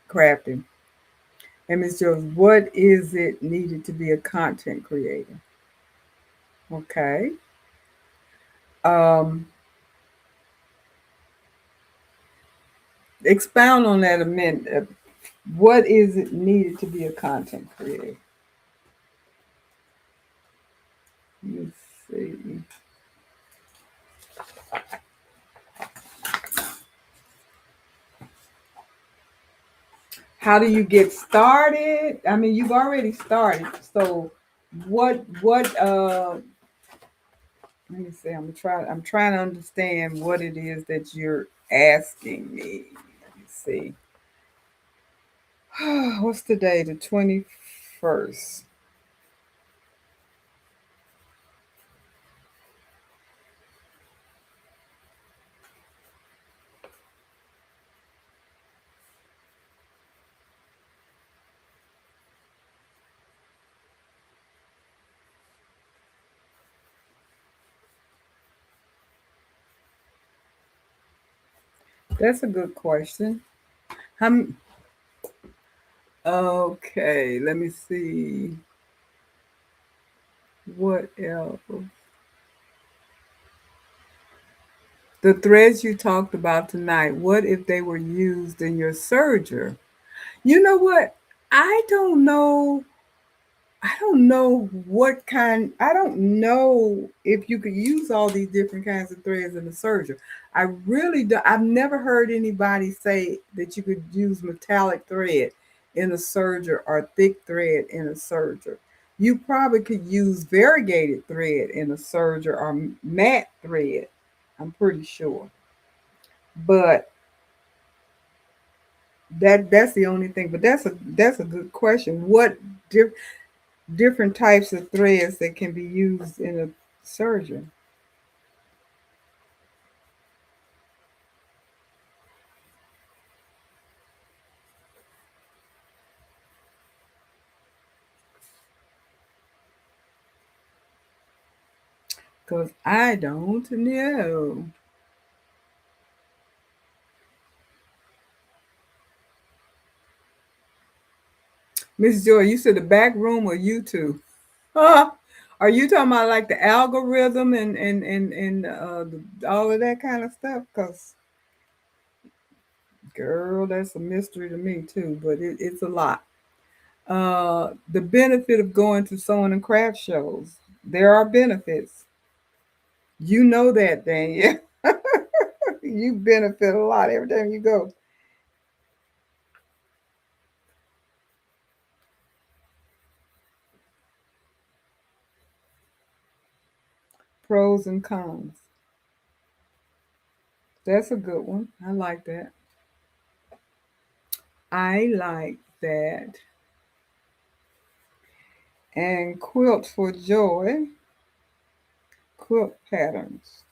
crafting. And Ms. Jones, what is it needed to be a content creator? Okay. Um, Expound on that a minute. What is it needed to be a content creator? Let's see. How do you get started? I mean, you've already started. So what let me see. I'm trying to understand what it is that you're asking me. Let me see. What's the day? The 21st. That's a good question. I'm okay. Let me see. What else? The threads you talked about tonight, what if they were used in your serger? You know what? I don't know. I don't know what kind. I don't know if you could use all these different kinds of threads in the serger. I really do. I've never heard anybody say that you could use metallic thread in a serger or thick thread in a serger. You probably could use variegated thread in a serger or matte thread. I'm pretty sure, but that's the only thing. But that's a good question. What different types of threads that can be used in a surgeon? Because I don't know. Miss Joy, you said the back room or YouTube? Huh? Are you talking about like the algorithm and all of that kind of stuff? Because, girl, that's a mystery to me too, but it's a lot. The benefit of going to sewing and craft shows. There are benefits. You know that, Danielle. You benefit a lot every time you go. Pros and cons. That's a good one. I like that. I like that. And quilt for joy, quilt patterns.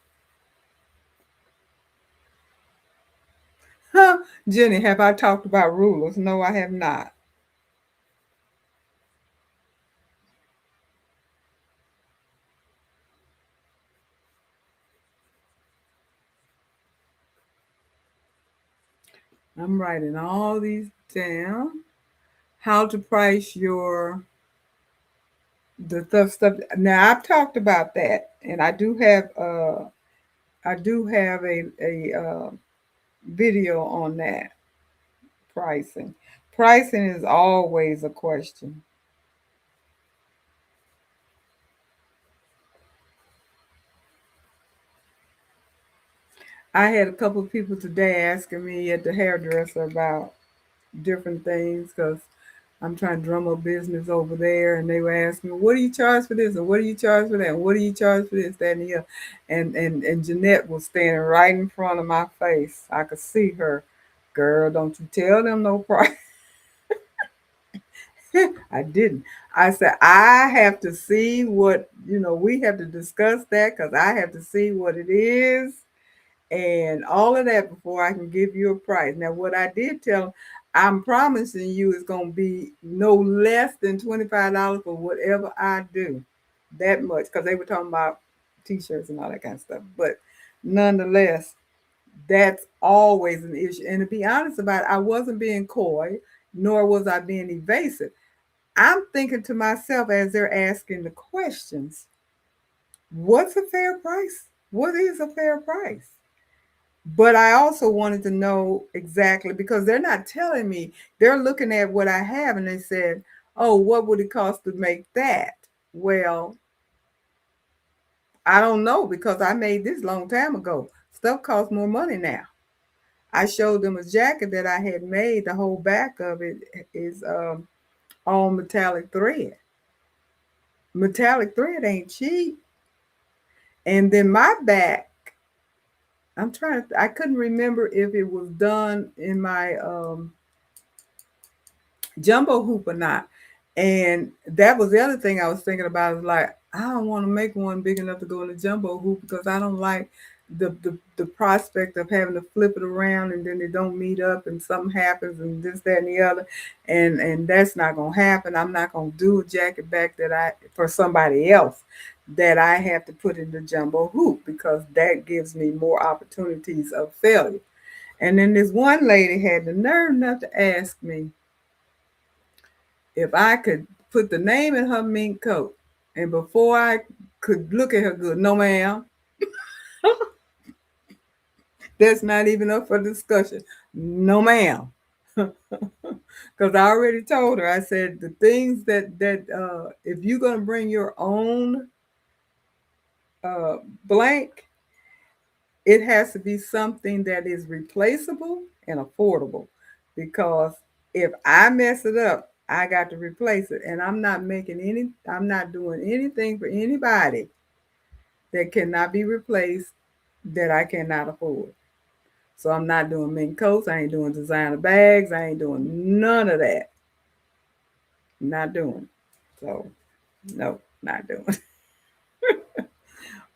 Huh, Jenny, have I talked about rulers? No, I have not. I'm writing all these down. How to price your the stuff. Now I've talked about that, and I do have a video on that pricing. Pricing is always a question. I had a couple of people today asking me at the hairdresser about different things because I'm trying to drum up business over there, and they were asking me, "What do you charge for this? And what do you charge for that? And what do you charge for this, that, and the other?" And Jeanette was standing right in front of my face. I could see her. Girl, don't you tell them no price. I didn't. I said, I have to see what, we have to discuss that because I have to see what it is and all of that before I can give you a price. Now, what I did tell them, I'm promising you it's going to be no less than $25 for whatever I do. That much, because they were talking about t-shirts and all that kind of stuff. But nonetheless, that's always an issue. And to be honest about it, I wasn't being coy, nor was I being evasive. I'm thinking to myself as they're asking the questions, what's a fair price? What is a fair price? But I also wanted to know exactly because they're not telling me. They're looking at what I have and they said, oh, what would it cost to make that? Well, I don't know because I made this long time ago. Stuff costs more money now. I showed them a jacket that I had made. The whole back of it is all metallic thread. Metallic thread ain't cheap. And then my back, I couldn't remember if it was done in my jumbo hoop or not. And that was the other thing I was thinking about is like, I don't want to make one big enough to go in the jumbo hoop because I don't like the prospect of having to flip it around and then they don't meet up and something happens and this, that, and the other. And that's not gonna happen. I'm not gonna do a jacket back that I for somebody else that I have to put in the jumbo hoop because that gives me more opportunities of failure. And then this one lady had the nerve enough to ask me, if I could put the name in her mink coat, and before I could look at her good, no, ma'am, that's not even up for discussion. No, ma'am. Because I already told her, I said the things that if you're gonna bring your own uh, blank, it has to be something that is replaceable and affordable. Because if I mess it up, I got to replace it. And I'm not doing anything for anybody that cannot be replaced that I cannot afford. So I'm not doing mink coats. I ain't doing designer bags. I ain't doing none of that. Not doing. So no, not doing.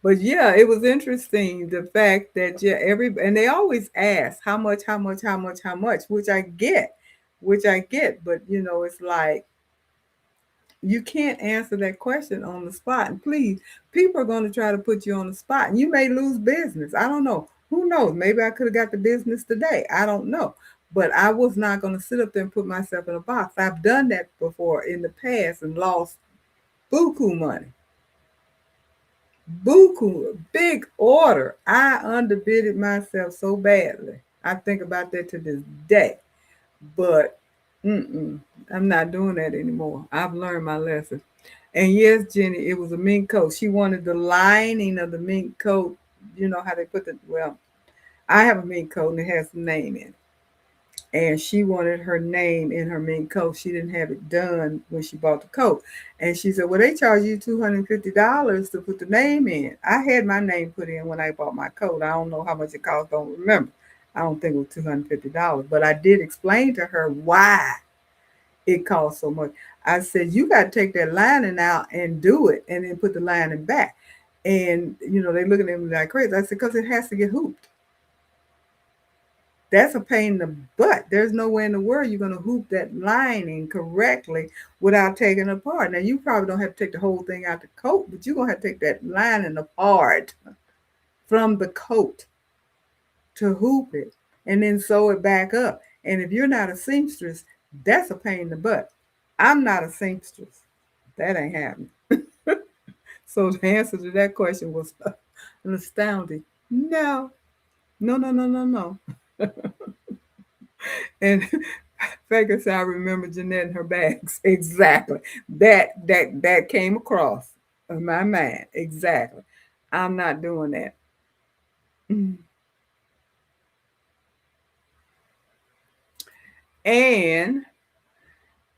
But yeah, it was interesting the fact that yeah, and they always ask how much, how much, how much, how much, which I get. But it's like you can't answer that question on the spot. And please, people are going to try to put you on the spot, and you may lose business. I don't know. Who knows? Maybe I could have got the business today. I don't know. But I was not going to sit up there and put myself in a box. I've done that before in the past and lost buku money. Buku, big order. I underbidded myself so badly. I think about that to this day. But I'm not doing that anymore. I've learned my lesson. And yes, Jenny, it was a mink coat. She wanted the lining of the mink coat. You know how they put I have a mink coat and it has a name in it. And she wanted her name in her mink coat. She didn't have it done when she bought the coat. And she said, well, they charge you $250 to put the name in. I had my name put in when I bought my coat. I don't know how much it cost, don't remember. I don't think it was $250. But I did explain to her why it costs so much. I said, you got to take that lining out and do it and then put the lining back. And, they looking at me like crazy. I said, because it has to get hooped. That's a pain in the butt. There's no way in the world you're going to hoop that lining correctly without taking it apart. Now, you probably don't have to take the whole thing out the coat, but you're going to have to take that lining apart from the coat to hoop it and then sew it back up. And if you're not a seamstress, that's a pain in the butt. I'm not a seamstress. That ain't happening. So the answer to that question was an astounding no, no, no, no, no, no. And Vegas, I remember Jeanette and her bags. Exactly. That came across in my mind. Exactly. I'm not doing that. And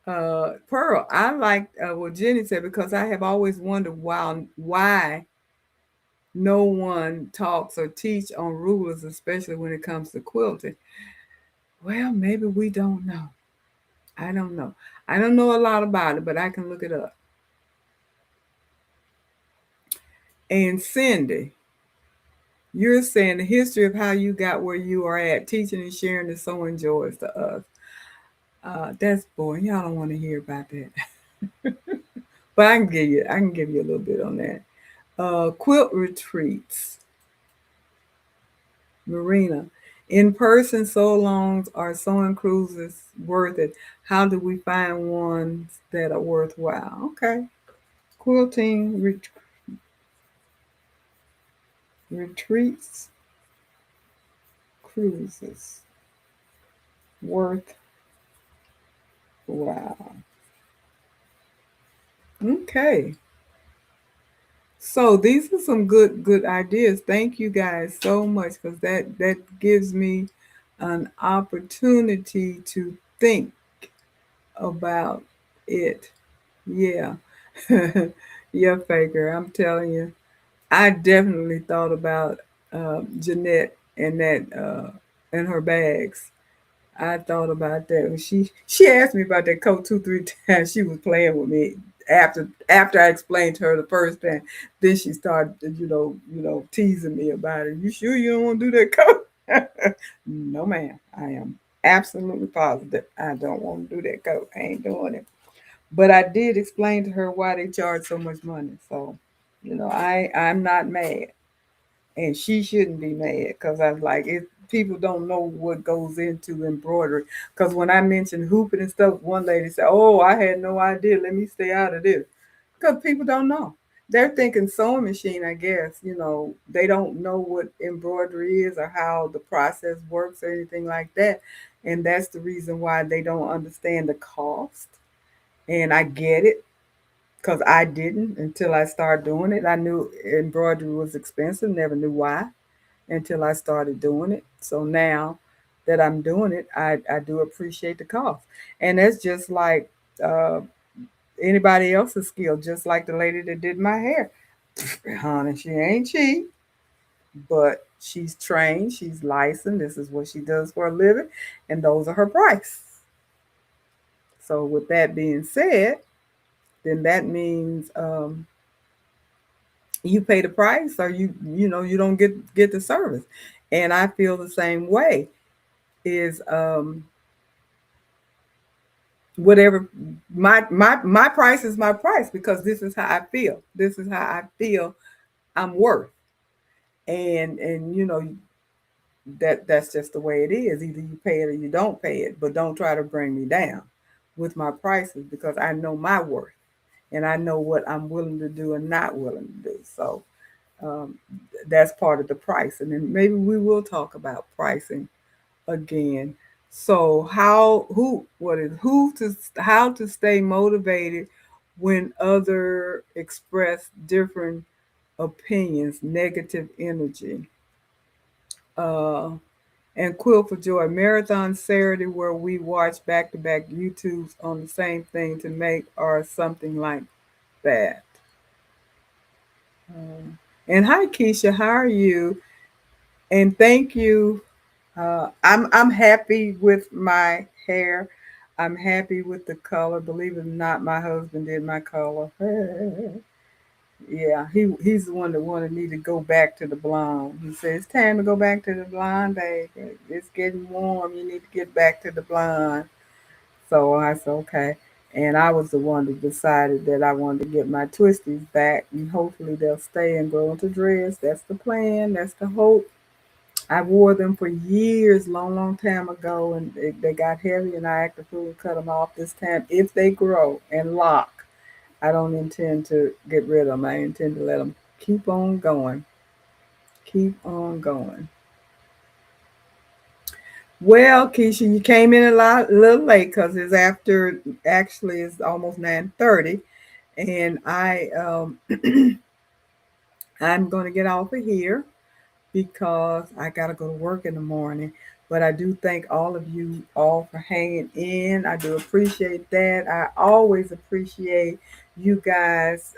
Pearl, I like what Jenny said because I have always wondered why no one talks or teach on rulers, especially when it comes to quilting. Well, maybe we don't know. I don't know. I don't know a lot about it, but I can look it up. And Cindy, you're saying the history of how you got where you are at, teaching and sharing is so enjoyable to us. That's boring. Y'all don't want to hear about that. But I can give you a little bit on that. Quilt retreats, Marina. In person so longs are sewing cruises worth it. How do we find ones that are worthwhile? Okay. Quilting retreats, cruises, worthwhile. Okay. So these are some good ideas. Thank you guys so much because that gives me an opportunity to think about it. Yeah. Yeah, Faker. I'm telling you. I definitely thought about Jeanette and that and her bags. I thought about that when she asked me about that coat 2 3 times. She was playing with me after I explained to her the first time. Then she started teasing me about it. You sure you don't want to do that coat? No, ma'am. I am absolutely positive I don't want to do that coat. I ain't doing it. But I did explain to her why they charge so much money. So, I'm not mad, and she shouldn't be mad because I was like, it. People don't know what goes into embroidery. Because when I mentioned hooping and stuff, one lady said, "Oh, I had no idea. Let me stay out of this." Because people don't know. They're thinking sewing machine. I guess they don't know what embroidery is or how the process works or anything like that, and that's the reason why they don't understand the cost. And I get it because I didn't until I started doing it. I knew embroidery was expensive, never knew why until I started doing it. So now that I'm doing it, I do appreciate the cost. And that's just like uh, anybody else's skill, just like the lady that did my hair. Honey, she ain't cheap, but she's trained, she's licensed. This is what she does for a living, and those are her price. So, with that being said, then that means you pay the price or you don't get the service. And I feel the same way is whatever my price is my price because this is how I feel. This is how I feel I'm worth. And that's just the way it is. Either you pay it or you don't pay it, but don't try to bring me down with my prices because I know my worth and I know what I'm willing to do and not willing to do. So um, that's part of the price. And then maybe we will talk about pricing again. So how to stay motivated when other express different opinions, negative energy. Uh, and Quill for Joy Marathon Saturday where we watch back to back YouTubes on the same thing to make or something like that. And hi Keisha, how are you? And thank you. I'm happy with my hair. I'm happy with the color. Believe it or not, my husband did my color. Yeah, he's the one that wanted me to go back to the blonde. He says it's time to go back to the blonde, baby. It's getting warm. You need to get back to the blonde. So I said okay. And I was the one that decided that I wanted to get my twisties back, and hopefully they'll stay and grow into dreads. That's the plan. That's the hope. I wore them for years, long time ago, and they got heavy, and I acted fool and cut them off this time. If they grow and lock, I don't intend to get rid of them. I intend to let them keep on going, keep on going. Well, Keisha, you came in a little late because it's after. Actually, it's almost 9:30, and I'm going to get off of here because I got to go to work in the morning. But I do thank all of you all for hanging in. I do appreciate that. I always appreciate you guys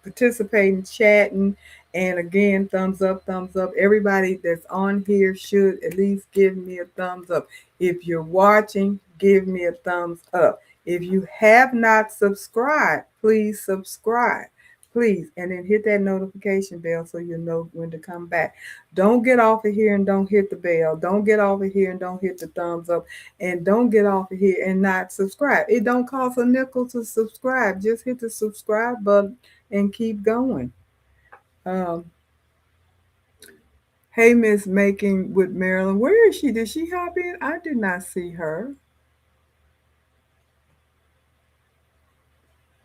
participating, chatting. And again, thumbs up, thumbs up. Everybody that's on here should at least give me a thumbs up. If you're watching, give me a thumbs up. If you have not subscribed, please subscribe. Please, and then hit that notification bell so you know when to come back. Don't get off of here and don't hit the bell. Don't get off of here and don't hit the thumbs up. And don't get off of here and not subscribe. It don't cost a nickel to subscribe. Just hit the subscribe button and keep going. Um, hey, Miss Making with Marilyn. Where is she? Did she hop in? I did not see her.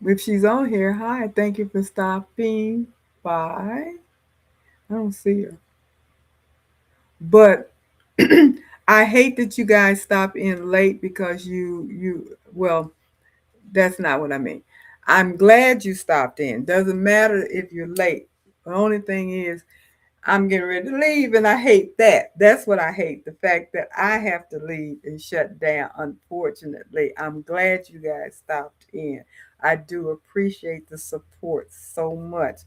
If she's on here, hi. Thank you for stopping by. I don't see her. But I hate that you guys stop in late because well, that's not what I mean. I'm glad you stopped in. Doesn't matter if you're late. The only thing is I'm getting ready to leave and I hate that. That's what I hate. The fact that I have to leave and shut down, unfortunately. I'm glad you guys stopped in. I do appreciate the support so much.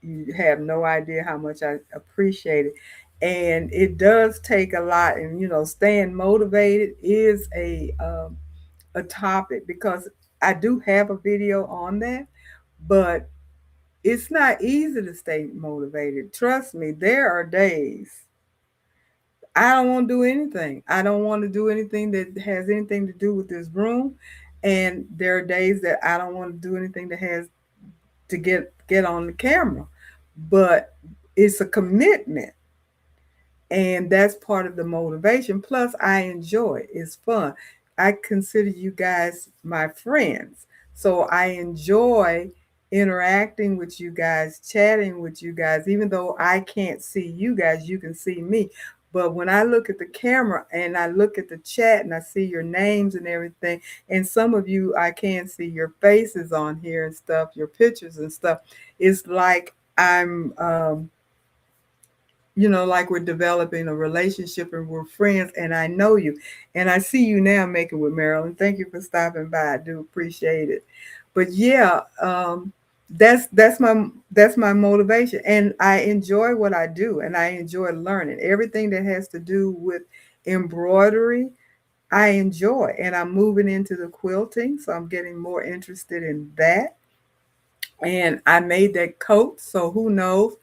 You have no idea how much I appreciate it. And it does take a lot, and staying motivated is a topic because I do have a video on that, but it's not easy to stay motivated. Trust me, there are days I don't want to do anything. I don't want to do anything that has anything to do with this room. And there are days that I don't want to do anything that has to get on the camera. But it's a commitment. And that's part of the motivation. Plus, I enjoy it. It's fun. I consider you guys my friends. So I enjoy interacting with you guys, chatting with you guys. Even though I can't see you guys, you can see me. But when I look at the camera and I look at the chat and I see your names and everything, and some of you, I can see your faces on here and stuff, your pictures and stuff, it's like I'm like we're developing a relationship and we're friends and I know you. And I see you now making with Marilyn. Thank you for stopping by. I do appreciate it. But yeah, that's my motivation. And I enjoy what I do and I enjoy learning. Everything that has to do with embroidery, I enjoy. And I'm moving into the quilting, so I'm getting more interested in that. And I made that coat, so who knows?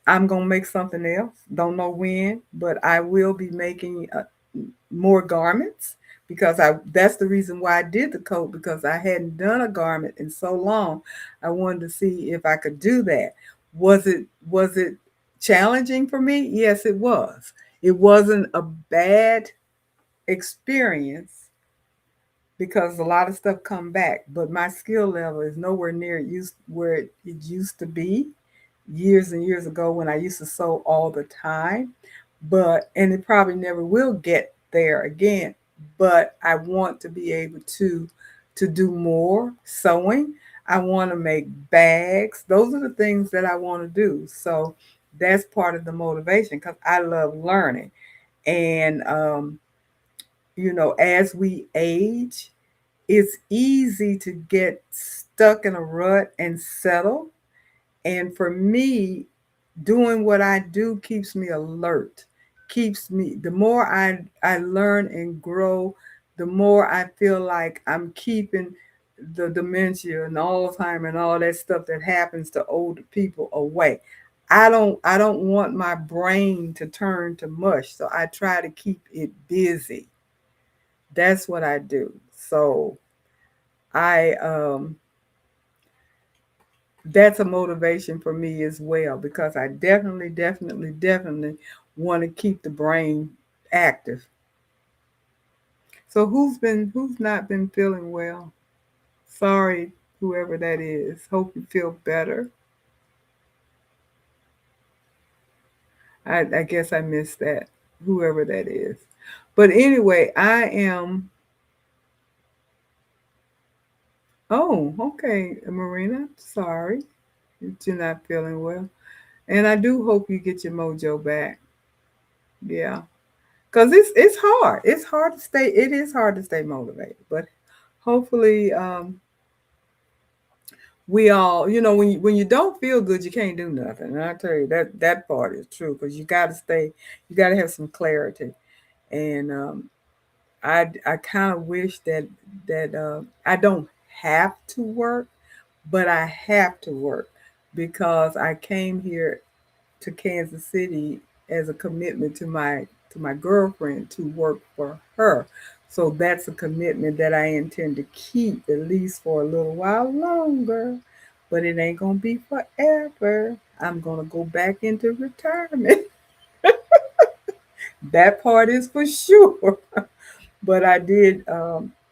I'm gonna make something else. Don't know when, but I will be making more garments because that's the reason why I did the coat because I hadn't done a garment in so long. I wanted to see if I could do that. Was it challenging for me? Yes, it was. It wasn't a bad experience because a lot of stuff come back, but my skill level is nowhere near where it used to be years and years ago when I used to sew all the time. And it probably never will get there again. But I want to be able to do more sewing. I want to make bags. Those are the things that I want to do. So that's part of the motivation because I love learning. And as we age, it's easy to get stuck in a rut and settle. And for me, doing what I do keeps me alert, keeps me, the more I learn and grow, the more I feel like I'm keeping the dementia and Alzheimer and all that stuff that happens to older people away. I don't want my brain to turn to mush, so I try to keep it busy. That's what I do. So I that's a motivation for me as well because I definitely, definitely, definitely want to keep the brain active. So who's not been feeling well? Sorry, whoever that is. Hope you feel better. I guess I missed that. Whoever that is. But anyway, I am. Oh, okay, Marina. Sorry that you're not feeling well. And I do hope you get your mojo back. Yeah. Because it's hard. It's hard to stay. It is hard to stay motivated, but hopefully, we all, when you don't feel good, you can't do nothing. And I tell you that part is true because you got to stay. You got to have some clarity, and I kind of wish that I don't have to work, but I have to work because I came here to Kansas City as a commitment to my girlfriend to work for her. So that's a commitment that I intend to keep at least for a little while longer. But it ain't gonna be forever. I'm gonna go back into retirement. That part is for sure. But I did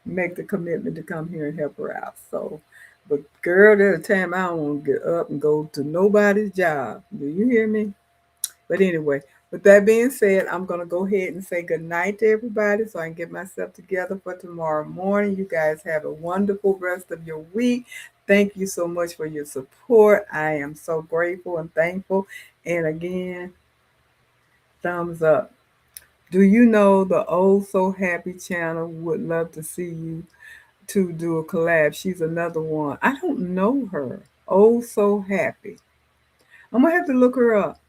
make the commitment to come here and help her out. So, but girl, there's a time I don't want to get up and go to nobody's job. Do you hear me? But anyway, with that being said, I'm going to go ahead and say good night to everybody so I can get myself together for tomorrow morning. You guys have a wonderful rest of your week. Thank you so much for your support. I am so grateful and thankful. And again, thumbs up. Do you know the Oh So Happy channel would love to see you to do a collab? She's another one. I don't know her. Oh So Happy. I'm going to have to look her up.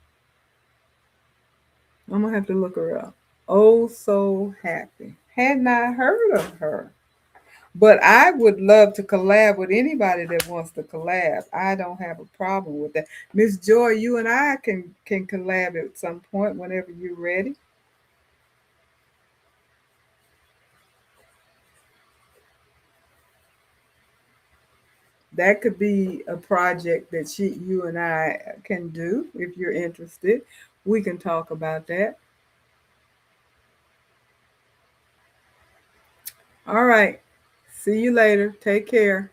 I'm gonna have to look her up. Oh, so happy. Had not heard of her. But I would love to collab with anybody that wants to collab. I don't have a problem with that. Miss Joy, you and I can collab at some point whenever you're ready. That could be a project that you and I can do if you're interested. We can talk about that. All right. See you later. Take care.